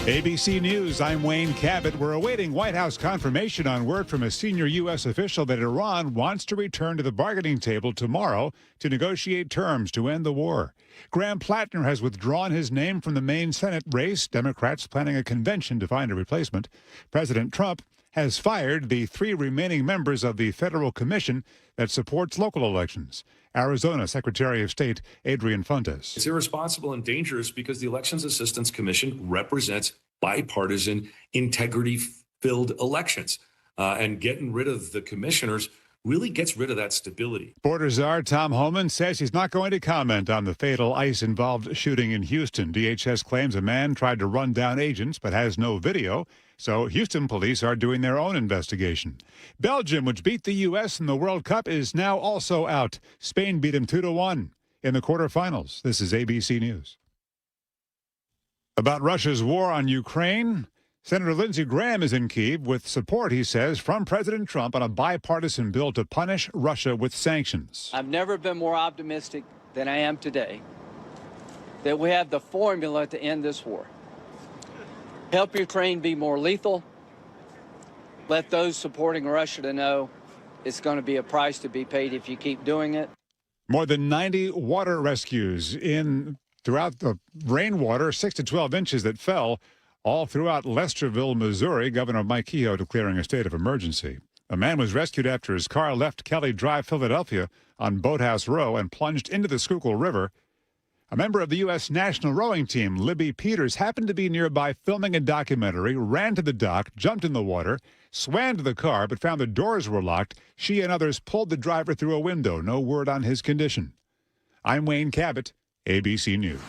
ABC News, I'm Wayne Cabot. We're awaiting White House confirmation on word from a senior U.S. official that Iran wants to return to the bargaining table tomorrow to negotiate terms to end the war. Graham Plattner has withdrawn his name from the main Senate race. Democrats planning a convention to find a replacement. President Trump has fired the 3 remaining members of the federal commission that supports local elections. Arizona Secretary of State Adrian Fontes. It's irresponsible and dangerous because the Elections Assistance Commission represents bipartisan, integrity-filled elections. And getting rid of the commissioners really gets rid of that stability. Border czar Tom Homan says he's not going to comment on the fatal ICE-involved shooting in Houston. DHS claims a man tried to run down agents but has no video. So Houston police are doing their own investigation. Belgium, which beat the U.S. in the World Cup, is now also out. Spain beat them 2-1 in the quarterfinals. This is ABC News. About Russia's war on Ukraine, Senator Lindsey Graham is in Kyiv with support, he says, from President Trump on a bipartisan bill to punish Russia with sanctions. I've never been more optimistic than I am today that we have the formula to end this war. Help Ukraine be more lethal. Let those supporting Russia to know it's going to be a price to be paid if you keep doing it. More than 90 water rescues throughout the rainwater, 6 to 12 inches that fell all throughout Lesterville, Missouri. Governor Mike Kehoe declaring a state of emergency. A man was rescued after his car left Kelly Drive, Philadelphia on Boathouse Row and plunged into the Schuylkill River. A member of the U.S. national rowing team, Libby Peters, happened to be nearby filming a documentary, ran to the dock, jumped in the water, swam to the car, but found the doors were locked. She and others pulled the driver through a window. No word on his condition. I'm Wayne Cabot, ABC News.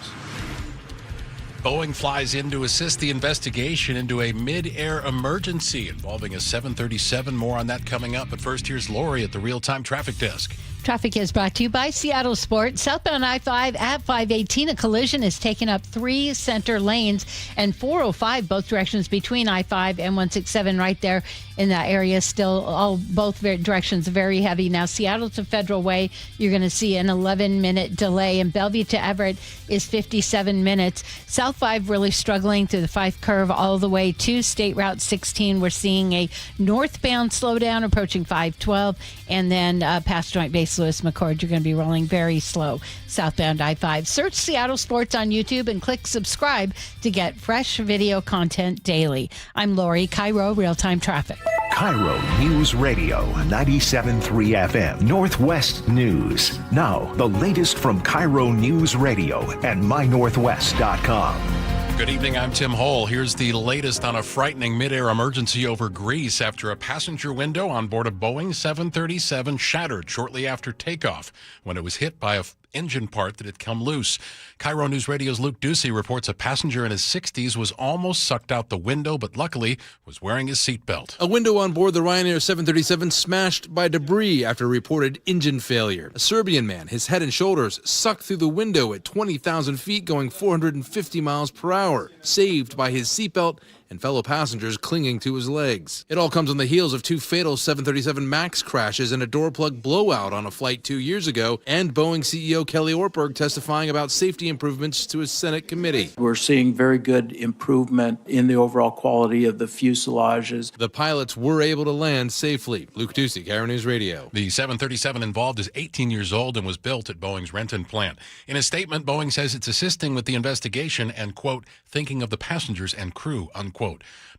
Boeing flies in to assist the investigation into a mid-air emergency involving a 737. More on that coming up. But first, here's Lori at the real-time traffic desk. Traffic is brought to you by Seattle Sports. Southbound I-5 at 518, a collision is taking up 3 center lanes and 405 both directions between I-5 and 167 right there in that area. Still, both directions very heavy. Now, Seattle to Federal Way, you're going to see an 11-minute delay. And Bellevue to Everett is 57 minutes. South 5 really struggling through the 5 curve all the way to State Route 16. We're seeing a northbound slowdown approaching 512. And then past Joint Base Lewis McCord, you're going to be rolling very slow southbound I-5. Search Seattle Sports on YouTube and click subscribe to get fresh video content daily. I'm Lori, KIRO Real-Time Traffic. KIRO News Radio 97.3 FM, Northwest News. Now, the latest from KIRO News Radio and mynorthwest.com. Good evening, I'm Tim Hole. Here's the latest on a frightening mid-air emergency over Greece after a passenger window on board a Boeing 737 shattered shortly after takeoff when it was hit by an engine part that had come loose. KIRO News Radio's Luke Ducey reports a passenger in his 60s was almost sucked out the window, but luckily was wearing his seatbelt. A window on board the Ryanair 737 smashed by debris after reported engine failure. A Serbian man, his head and shoulders sucked through the window at 20,000 feet going 450 miles per hour, saved by his seatbelt and fellow passengers clinging to his legs. It all comes on the heels of 2 fatal 737 MAX crashes and a door plug blowout on a flight 2 years ago, and Boeing CEO Kelly Ortberg testifying about safety improvements to a Senate committee. We're seeing very good improvement in the overall quality of the fuselages. The pilots were able to land safely. Luke Ducey, KIRO News Radio. The 737 involved is 18 years old and was built at Boeing's Renton plant. In a statement, Boeing says it's assisting with the investigation and, quote, thinking of the passengers and crew, unquote.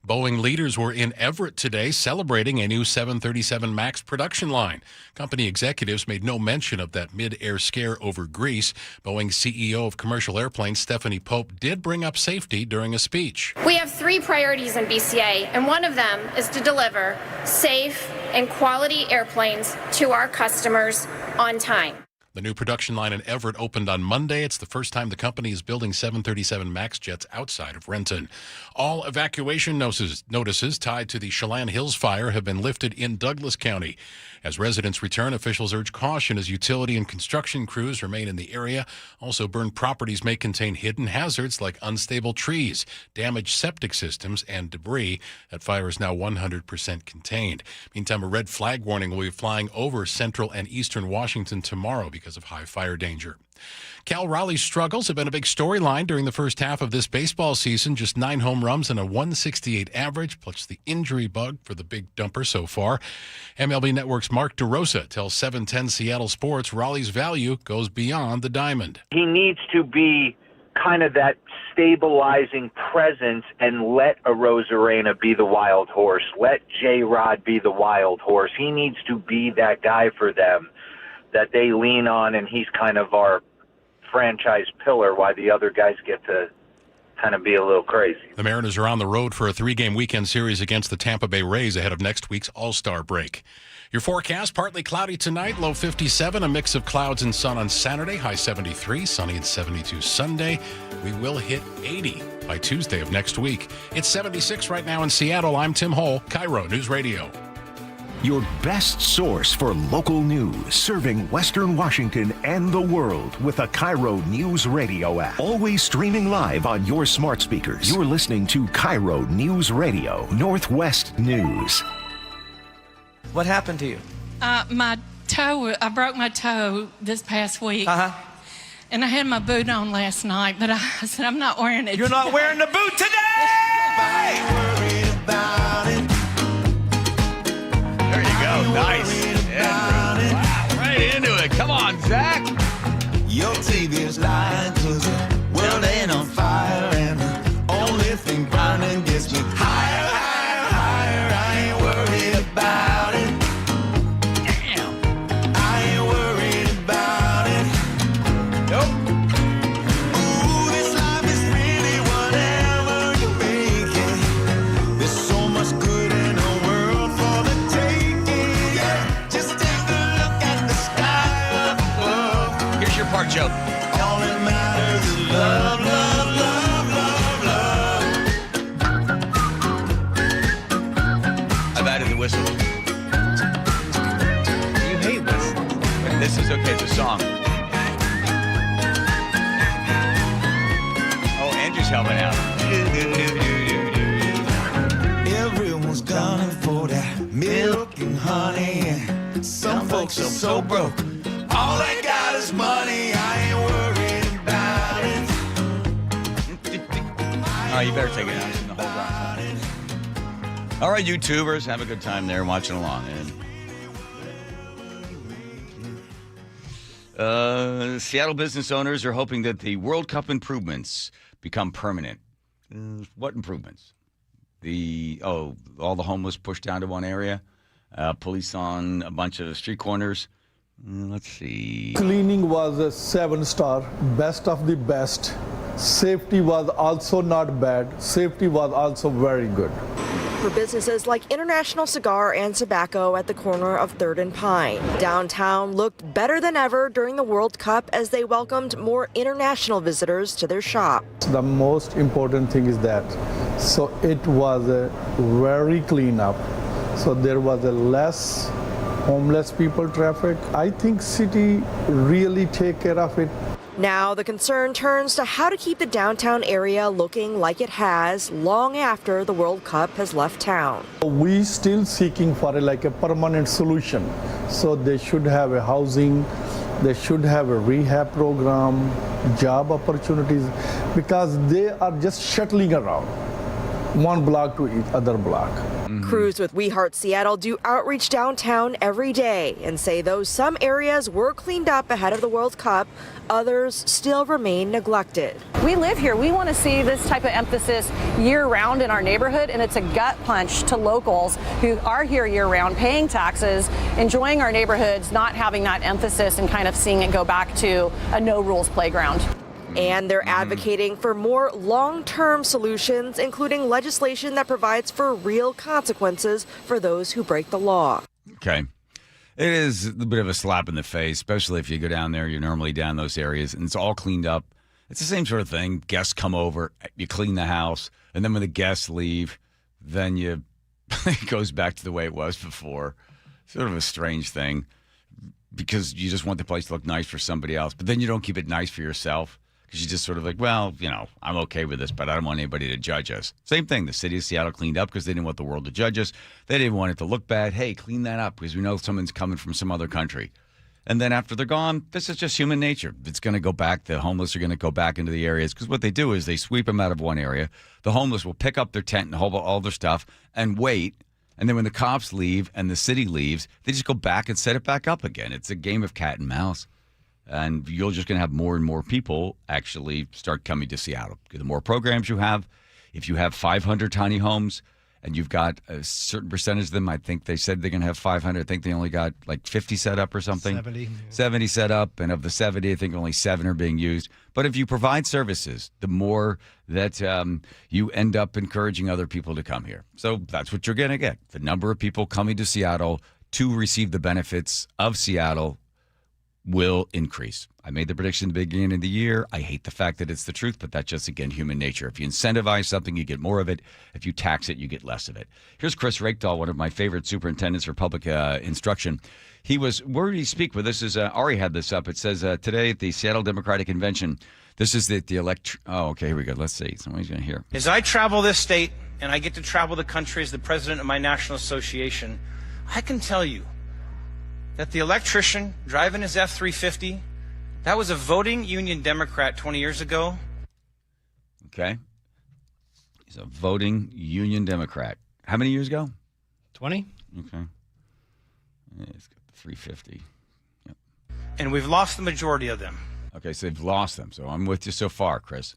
Boeing leaders were in Everett today celebrating a new 737 MAX production line. Company executives made no mention of that mid-air scare over Greece. Boeing's CEO of commercial airplanes, Stephanie Pope, did bring up safety during a speech. We have 3 priorities in BCA, and one of them is to deliver safe and quality airplanes to our customers on time. The new production line in Everett opened on Monday. It's the first time the company is building 737 MAX jets outside of Renton. All evacuation notices tied to the Chelan Hills fire have been lifted in Douglas County. As residents return, officials urge caution as utility and construction crews remain in the area. Also, burned properties may contain hidden hazards like unstable trees, damaged septic systems, and debris. That fire is now 100% contained. Meantime, a red flag warning will be flying over central and eastern Washington tomorrow because of high fire danger. Cal Raleigh's struggles have been a big storyline during the first half of this baseball season. Just 9 home runs and a 168 average, plus the injury bug for the big dumper so far. MLB Network's Mark DeRosa tells 710 Seattle Sports Raleigh's value goes beyond the diamond. He needs to be kind of that stabilizing presence and let a Rosarena be the wild horse. Let J-Rod be the wild horse. He needs to be that guy for them that they lean on, and he's kind of our franchise pillar while the other guys get to kind of be a little crazy. The Mariners are on the road for a 3-game weekend series against the Tampa Bay Rays ahead of next week's All-Star break. Your forecast, partly cloudy tonight, low 57, a mix of clouds and sun on Saturday, high 73, sunny and 72 Sunday. We will hit 80 by Tuesday of next week. It's 76 right now in Seattle. I'm Tim Hole, KIRO News Radio. Your best source for local news, serving Western Washington and the world with a KIRO News Radio app. Always streaming live on your smart speakers. You're listening to KIRO News Radio, Northwest News. What happened to you? My toe, I broke my toe this past week. And I had my boot on last night, but I said, I'm not wearing it. You're not wearing the boot today! There you go. Nice. Wow, right into it. Come on, Zach. Your TV is lying 'cause the world ain't on fire, and the only thing burning gets me higher, higher, higher. I ain't worried about it. Damn. I ain't worried about it. Nope. Ooh, this life is really whatever you make it. There's so much good in the world for the taking. Yeah, just take a look at the sky above. Here's your part, Joe. All that matters is love, love, love, love. I've added the whistle. You hate whistles. This is okay, the song. Oh, Andrew's helping out. Everyone's gunning for that milk and honey. Some folks are so broke. All they got is money. I ain't worried about it. Oh, you better take it out. The whole round. All right, YouTubers, have a good time there watching along. Seattle business owners are hoping that the World Cup improvements become permanent. What improvements? All the homeless pushed down to one area. Police on a bunch of street corners. Let's see. Cleaning was a 7-star, best of the best. Safety was also not bad. Safety was also very good. For businesses like International Cigar and Tobacco at the corner of 3rd and Pine. Downtown looked better than ever during the World Cup as they welcomed more international visitors to their shop. The most important thing is that, so it was a very clean up. So there was a less homeless people traffic. I think city really take care of it. Now the concern turns to how to keep the downtown area looking like it has long after the World Cup has left town. We still seeking for a permanent solution. So they should have a housing, they should have a rehab program, job opportunities, because they are just shuttling around one block to each other block. Crews with We Heart Seattle do outreach downtown every day and say though some areas were cleaned up ahead of the World Cup, others still remain neglected. We live here. We want to see this type of emphasis year-round in our neighborhood, and it's a gut punch to locals who are here year-round, paying taxes, enjoying our neighborhoods, not having that emphasis and kind of seeing it go back to a no-rules playground. And they're advocating for more long-term solutions, including legislation that provides for real consequences for those who break the law. Okay. It is a bit of a slap in the face, especially if you go down there. You're normally down those areas, and it's all cleaned up. It's the same sort of thing. Guests come over, you clean the house, and then when the guests leave, then it goes back to the way it was before. Sort of a strange thing because you just want the place to look nice for somebody else, but then you don't keep it nice for yourself. Because you just sort of I'm okay with this, but I don't want anybody to judge us. Same thing. The city of Seattle cleaned up because they didn't want the world to judge us. They didn't want it to look bad. Hey, clean that up because we know someone's coming from some other country. And then after they're gone, this is just human nature. It's going to go back. The homeless are going to go back into the areas because what they do is they sweep them out of one area. The homeless will pick up their tent and hold all their stuff and wait. And then when the cops leave and the city leaves, they just go back and set it back up again. It's a game of cat and mouse. And you're just going to have more and more people actually start coming to Seattle. The more programs you have, if you have 500 tiny homes and you've got a certain percentage of them, I think they said they're going to have 500. I think they only got 50 set up or something. 70 set up. And of the 70, I think only 7 are being used. But if you provide services, the more that you end up encouraging other people to come here. So that's what you're going to get. The number of people coming to Seattle to receive the benefits of Seattle will increase. I made the prediction at the beginning of the year. I hate the fact that it's the truth, but that's just, again, human nature. If you incentivize something, you get more of it. If you tax it, you get less of it. Here's Chris Rakedahl, one of my favorite superintendents for public instruction. Where did he speak with? This is, Ari had this up. It says, today at the Seattle Democratic Convention, this is okay, here we go. Let's see. Somebody's going to hear. As I travel this state, and I get to travel the country as the president of my national association, I can tell you that the electrician driving his F-350, that was a voting Union Democrat 20 years ago. Okay. He's a voting Union Democrat. How many years ago? 20. Okay. Yeah, he's got the 350. Yep. And we've lost the majority of them. Okay, so they've lost them. So I'm with you so far, Chris.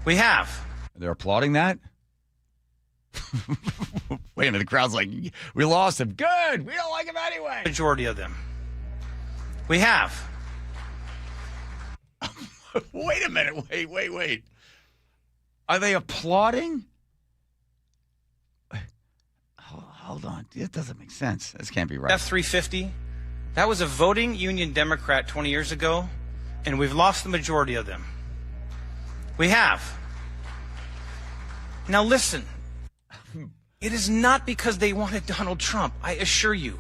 We have. They're applauding that? Wait a minute, the crowd's like, we lost him. Good. We don't like him anyway. Majority of them. We have. Wait a minute. Wait. Are they applauding? Hold on. It doesn't make sense. This can't be right. F-350, that was a voting Union Democrat 20 years ago, and we've lost the majority of them. We have. Now listen. It is not because they wanted Donald Trump, I assure you.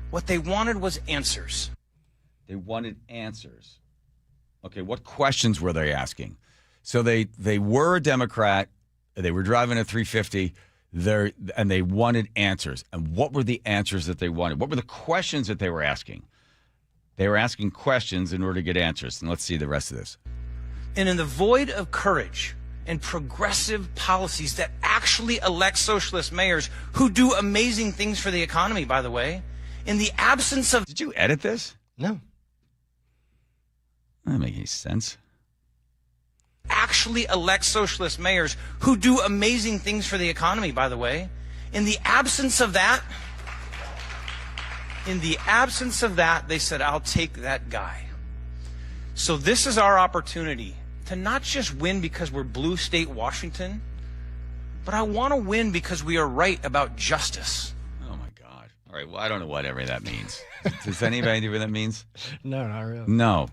What they wanted was answers. They wanted answers. Okay, what questions were they asking? So they were a Democrat. They were driving a 350. And they wanted answers. And what were the answers that they wanted? What were the questions that they were asking? They were asking questions in order to get answers. And let's see the rest of this. And in the void of courage and progressive policies that actually elect socialist mayors who do amazing things for the economy, by the way, in the absence of... Did you edit this? No. That doesn't make any sense. Actually elect socialist mayors who do amazing things for the economy, by the way. In the absence of that, they said, I'll take that guy. So this is our opportunity to not just win because we're blue state Washington, but I want to win because we are right about justice. Oh, my God. All right, well, I don't know what every that means. Does anybody know what that means? No, not really. No.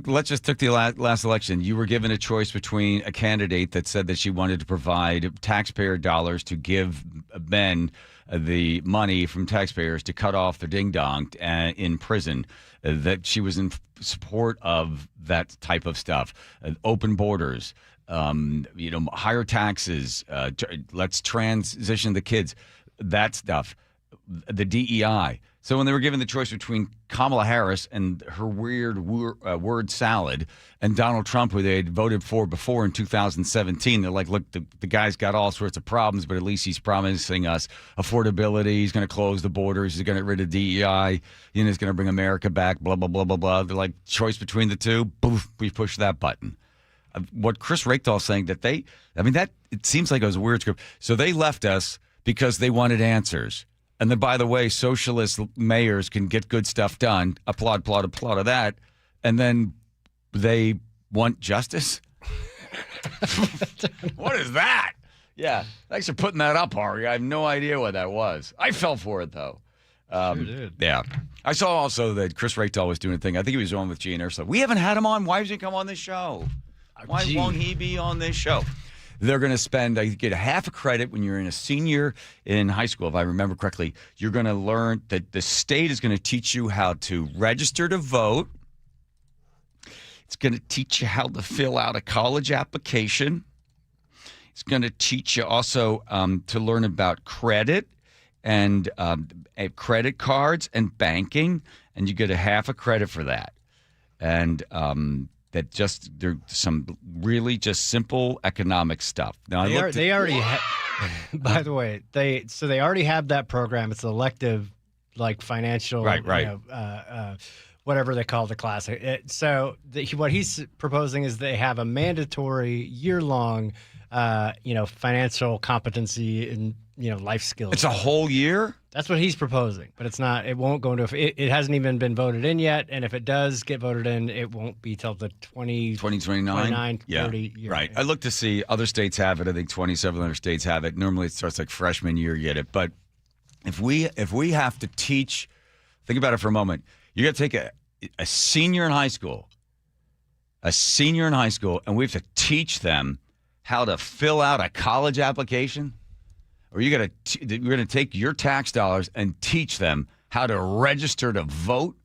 Let's just take the last election. You were given a choice between a candidate that said that she wanted to provide taxpayer dollars to give men the money from taxpayers to cut off their ding-dong in prison, that she was in support of that type of stuff, open borders, higher taxes, let's transition the kids, that stuff, the DEI. So when they were given the choice between Kamala Harris and her weird word salad and Donald Trump, who they had voted for before in 2017, they're like, look, the guy's got all sorts of problems, but at least he's promising us affordability. He's going to close the borders. He's going to get rid of DEI. He's going to bring America back, blah, blah, blah, blah, blah. They're like, choice between the two. Boof, we push that button. What Chris Rakedal is saying that it seems like it was a weird script. So they left us because they wanted answers. And then, by the way, socialist mayors can get good stuff done. Applaud of that. And then they want justice? What is that? Yeah. Thanks for putting that up, Ari. I have no idea what that was. I fell for it, though. Sure did. Yeah. I saw also that Chris Rakedal was doing a thing. I think he was on with Gene Ursula. We haven't had him on. Why doesn't he come on this show? Why won't he be on this show? They're going to spend, I get half a credit when you're in a senior in high school, if I remember correctly. You're going to learn that the state is going to teach you how to register to vote. It's going to teach you how to fill out a college application. It's going to teach you also to learn about credit and credit cards and banking, and you get a half a credit for that. And there's some really just simple economic stuff. Now they already by the way, they already have that program. It's elective, like financial, right. Whatever they call the class. What he's proposing is they have a mandatory year-long, financial competency and life skills. It's a whole year? That's what he's proposing, but it's not. It won't go into. It hasn't even been voted in yet, and if it does get voted in, it won't be till the 2029, 30 year. Right. I looked to see other states have it. I think 27 other states have it. Normally, it starts like freshman year, you get it. But if we have to teach, think about it for a moment. You got to take a senior in high school, and we have to teach them how to fill out a college application. Or you're going to take your tax dollars and teach them how to register to vote?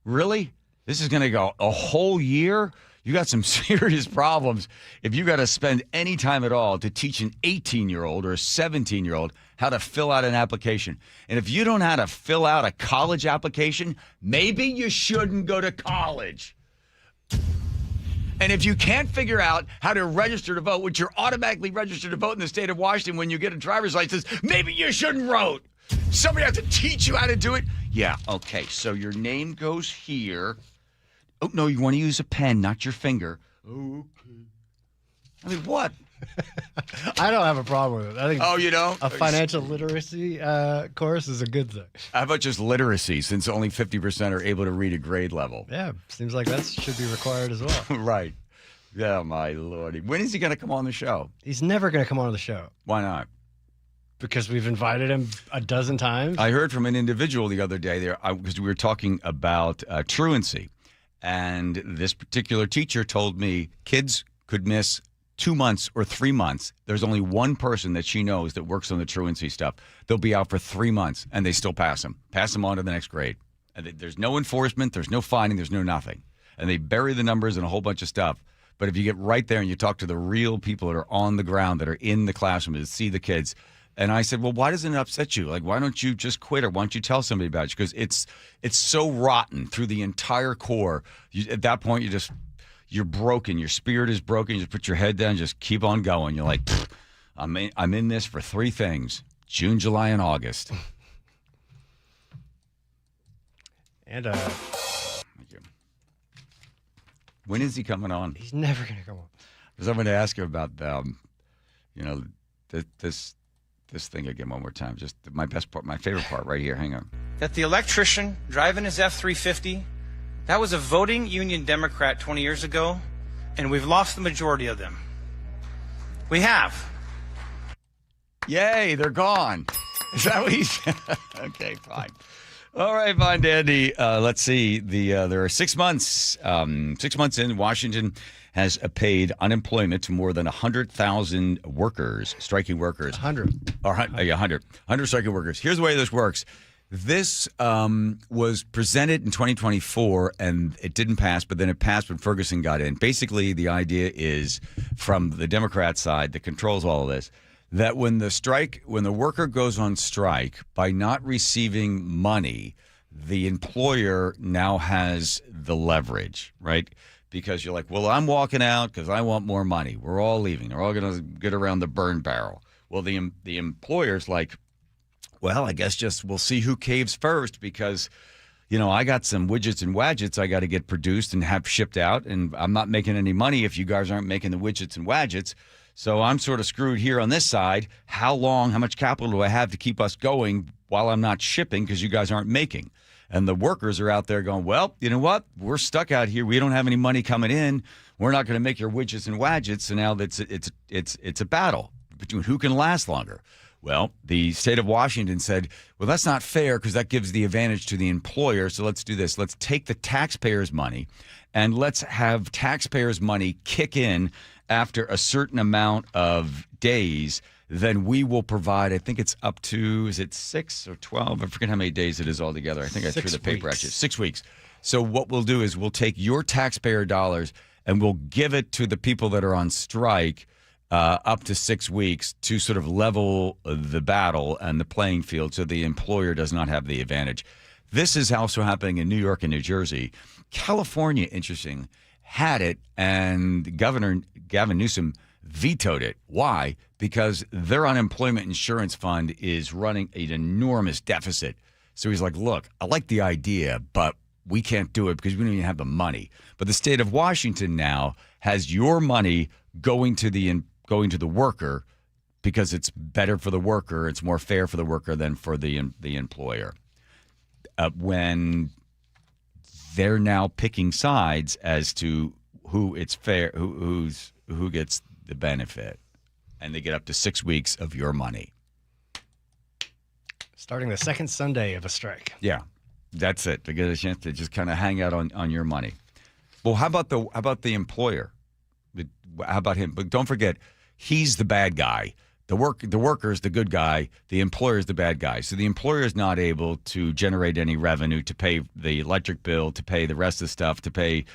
Really? This is going to go a whole year? You got some serious problems if you got to spend any time at all to teach an 18-year-old or a 17-year-old how to fill out an application. And if you don't know how to fill out a college application, maybe you shouldn't go to college. And if you can't figure out how to register to vote, which you're automatically registered to vote in the state of Washington when you get a driver's license, maybe you shouldn't vote. Somebody has to teach you how to do it. Yeah, okay, so your name goes here. Oh, no, you want to use a pen, not your finger. Oh, okay. I mean, what? I don't have a problem with it. I think you don't? A financial literacy course is a good thing. How about just literacy, since only 50% are able to read a grade level? Yeah, seems like that should be required as well. Right. Yeah, my lordy. When is he going to come on the show? He's never going to come on the show. Why not? Because we've invited him a dozen times. I heard from an individual the other day there because we were talking about truancy. And this particular teacher told me kids could miss 2 months or 3 months. There's only one person that she knows that works on the truancy stuff. They'll be out for 3 months, and they still pass them on to the next grade. And there's no enforcement, there's no fining, there's no nothing. And they bury the numbers and a whole bunch of stuff. But if you get right there and you talk to the real people that are on the ground, that are in the classroom, that see the kids, and I said, well, why doesn't it upset you? Like, why don't you just quit, or why don't you tell somebody about it? Because it's so rotten through the entire core. At that point, you're broken. Your spirit is broken. You just put your head down, just keep on going. You're like, I'm in this for three things: June, July, and August. And Thank you. When is he coming on? He's never going to come on. Because I'm going to ask him about, this thing again one more time. Just my best part, my favorite part, right here. Hang on. That the electrician driving his F-350, that was a voting Union Democrat 20 years ago, and we've lost the majority of them. We have. Yay, they're gone. Is that what he's... Okay, fine. All right, fine, Dandy. Let's see. There are 6 months. 6 months in, Washington has paid unemployment to more than 100,000 workers, striking workers. 100. Or 100 striking workers. Here's the way this works. This was presented in 2024, and it didn't pass, but then it passed when Ferguson got in. Basically, the idea is, from the Democrat side that controls all of this, that when the worker goes on strike, by not receiving money, the employer now has the leverage, right? Because you're like, well, I'm walking out because I want more money. We're all leaving. They're all going to get around the burn barrel. Well, the employer's like, well, I guess we'll see who caves first, because, I got some widgets and wadgets I got to get produced and have shipped out, and I'm not making any money if you guys aren't making the widgets and wadgets. So I'm sort of screwed here on this side. How much capital do I have to keep us going while I'm not shipping because you guys aren't making? And the workers are out there going, well, you know what? We're stuck out here. We don't have any money coming in. We're not going to make your widgets and wadgets. So now it's a battle between who can last longer. Well, the state of Washington said, well, that's not fair because that gives the advantage to the employer. So let's do this. Let's take the taxpayers' money and let's have taxpayers' money kick in after a certain amount of days. Then we will provide, I think it's up to, is it 6 or 12? I forget how many days it is altogether. I think I threw the paper at you. 6 weeks. So what we'll do is we'll take your taxpayer dollars and we'll give it to the people that are on strike up to 6 weeks to sort of level the battle and the playing field so the employer does not have the advantage. This is also happening in New York and New Jersey. California, interesting, had it, and Governor Gavin Newsom vetoed it. Why? Because their unemployment insurance fund is running an enormous deficit. So he's like, look, I like the idea, but we can't do it because we don't even have the money. But the state of Washington now has your money going to the worker because it's better for the worker. It's more fair for the worker than for the employer. When they're now picking sides as to who it's fair, who gets the benefit, and they get up to 6 weeks of your money. Starting the second Sunday of a strike. Yeah, that's it. They get a chance to just kind of hang out on your money. Well, how about the employer? How about him? But don't forget, he's the bad guy. The worker's the good guy. The employer's the bad guy. So the employer is not able to generate any revenue to pay the electric bill, to pay the rest of the stuff, to pay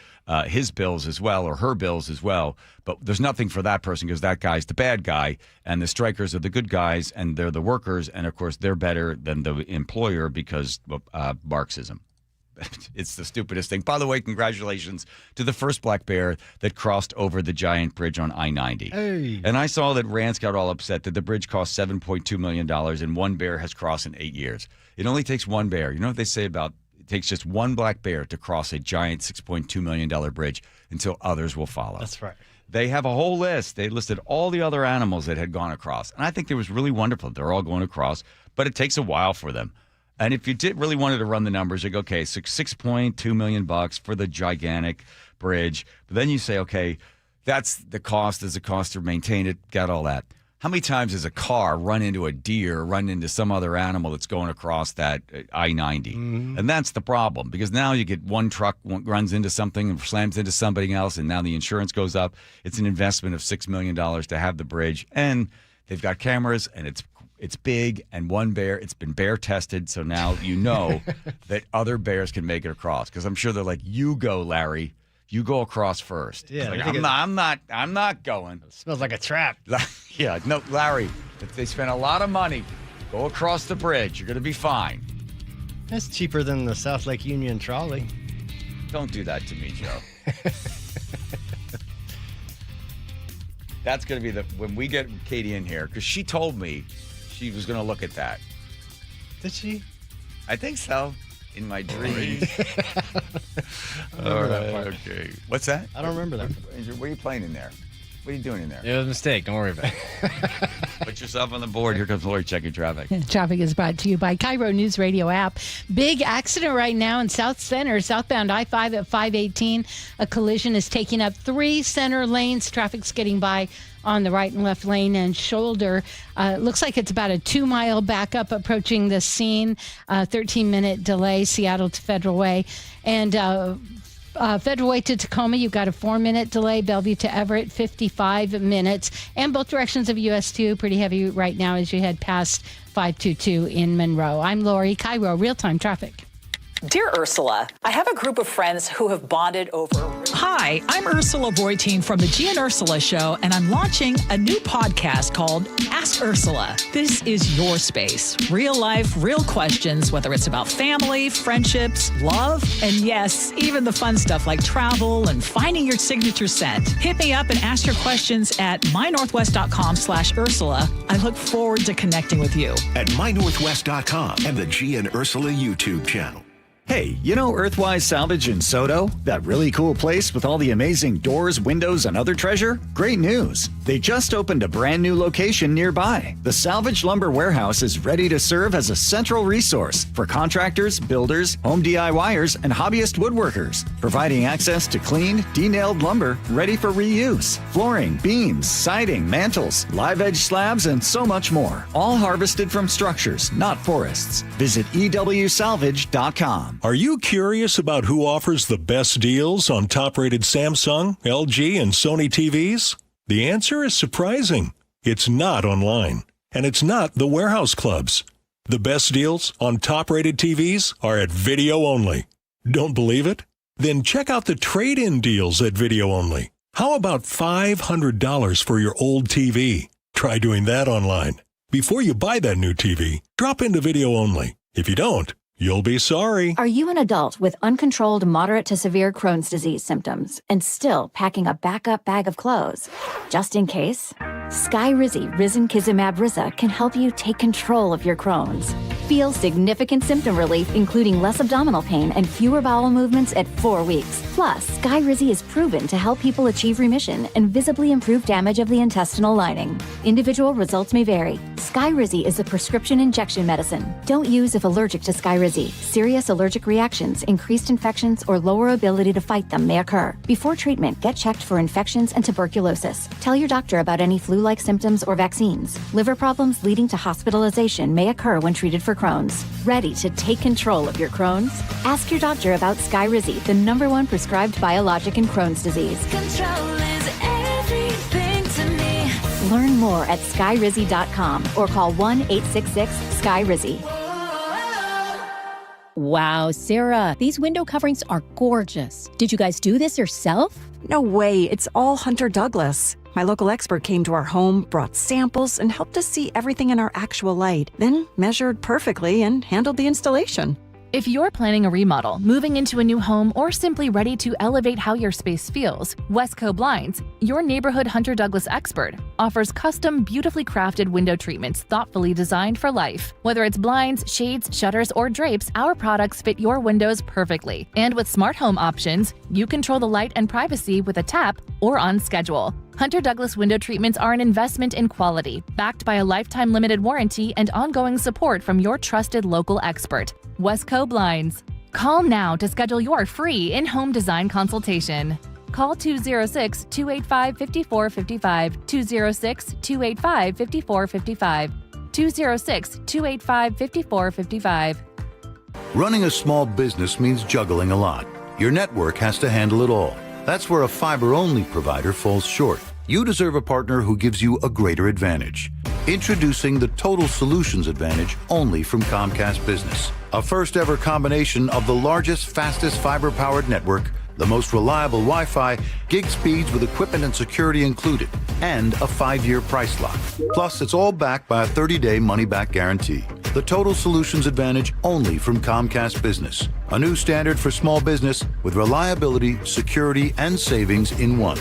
his bills as well, or her bills as well. But there's nothing for that person because that guy's the bad guy, and the strikers are the good guys, and they're the workers, and of course they're better than the employer because of Marxism. It's the stupidest thing. By the way, congratulations to the first black bear that crossed over the giant bridge on I-90. Hey. And I saw that Rance got all upset that the bridge cost $7.2 million and one bear has crossed in 8 years. It only takes one bear. You know what they say about it takes just one black bear to cross a giant $6.2 million bridge until others will follow. That's right. They have a whole list. They listed all the other animals that had gone across. And I think it was really wonderful. They're all going across, but it takes a while for them. And if you really wanted to run the numbers, you go, okay, so $6.2 million for the gigantic bridge. But then you say, okay, that's the cost. There's a cost to maintain it. Got all that. How many times does a car run into a deer, run into some other animal that's going across that I-90? Mm-hmm. And that's the problem, because now you get one truck runs into something and slams into somebody else, and now the insurance goes up. It's an investment of $6 million to have the bridge, and they've got cameras, and It's big, and one bear, it's been bear tested, so now you know that other bears can make it across. Because I'm sure they're like, you go, Larry. You go across first. Yeah, like, I think I'm not going. It smells like a trap. Yeah, no, Larry, if they spent a lot of money, go across the bridge. You're going to be fine. That's cheaper than the South Lake Union trolley. Don't do that to me, Joe. That's going to be when we get Katie in here, because she told me she was going to look at that. Did she? I think so. In my dreams. I remember that part. Okay. What's that? I don't remember that. What are you playing in there? What are you doing in there? It was a mistake. Don't worry about it. Put yourself on the board. Here comes Lori checking traffic. Traffic is brought to you by KIRO Newsradio App. Big accident right now in South Center, southbound I-5 at 518. A collision is taking up 3 center lanes. Traffic's getting by on the right and left lane and shoulder. Looks like it's about a 2-mile backup approaching the scene. 13-minute delay, Seattle to Federal Way. And Federal Way to Tacoma, you've got a 4-minute delay. Bellevue to Everett, 55 minutes. And both directions of US 2, pretty heavy right now as you head past 522 in Monroe. I'm Lori, KIRO, real-time traffic. Dear Ursula, I have a group of friends who have bonded over... Hi, I'm Ursula Voitin from the G and Ursula Show, and I'm launching a new podcast called Ask Ursula. This is your space. Real life, real questions, whether it's about family, friendships, love, and yes, even the fun stuff like travel and finding your signature scent. Hit me up and ask your questions at mynorthwest.com/Ursula. I look forward to connecting with you. At mynorthwest.com and the G and Ursula YouTube channel. Hey, you know Earthwise Salvage in Soto? That really cool place with all the amazing doors, windows, and other treasure? Great news! They just opened a brand new location nearby. The Salvage Lumber Warehouse is ready to serve as a central resource for contractors, builders, home DIYers, and hobbyist woodworkers, providing access to clean, de-nailed lumber ready for reuse, flooring, beams, siding, mantles, live edge slabs, and so much more. All harvested from structures, not forests. Visit EWSalvage.com. Are you curious about who offers the best deals on top-rated Samsung, LG, and Sony TVs? The answer is surprising. It's not online, and it's not the warehouse clubs. The best deals on top-rated TVs are at Video Only. Don't believe it? Then check out the trade-in deals at Video Only. How about $500 for your old TV? Try doing that online. Before you buy that new TV, drop into Video Only. If you don't, you'll be sorry. Are you an adult with uncontrolled moderate to severe Crohn's disease symptoms and still packing a backup bag of clothes? Just in case? Skyrizi Risankizumab Riza can help you take control of your Crohn's. Feel significant symptom relief, including less abdominal pain and fewer bowel movements at 4 weeks. Plus, Skyrizi is proven to help people achieve remission and visibly improve damage of the intestinal lining. Individual results may vary. Skyrizi is a prescription injection medicine. Don't use if allergic to Skyrizi. Serious allergic reactions, increased infections, or lower ability to fight them may occur. Before treatment, get checked for infections and tuberculosis. Tell your doctor about any flu-like symptoms or vaccines. Liver problems leading to hospitalization may occur when treated for Crohn's. Ready to take control of your Crohn's? Ask your doctor about Skyrizi, the #1 prescribed biologic in Crohn's disease. Control is everything to me. Learn more at skyrizi.com or call 1-866-SKYRIZI. Wow, Sarah, these window coverings are gorgeous. Did you guys do this yourself? No way, it's all Hunter Douglas. My local expert came to our home, brought samples, and helped us see everything in our actual light, then measured perfectly and handled the installation. If you're planning a remodel, moving into a new home, or simply ready to elevate how your space feels, Westco Blinds, your neighborhood Hunter Douglas expert, offers custom, beautifully crafted window treatments thoughtfully designed for life. Whether it's blinds, shades, shutters, or drapes, our products fit your windows perfectly. And with smart home options, you control the light and privacy with a tap or on schedule. Hunter Douglas window treatments are an investment in quality, backed by a lifetime limited warranty and ongoing support from your trusted local expert, Westco Blinds. Call now to schedule your free in-home design consultation. Call 206-285-5455, 206-285-5455, 206-285-5455. Running a small business means juggling a lot. Your network has to handle it all. That's where a fiber-only provider falls short. You deserve a partner who gives you a greater advantage. Introducing the Total Solutions Advantage only from Comcast Business. A first ever combination of the largest, fastest fiber-powered network, the most reliable Wi-Fi, gig speeds with equipment and security included, and a 5-year price lock. Plus, it's all backed by a 30-day money-back guarantee. The Total Solutions Advantage only from Comcast Business. A new standard for small business with reliability, security, and savings in one.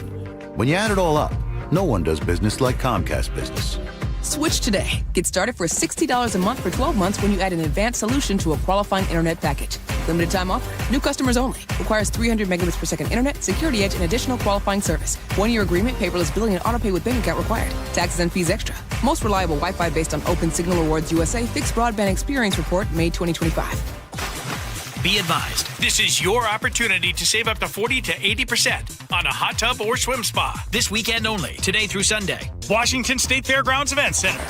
When you add it all up, no one does business like Comcast Business. Switch today. Get started for $60 a month for 12 months when you add an advanced solution to a qualifying internet package. Limited time offer. New customers only. Requires 300 megabits per second internet, security edge, and additional qualifying service. 1-year agreement, paperless billing, and autopay with bank account required. Taxes and fees extra. Most reliable Wi-Fi based on Open Signal Awards USA Fixed Broadband Experience Report, May 2025. Be advised, this is your opportunity to save up to 40 to 80% on a hot tub or swim spa. This weekend only, today through Sunday. Washington State Fairgrounds Event Center.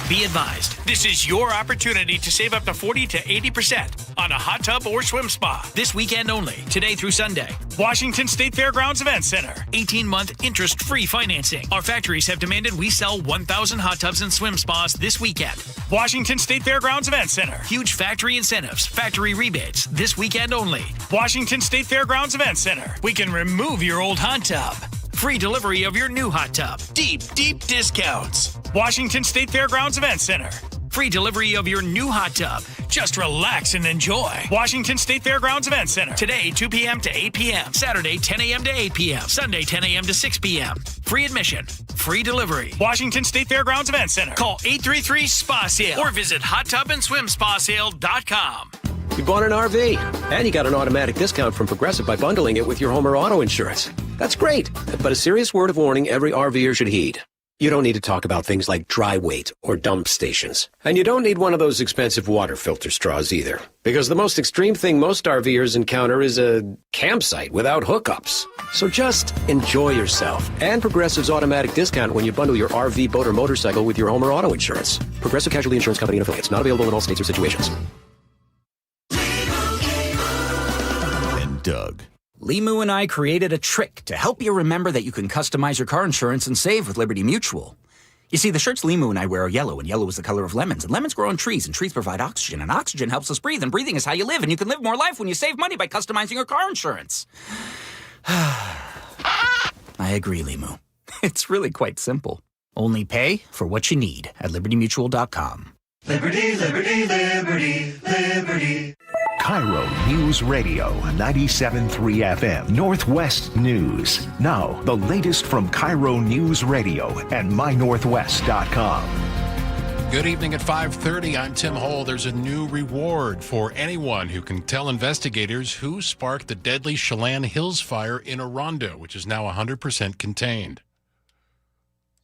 Be advised, this is your opportunity to save up to 40 to 80% on a hot tub or swim spa. This weekend only, today through Sunday. Washington State Fairgrounds Event Center. 18-month interest-free financing. Our factories have demanded we sell 1,000 hot tubs and swim spas this weekend. Washington State Fairgrounds Event Center. Huge factory incentives, factory rebates, this weekend only. Washington State Fairgrounds Event Center. We can remove your old hot tub. Free delivery of your new hot tub. Deep, deep discounts. Washington State Fairgrounds Event Center. Free delivery of your new hot tub. Just relax and enjoy. Washington State Fairgrounds Event Center. Today, 2 p.m. to 8 p.m. Saturday, 10 a.m. to 8 p.m. Sunday, 10 a.m. to 6 p.m. Free admission. Free delivery. Washington State Fairgrounds Event Center. Call 833-SPA-SALE or visit hottubandSwimSpaSale.com. You bought an RV, and you got an automatic discount from Progressive by bundling it with your home or auto insurance. That's great, but a serious word of warning every RVer should heed. You don't need to talk about things like dry weight or dump stations. And you don't need one of those expensive water filter straws either. Because the most extreme thing most RVers encounter is a campsite without hookups. So just enjoy yourself and Progressive's automatic discount when you bundle your RV, boat, or motorcycle with your home or auto insurance. Progressive Casualty Insurance Company and affiliates. Not available in all states or situations. And Doug. Limu and I created a trick to help you remember that you can customize your car insurance and save with Liberty Mutual. You see, the shirts Limu and I wear are yellow, and yellow is the color of lemons, and lemons grow on trees, and trees provide oxygen, and oxygen helps us breathe, and breathing is how you live, and you can live more life when you save money by customizing your car insurance. I agree, Limu. It's really quite simple. Only pay for what you need at libertymutual.com. Liberty, liberty, liberty, liberty. KIRO Newsradio 97.3 FM, Northwest News. Now, the latest from KIRO Newsradio and mynorthwest.com. Good evening at 5:30. I'm Tim Hole. There's a new reward for anyone who can tell investigators who sparked the deadly Chelan Hills fire in Orondo, which is now 100% contained.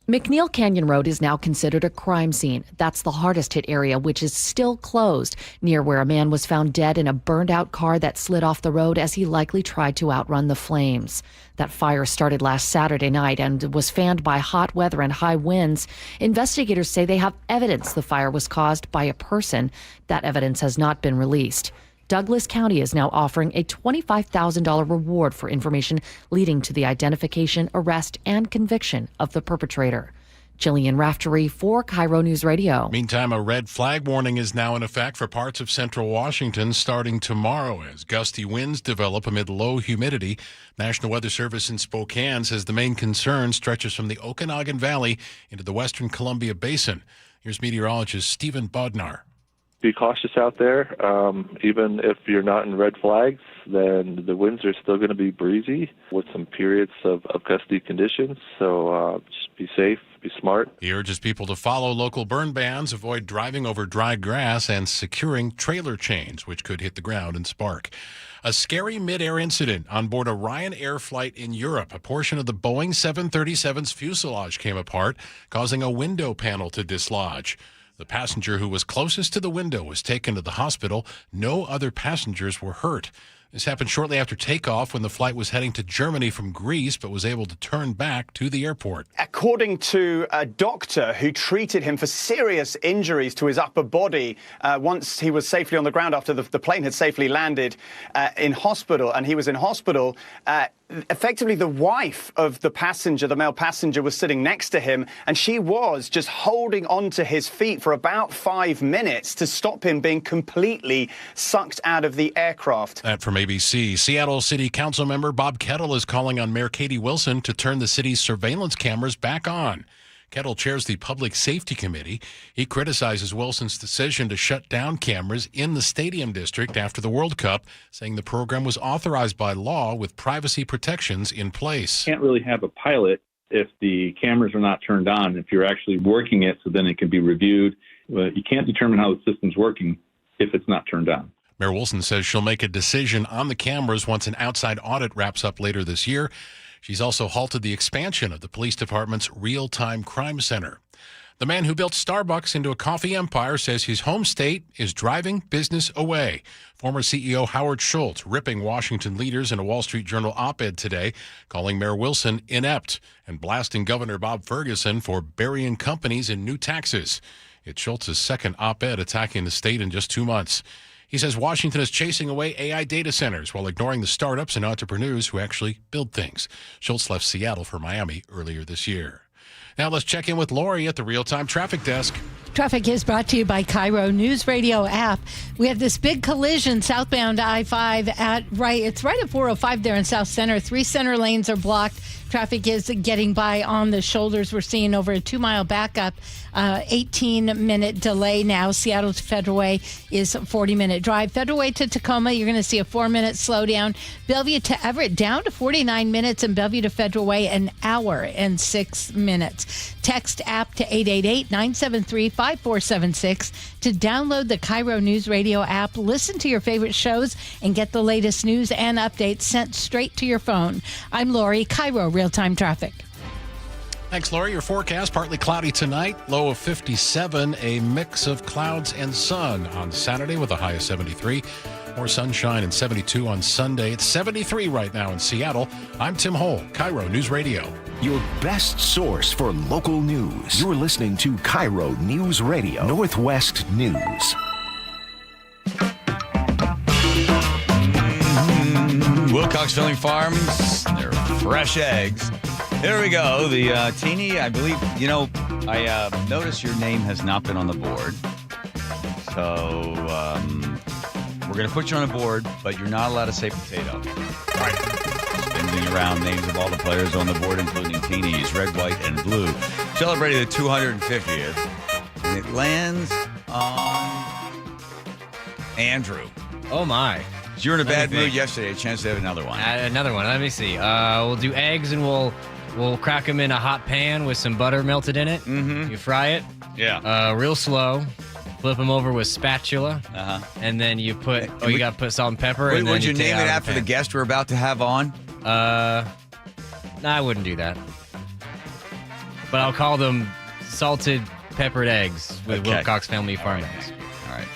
McNeil Canyon Road is now considered a crime scene. That's the hardest hit area, which is still closed, near where a man was found dead in a burned-out car that slid off the road as he likely tried to outrun the flames. That fire started last Saturday night and was fanned by hot weather and high winds. Investigators say they have evidence the fire was caused by a person. That evidence has not been released. Douglas County is now offering a $25,000 reward for information leading to the identification, arrest, and conviction of the perpetrator. Jillian Raftery for KIRO News Radio. Meantime, a red flag warning is now in effect for parts of central Washington starting tomorrow as gusty winds develop amid low humidity. National Weather Service in Spokane says the main concern stretches from the Okanagan Valley into the western Columbia Basin. Here's meteorologist Stephen Bodnar. Be cautious out there. Even if you're not in red flags, then the winds are still going to be breezy with some periods of gusty conditions. So just be safe, be smart. He urges people to follow local burn bans, avoid driving over dry grass, and securing trailer chains, which could hit the ground and spark. A scary mid-air incident on board a Ryanair flight in Europe. A portion of the Boeing 737's fuselage came apart, causing a window panel to dislodge. The passenger who was closest to the window was taken to the hospital. No other passengers were hurt. This happened shortly after takeoff when the flight was heading to Germany from Greece, but was able to turn back to the airport. According to a doctor who treated him for serious injuries to his upper body once he was safely on the ground after the plane had safely landed in hospital, and he was in hospital, effectively the wife of the passenger, the male passenger, was sitting next to him, and she was just holding onto his feet for about 5 minutes to stop him being completely sucked out of the aircraft. That from ABC. Seattle City Council member Bob Kettle is calling on Mayor Katie Wilson to turn the city's surveillance cameras back on. Kettle chairs the Public Safety Committee. He criticizes Wilson's decision to shut down cameras in the Stadium District after the World Cup, saying the program was authorized by law with privacy protections in place. Can't really have a pilot if the cameras are not turned on, if you're actually working it so then it can be reviewed. You can't determine how the system's working if it's not turned on. Mayor Wilson says she'll make a decision on the cameras once an outside audit wraps up later this year. She's also halted the expansion of the police department's real-time crime center. The man who built Starbucks into a coffee empire says his home state is driving business away. Former CEO Howard Schultz ripping Washington leaders in a Wall Street Journal op-ed today, calling Mayor Wilson inept and blasting Governor Bob Ferguson for burying companies in new taxes. It's Schultz's second op-ed attacking the state in just 2 months. He says Washington is chasing away AI data centers while ignoring the startups and entrepreneurs who actually build things. Schultz left Seattle for Miami earlier this year. Now let's check in with Lori at the real-time traffic desk. Traffic is brought to you by KIRO Newsradio App. We have this big collision southbound I-5 it's right at 405 there in South Center. 3 center lanes are blocked. Traffic is getting by on the shoulders. We're seeing over a 2-mile backup, 18-minute delay now. Seattle to Federal Way is a 40-minute drive. Federal Way to Tacoma, you're going to see a 4-minute slowdown. Bellevue to Everett down to 49 minutes, and Bellevue to Federal Way an hour and 6 minutes. Text app to 888-973-5476 to download the KIRO News Radio app. Listen to your favorite shows and get the latest news and updates sent straight to your phone. I'm Lori, KIRO Real-Time Traffic. Thanks, Lori. Your forecast, partly cloudy tonight, low of 57, a mix of clouds and sun on Saturday with a high of 73. More sunshine and 72 on Sunday. It's 73 right now in Seattle. I'm Tim Hole, KIRO News Radio. Your best source for local news. You're listening to KIRO News Radio, Northwest News. Wilcox Filling Farms, they're fresh eggs. Here we go. The teeny, I believe, I noticed your name has not been on the board. So we're going to put you on the board, but you're not allowed to say potato. All right. Spinning around names of all the players on the board, including teenies, red, white, and blue. Celebrating the 250th. And it lands on Andrew. Oh, my. You were in a bad mood yesterday. A chance to have another one. Another one. Let me see. We'll do eggs, and we'll crack them in a hot pan with some butter melted in it. Mm-hmm. You fry it. Yeah. Real slow. Flip them over with spatula. Uh-huh. And then you put. You got to put salt and pepper. Wait, and then would you take name out it of after the the guest we're about to have on? Nah, I wouldn't do that. But I'll call them salted peppered eggs with Wilcox Family Farm eggs. All right.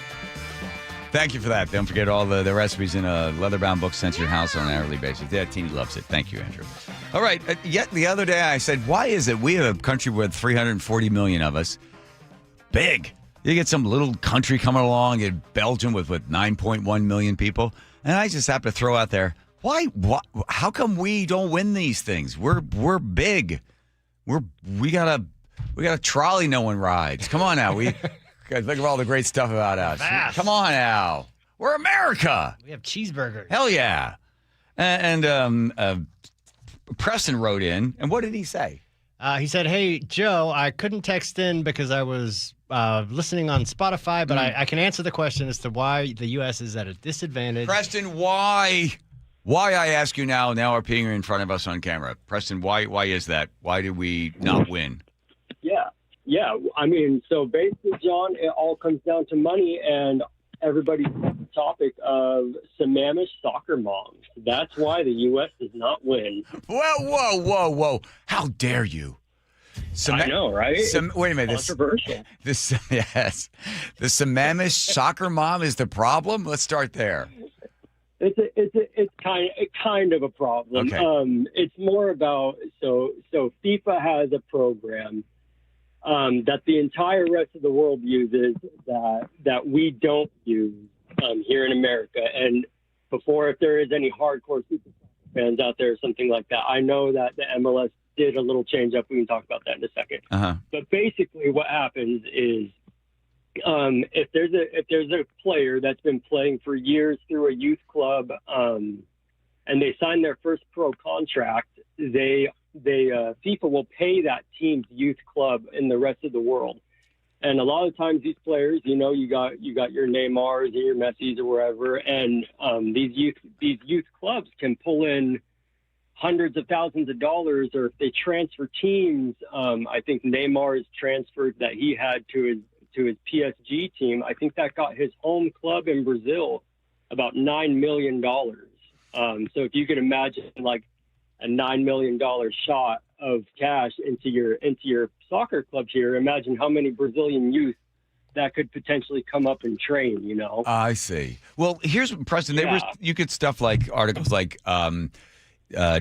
Thank you for that. Don't forget all the recipes in a leather-bound book sent to your house on an hourly basis. Yeah, Teeny loves it. Thank you, Andrew. All right. Yet the other day I said, why is it we have a country with 340 million of us? Big. You get some little country coming along in Belgium with 9.1 million people. And I just have to throw out there, why? How come we don't win these things? We're big. We got a trolley no one rides. Come on now. Think of all the great stuff about us. Fast. Come on now. We're America. We have cheeseburgers. Hell yeah. And Preston wrote in, and what did he say? He said, hey, Joe, I couldn't text in because I was listening on Spotify, but I can answer the question as to why the U.S. is at a disadvantage. Preston, why? Why, I ask you now appearing in front of us on camera. Preston, why is that? Why did we not win? Yeah. I mean, so basically, John, it all comes down to money and everybody's topic of Sammamish soccer moms. That's why the U.S. does not win. Whoa. How dare you? I know, right? Wait a minute. Controversial. Yes. The Sammamish soccer mom is the problem? Let's start there. It's kind of a problem. Okay. It's more about, so FIFA has a program that the entire rest of the world uses that we don't use here in America. And before, if there is any hardcore super fans out there or something like that. I know that the MLS did a little change up. We can talk about that in a second. But basically what happens is if there's a player that's been playing for years through a youth club and they sign their first pro contract, FIFA will pay that team's youth club in the rest of the world. And a lot of times these players, you got your Neymars and your Messis or wherever, and these youth clubs can pull in hundreds of thousands of dollars, or if they transfer teams, I think Neymar's transferred that he had to his PSG team. I think that got his home club in Brazil about $9 million. So if you could imagine like a $9 million shot of cash into your soccer club here, imagine how many Brazilian youth that could potentially come up and train, I see. Well, here's Preston. You get stuff like articles like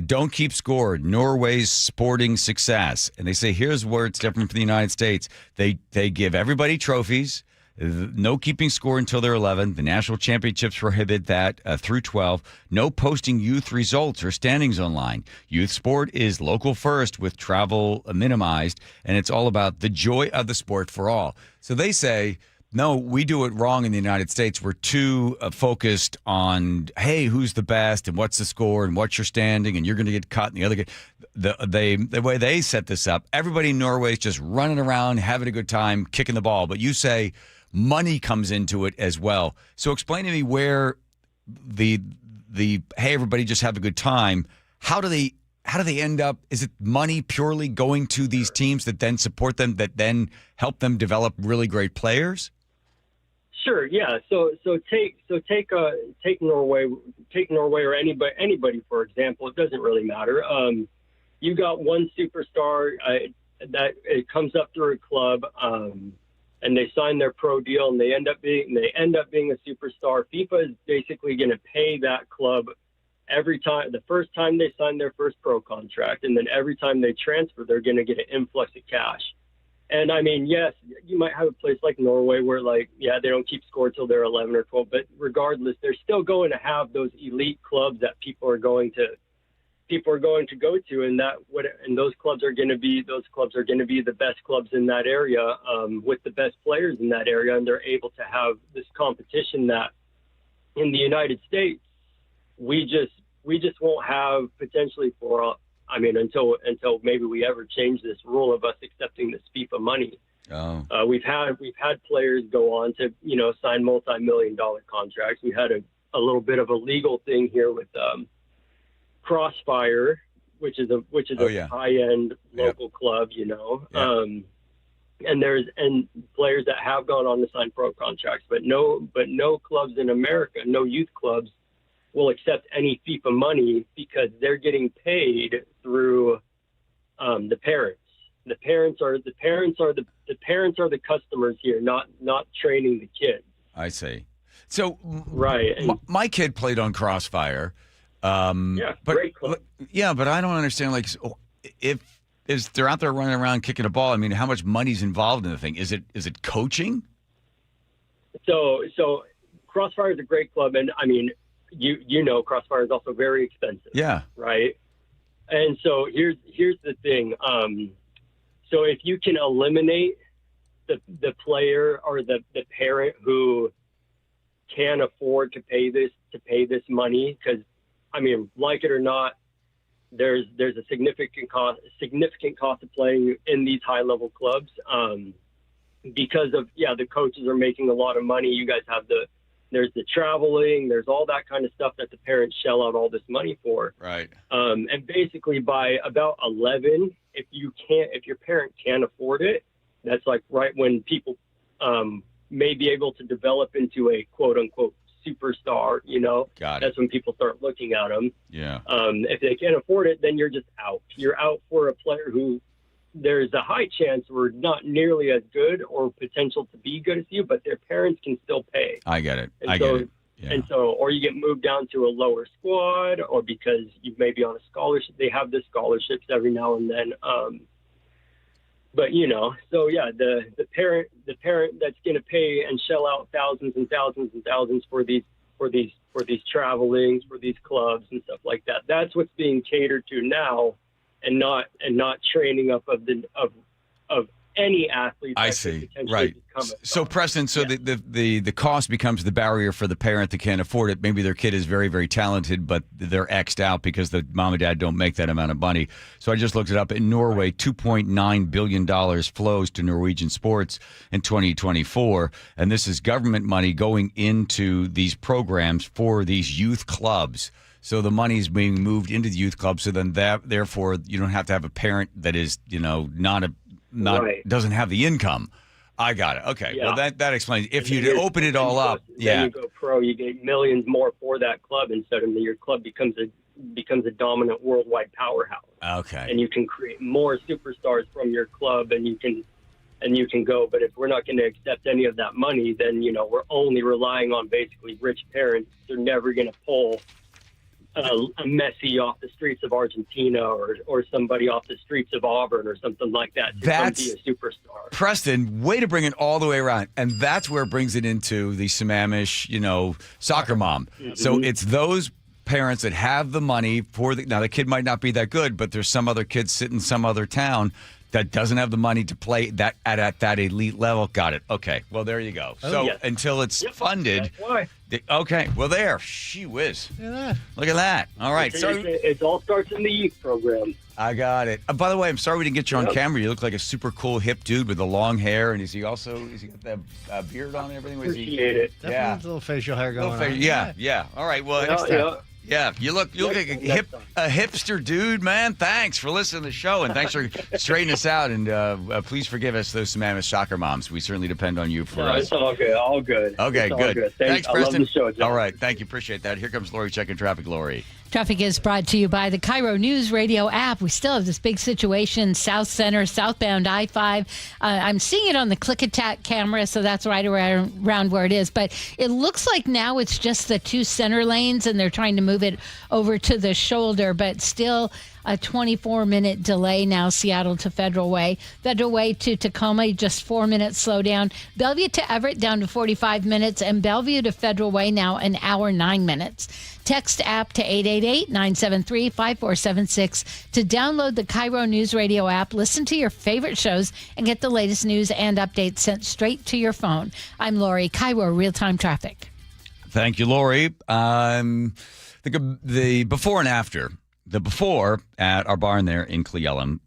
don't keep score, Norway's sporting success. And they say, here's where it's different from the United States. They give everybody trophies, no keeping score until they're 11. The national championships prohibit that through 12. No posting youth results or standings online. Youth sport is local first with travel minimized, and it's all about the joy of the sport for all. So they say, no, we do it wrong in the United States. We're too focused on, hey, who's the best and what's the score and what's your standing and you're going to get cut and the other. The way they set this up, everybody in Norway is just running around, having a good time, kicking the ball. But you say money comes into it as well. So explain to me where the hey, everybody just have a good time. How do they end up? Is it money purely going to these teams that then support them, that then help them develop really great players? Sure. Yeah. So take Norway or anybody for example. It doesn't really matter. You got one superstar that it comes up through a club, and they sign their pro deal, and they end up being a superstar. FIFA is basically going to pay that club every time. The first time they sign their first pro contract, and then every time they transfer, they're going to get an influx of cash. And I mean, yes, you might have a place like Norway where, they don't keep score till they're 11 or 12, but regardless, they're still going to have those elite clubs that people are going to go to, and those clubs are going to be the best clubs in that area, with the best players in that area, and they're able to have this competition that in the United States we just won't have potentially for. I mean, until maybe we ever change this rule of us accepting this FIFA money. Oh. We've had players go on to sign multi-million-dollar contracts. We had a little bit of a legal thing here with Crossfire, which is a high-end local club, and players that have gone on to sign pro contracts, but no clubs in America, no youth clubs will accept any FIFA money because they're getting paid through the parents. The parents are the customers here, not training the kids. I see. So right, my kid played on Crossfire. Great club. But I don't understand. If they're out there running around kicking a ball, I mean, how much money's involved in the thing? Is it coaching? So Crossfire is a great club, and I mean, Crossfire is also very expensive. Yeah. Right. And so here's the thing. So if you can eliminate the player or the parent who can afford to pay this money, because I mean, like it or not, there's a significant cost of playing in these high level clubs. Because of the coaches are making a lot of money. You guys have there's the traveling, there's all that kind of stuff that the parents shell out all this money for. Right. And basically by about 11, if your parent can't afford it, that's like right when people may be able to develop into a quote unquote superstar, Got it. That's when people start looking at them. Yeah. If they can't afford it, then you're just out. You're out for a player who there's a high chance we're not nearly as good or potential to be good as you, but their parents can still pay. I get it. Get it. Yeah. And so, or you get moved down to a lower squad, or because you may be on a scholarship. They have the scholarships every now and then. But the parent that's going to pay and shell out thousands and thousands and thousands for these for these travelings, for these clubs and stuff like that. That's what's being catered to now, and not training up of any athlete. I see. Right. So, Preston, the cost becomes the barrier for the parent that can't afford it. Maybe their kid is very, very talented, but they're X'd out because the mom and dad don't make that amount of money. So I just looked it up. In Norway, $2.9 billion flows to Norwegian sports in 2024. And this is government money going into these programs for these youth clubs. So the money is being moved into the youth club. So then therefore, you don't have to have a parent that is, doesn't have the income. I got it. Okay. Yeah. Well, that explains. If you open it all up, then you go pro, you get millions more for that club, and suddenly your club becomes a dominant worldwide powerhouse. Okay. And you can create more superstars from your club, and you can go. But if we're not going to accept any of that money, then we're only relying on basically rich parents. They're never going to pull a Messi off the streets of Argentina or somebody off the streets of Auburn or something like that to come be a superstar. Preston, way to bring it all the way around. And that's where it brings it into the Sammamish, soccer mom. Mm-hmm. So it's those parents that have the money for now the kid might not be that good, but there's some other kid sitting in some other town that doesn't have the money to play that at that elite level. Got it. Okay. Well, there you go. So until it's funded. That's why. Okay. Well, there. She whiz. Look at that. All right. So it all starts in the youth program. I got it. By the way, I'm sorry we didn't get you on camera. You look like a super cool hip dude with the long hair. And is he got that beard on and everything? Appreciate it. Definitely a little facial hair going on. Yeah. All right. Well, next time. Yeah, you look like a hipster dude, man. Thanks for listening to the show, and thanks for straightening us out. And please forgive us, those Sammamish soccer moms. We certainly depend on you for us. It's all good. All good. Okay, it's good. All good. Thanks, I Preston. love the show, John. All right, thank you. Appreciate that. Here comes Lori checking traffic. Lori. Traffic is brought to you by the KIRO Newsradio app. We still have this big situation, South Center, southbound I-5. I'm seeing it on the click-attack camera, so that's right around where it is. But it looks like now it's just the two center lanes, and they're trying to move it over to the shoulder, but still a 24-minute delay now, Seattle to Federal Way. Federal Way to Tacoma, just 4 minutes slowdown. Bellevue to Everett down to 45 minutes, and Bellevue to Federal Way now an hour, 9 minutes. Text app to 888-973-5476 to download the KIRO News Radio app, listen to your favorite shows, and get the latest news and updates sent straight to your phone. I'm Lori, KIRO Real-Time Traffic. Thank you, Lori. The before and after. The before at our barn there in Cleellum.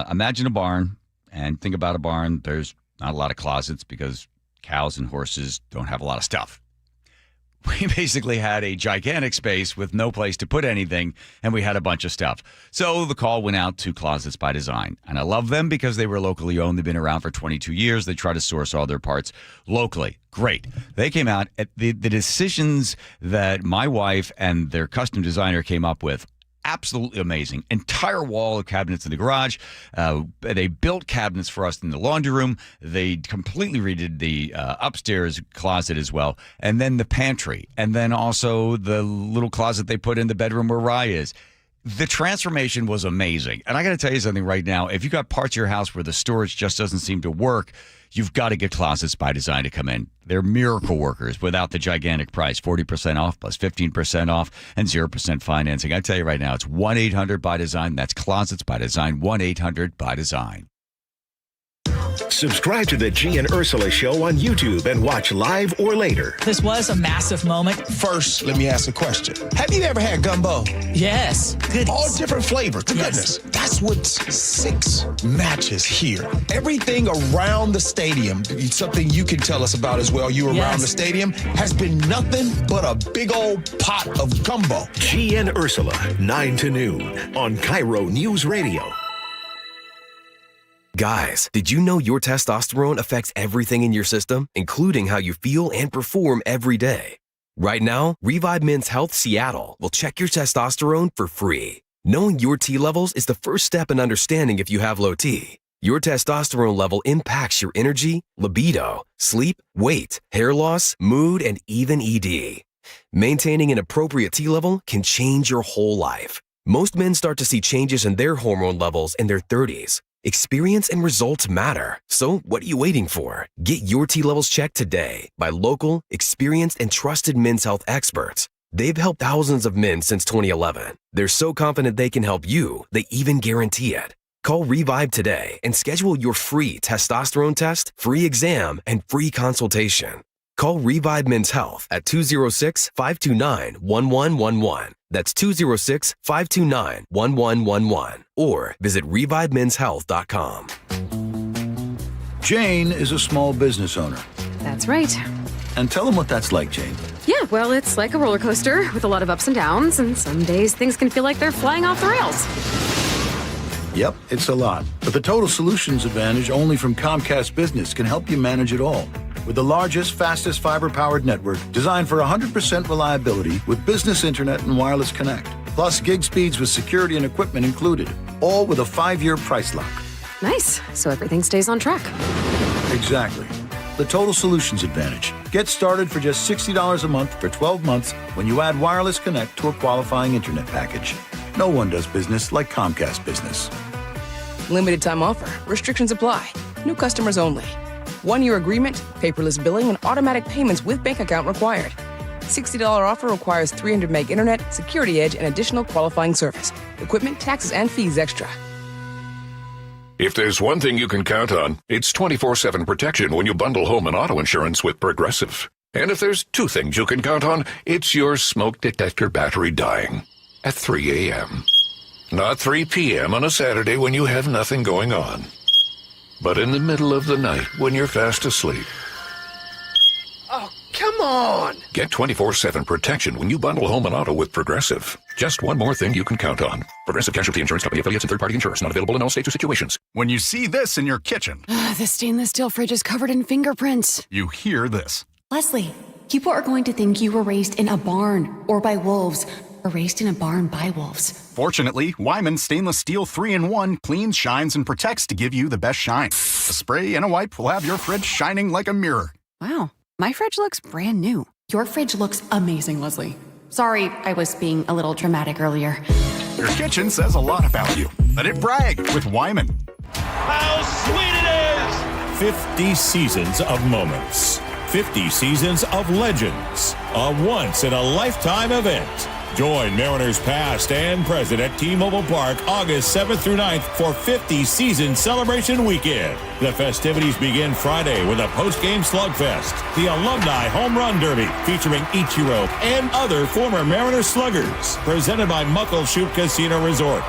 Imagine a barn and think about a barn. There's not a lot of closets because cows and horses don't have a lot of stuff. We basically had a gigantic space with no place to put anything, and we had a bunch of stuff. So the call went out to Closets by Design. And I love them because they were locally owned. They've been around for 22 years. They try to source all their parts locally. Great. They came out at the decisions that my wife and their custom designer came up with. Absolutely amazing. Entire wall of cabinets in the garage. They built cabinets for us in the laundry room. They completely redid the upstairs closet as well. And then the pantry. And then also the little closet they put in the bedroom where Rye is. The transformation was amazing. And I got to tell you something right now. If you got parts of your house where the storage just doesn't seem to work, you've got to get Closets by Design to come in. They're miracle workers without the gigantic price. 40% off plus 15% off and 0% financing. I tell you right now, it's 1-800-BY-DESIGN. That's Closets by Design, 1-800-BY-DESIGN. Subscribe to the G and Ursula Show on YouTube and watch live or later. This was a massive moment. First, let me ask a question. Have you ever had gumbo? Yes. Goodness. All different flavors. Goodness. That's what 6 matches here. Everything around the stadium, something you can tell us about as well, you around the stadium, has been nothing but a big old pot of gumbo. G and Ursula, 9 to noon on KIRO News Radio. Guys, did you know your testosterone affects everything in your system, including how you feel and perform every day? Right now, Revive Men's Health Seattle will check your testosterone for free. Knowing your T levels is the first step in understanding if you have low T. Your testosterone level impacts your energy, libido, sleep, weight, hair loss, mood, and even ED. Maintaining an appropriate T level can change your whole life. Most men start to see changes in their hormone levels in their 30s. Experience and results matter. So what are you waiting for? Get your T levels checked today by local, experienced, and trusted men's health experts. They've helped thousands of men since 2011. They're so confident they can help you, they even guarantee it. Call Revive today and schedule your free testosterone test, free exam, and free consultation. Call Revive Men's Health at 206-529-1111. That's 206-529-1111. Or visit revivemenshealth.com. Jane is a small business owner. That's right. And tell them what that's like, Jane. Yeah, well, it's like a roller coaster with a lot of ups and downs, and some days things can feel like they're flying off the rails. Yep, it's a lot. But the Total Solutions Advantage only from Comcast Business can help you manage it all. With the largest, fastest fiber-powered network designed for 100% reliability with business internet and wireless connect. Plus gig speeds with security and equipment included. All with a 5-year price lock. Nice. So everything stays on track. Exactly. The Total Solutions Advantage. Get started for just $60 a month for 12 months when you add wireless connect to a qualifying internet package. No one does business like Comcast Business. Limited time offer. Restrictions apply. New customers only. 1-year agreement, paperless billing, and automatic payments with bank account required. $60 offer requires 300 meg internet, security edge, and additional qualifying service. Equipment, taxes, and fees extra. If there's one thing you can count on, it's 24/7 protection when you bundle home and auto insurance with Progressive. And if there's two things you can count on, it's your smoke detector battery dying at 3 a.m. Not 3 p.m. on a Saturday when you have nothing going on, but in the middle of the night when you're fast asleep. Oh, come on! Get 24/7 protection when you bundle home and auto with Progressive. Just one more thing you can count on. Progressive Casualty Insurance Company affiliates and third-party insurers. Not available in all states or situations. When you see this in your kitchen, The stainless steel fridge is covered in fingerprints. you hear this. Leslie, people are going to think you were raised in a barn or by wolves, or raised in a barn by wolves. Fortunately, Wyman Stainless Steel 3-in-1 cleans, shines, and protects to give you the best shine. A spray and a wipe will have your fridge shining like a mirror. Wow, my fridge looks brand new. Your fridge looks amazing, Leslie. Sorry, I was being a little dramatic earlier. Your kitchen says a lot about you. Let it brag with Wyman. How sweet it is! 50 seasons of moments. 50 seasons of legends. A once-in-a-lifetime event. Join Mariners past and present at T-Mobile Park August 7th through 9th for 50 Season Celebration Weekend. The festivities begin Friday with a post-game slugfest, the Alumni Home Run Derby featuring Ichiro and other former Mariners sluggers, presented by Muckleshoot Casino Resort.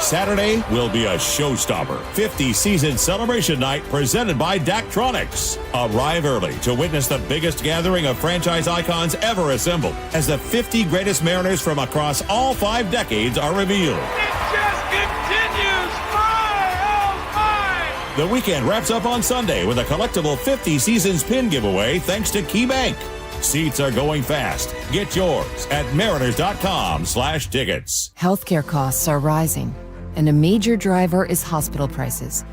Saturday will be a showstopper. 50 Season Celebration Night presented by Daktronics. Arrive early to witness the biggest gathering of franchise icons ever assembled as the 50 greatest Mariners from across all 5 decades are revealed. It just continues! The weekend wraps up on Sunday with a collectible 50 Seasons pin giveaway thanks to KeyBank. Seats are going fast. Get yours at mariners.com/tickets. Healthcare costs are rising, and a major driver is hospital prices.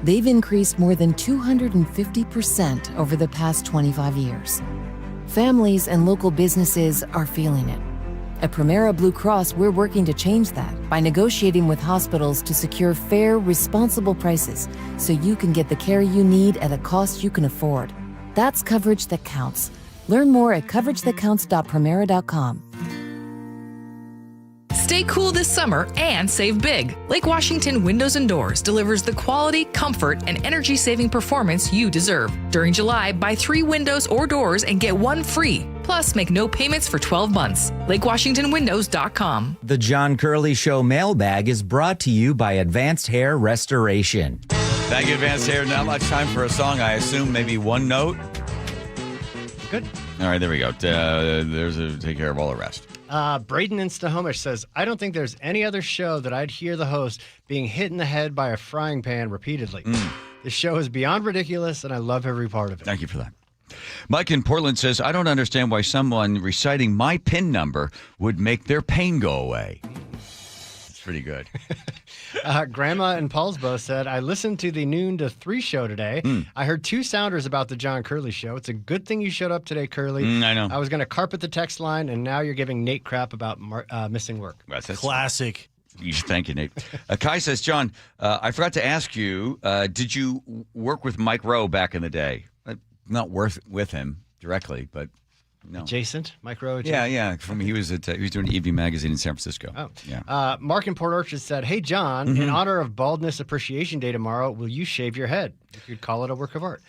They've increased more than 250% over the past 25 years. Families and local businesses are feeling it. At Primera Blue Cross, we're working to change that by negotiating with hospitals to secure fair, responsible prices so you can get the care you need at a cost you can afford. That's coverage that counts. Learn more at coveragethatcounts.primera.com. Stay cool this summer and save big. Lake Washington Windows and Doors delivers the quality, comfort, and energy-saving performance you deserve. During July, buy 3 windows or doors and get 1 free. Plus, make no payments for 12 months. LakeWashingtonWindows.com. The John Curley Show mailbag is brought to you by Advanced Hair Restoration. Thank you, Advanced Hair. Not much time for a song. I assume maybe one note. Good. All right, there we go. Take care of all the rest. Braden in Snohomish says, I don't think there's any other show that I'd hear the host being hit in the head by a frying pan repeatedly. This show is beyond ridiculous, and I love every part of it. Thank you for that. Mike in Portland says, I don't understand why someone reciting my PIN number would make their pain go away. pretty good. Grandma in Paulsbo said, I listened to the noon to 3 show today. I heard 2 sounders about the John Curley Show. It's a good thing you showed up today, Curley. I know. I was going to carpet the text line, and now you're giving Nate crap about missing work. That's classic. Thank you, Nate. Kai says, John, I forgot to ask you, did you work with Mike Rowe back in the day? Not with him directly, but no. Adjacent? Mike Rowe? Yeah. He was doing Evening Magazine in San Francisco. Oh. Yeah. Mark in Port Orchard said, hey, John, in honor of Baldness Appreciation Day tomorrow, will you shave your head? You could call it a work of art.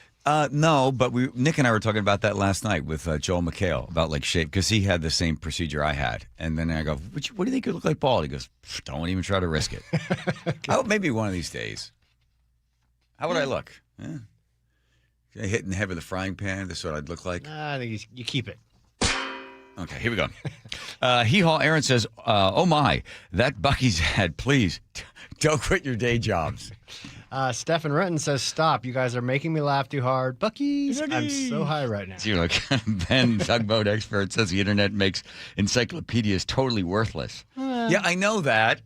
No, but Nick and I were talking about that last night with Joel McHale about like shave, because he had the same procedure I had. And then I go, what do you think you look like bald? He goes, don't even try to risk it. Maybe one of these days. How would I look? Yeah. Hitting the head with a frying pan, this is what I'd look like. I think you keep it. Okay, here we go. Hee-haw Aaron says, oh my, that Bucky's ad, please, don't quit your day jobs. Stephen Renton says, stop, you guys are making me laugh too hard. Bucky's, I'm so high right now. You know, Ben, tugboat expert, says the internet makes encyclopedias totally worthless. Yeah, I know that.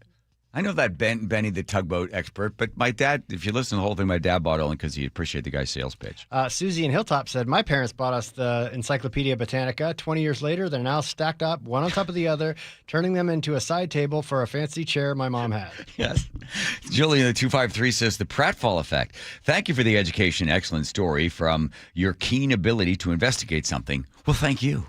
Benny, the tugboat expert, but my dad, if you listen to the whole thing, my dad bought it only because he appreciated the guy's sales pitch. Susie in Hilltop said, my parents bought us the Encyclopedia Britannica. 20 years later, they're now stacked up, one on top of the other, turning them into a side table for a fancy chair my mom had. Yes. Julian, the 253 says, the pratfall effect. Thank you for the education. Excellent story from your keen ability to investigate something. Well, thank you.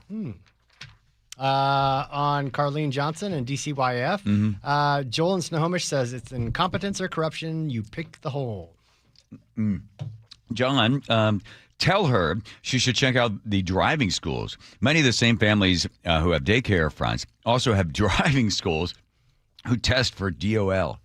On Carlene Johnson and DCYF. Joel in Snohomish says it's incompetence or corruption. You pick the hole. John, tell her she should check out the driving schools. Many of the same families who have daycare fronts also have driving schools who test for DOL.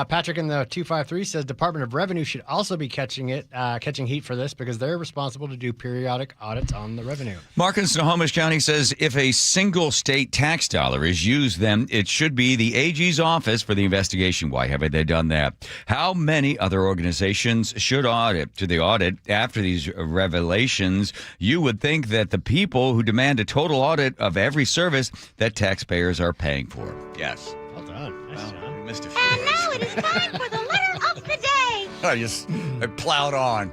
Patrick in the 253 says Department of Revenue should also be catching heat for this because they're responsible to do periodic audits on the revenue. Mark in Snohomish County says if a single state tax dollar is used, then it should be the AG's office for the investigation. Why haven't they done that? How many other organizations should audit to the audit after these revelations? You would think that the people who demand a total audit of every service that taxpayers are paying for. Yes. Well done. Nice job. We missed a few. And now it is time for the letter of the day. I plowed on.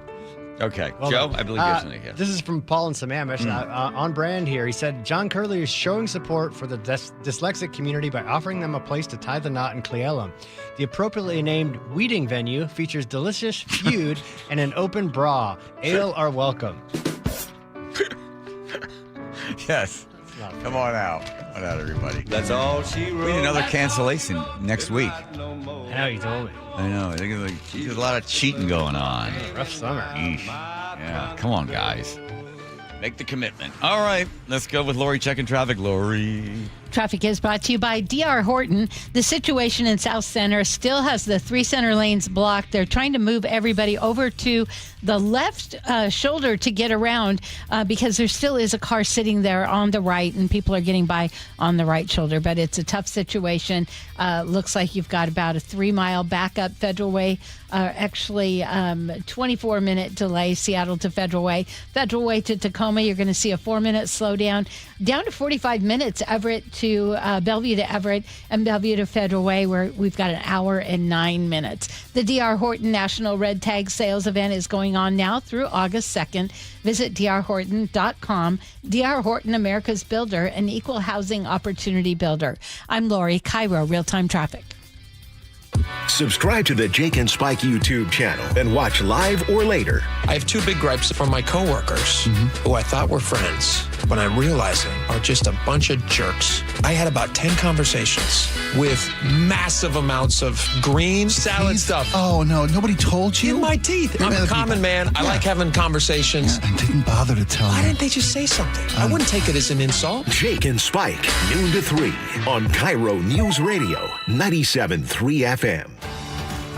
Okay. Well, Joe, I believe you have something here. This is from Paul and Sammamish. On brand here. He said, John Curley is showing support for the dyslexic community by offering them a place to tie the knot in Cle Elum. The appropriately named Weeding venue features delicious food and an open bra. Ale are welcome. Yes. Come on out. Come on out, everybody. That's all she wrote. We need another cancellation next week. I know, you told me. I know. I think there's a lot of cheating going on. Rough summer. Eesh. Yeah. Come on, guys. Make the commitment. All right. Let's go with Lori checking traffic. Lori. Traffic is brought to you by D.R. Horton. The situation in South Center still has the 3 center lanes blocked. They're trying to move everybody over to the left shoulder to get around because there still is a car sitting there on the right and people are getting by on the right shoulder. But it's a tough situation. Looks like you've got about a 3-mile backup Federal Way. 24-minute delay, Seattle to Federal Way. Federal Way to Tacoma, you're going to see a 4-minute slowdown. Down to 45 minutes, Everett to Bellevue to Everett and Bellevue to Federal Way, where we've got an hour and 9 minutes. The D.R. Horton National Red Tag Sales Event is going on now through August 2nd. Visit drhorton.com. D.R. Horton, America's builder, an equal housing opportunity builder. I'm Lori, KIRO Real-Time Traffic. Subscribe to the Jake and Spike YouTube channel and watch live or later. I have 2 big gripes from my coworkers who I thought were friends, but I'm realizing are just a bunch of jerks. I had about 10 conversations with massive amounts of green salad stuff. Oh, no. Nobody told you? In my teeth. I'm a common man. I like having conversations. I didn't bother to tell Why you. didn't they just say something? I wouldn't take it as an insult. Jake and Spike, noon to 3 on KIRO Newsradio 97.3 FM.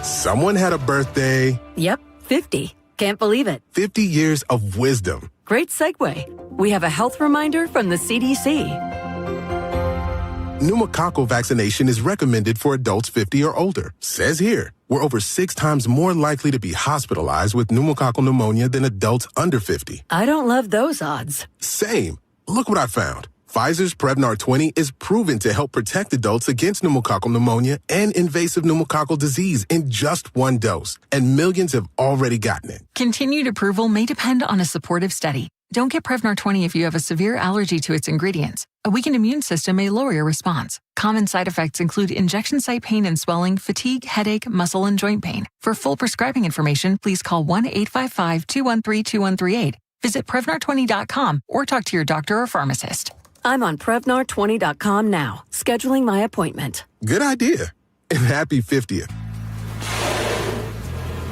Someone had a birthday. Yep, 50. Can't believe it. 50 years of wisdom. Great segue. We have a health reminder from the CDC. Pneumococcal vaccination is recommended for adults 50 or older. Says here, we're over 6 times more likely to be hospitalized with pneumococcal pneumonia than adults under 50. I don't love those odds. Same. Look what I found. Pfizer's Prevnar 20 is proven to help protect adults against pneumococcal pneumonia and invasive pneumococcal disease in just one dose, and millions have already gotten it. Continued approval may depend on a supportive study. Don't get Prevnar 20 if you have a severe allergy to its ingredients. A weakened immune system may lower your response. Common side effects include injection site pain and swelling, fatigue, headache, muscle, and joint pain. For full prescribing information, please call 1-855-213-2138. Visit Prevnar20.com or talk to your doctor or pharmacist. I'm on Prevnar20.com now, scheduling my appointment. Good idea. And happy 50th.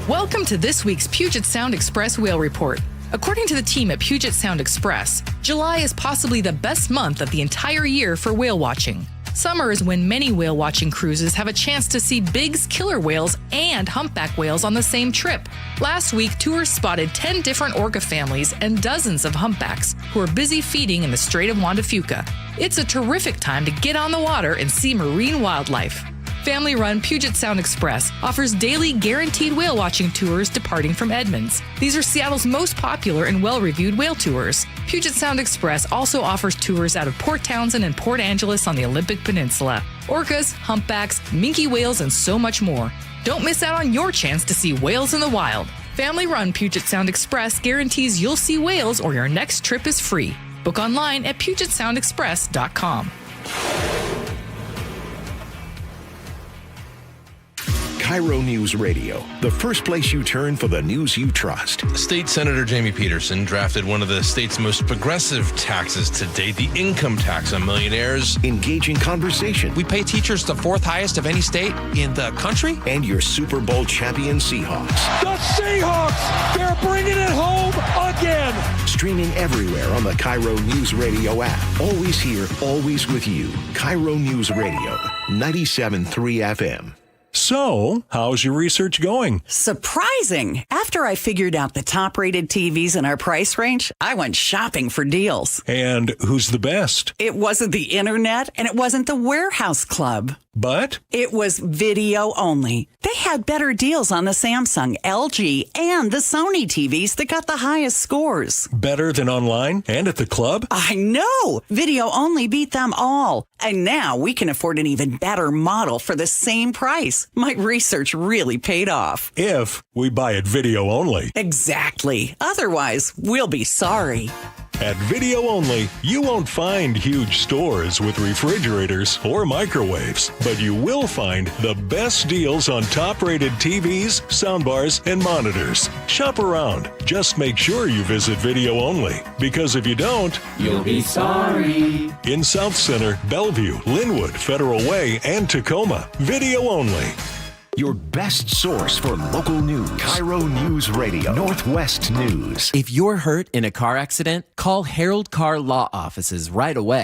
Welcome to this week's Puget Sound Express Whale Report. According to the team at Puget Sound Express, July is possibly the best month of the entire year for whale watching. Summer is when many whale watching cruises have a chance to see Bigg's killer whales and humpback whales on the same trip. Last week, tours spotted 10 different orca families and dozens of humpbacks who are busy feeding in the Strait of Juan de Fuca. It's a terrific time to get on the water and see marine wildlife. Family-run Puget Sound Express offers daily guaranteed whale watching tours departing from Edmonds. These are Seattle's most popular and well-reviewed whale tours. Puget Sound Express also offers tours out of Port Townsend and Port Angeles on the Olympic Peninsula. Orcas, humpbacks, minke whales, and so much more. Don't miss out on your chance to see whales in the wild. Family-run Puget Sound Express guarantees you'll see whales or your next trip is free. Book online at PugetSoundExpress.com. KIRO News Radio, the first place you turn for the news you trust. State Senator Jamie Peterson drafted one of the state's most progressive taxes to date, the income tax on millionaires. Engaging conversation. We pay teachers the fourth highest of any state in the country. And your Super Bowl champion Seahawks. The Seahawks, they're bringing it home again. Streaming everywhere on the KIRO Newsradio app. Always here, always with you. KIRO News Radio, 97.3 FM. So, how's your research going? Surprising! After I figured out the top-rated TVs in our price range, I went shopping for deals. And who's the best? It wasn't the internet, and it wasn't the warehouse club. But? It was video only. They had better deals on the Samsung, LG, and the Sony TVs that got the highest scores. Better than online and at the club? I know! Video only beat them all. And now we can afford an even better model for the same price. My research really paid off. If we buy it video only. Exactly. Otherwise, we'll be sorry. At Video Only, you won't find huge stores with refrigerators or microwaves, but you will find the best deals on top-rated TVs, soundbars, and monitors. Shop around. Just make sure you visit Video Only, because if you don't, you'll be sorry. In South Center, Bellevue, Linwood, Federal Way, and Tacoma, Video Only. Your best source for local news. KIRO News Radio, Northwest News. If you're hurt in a car accident, call Harold Car Law Offices right away.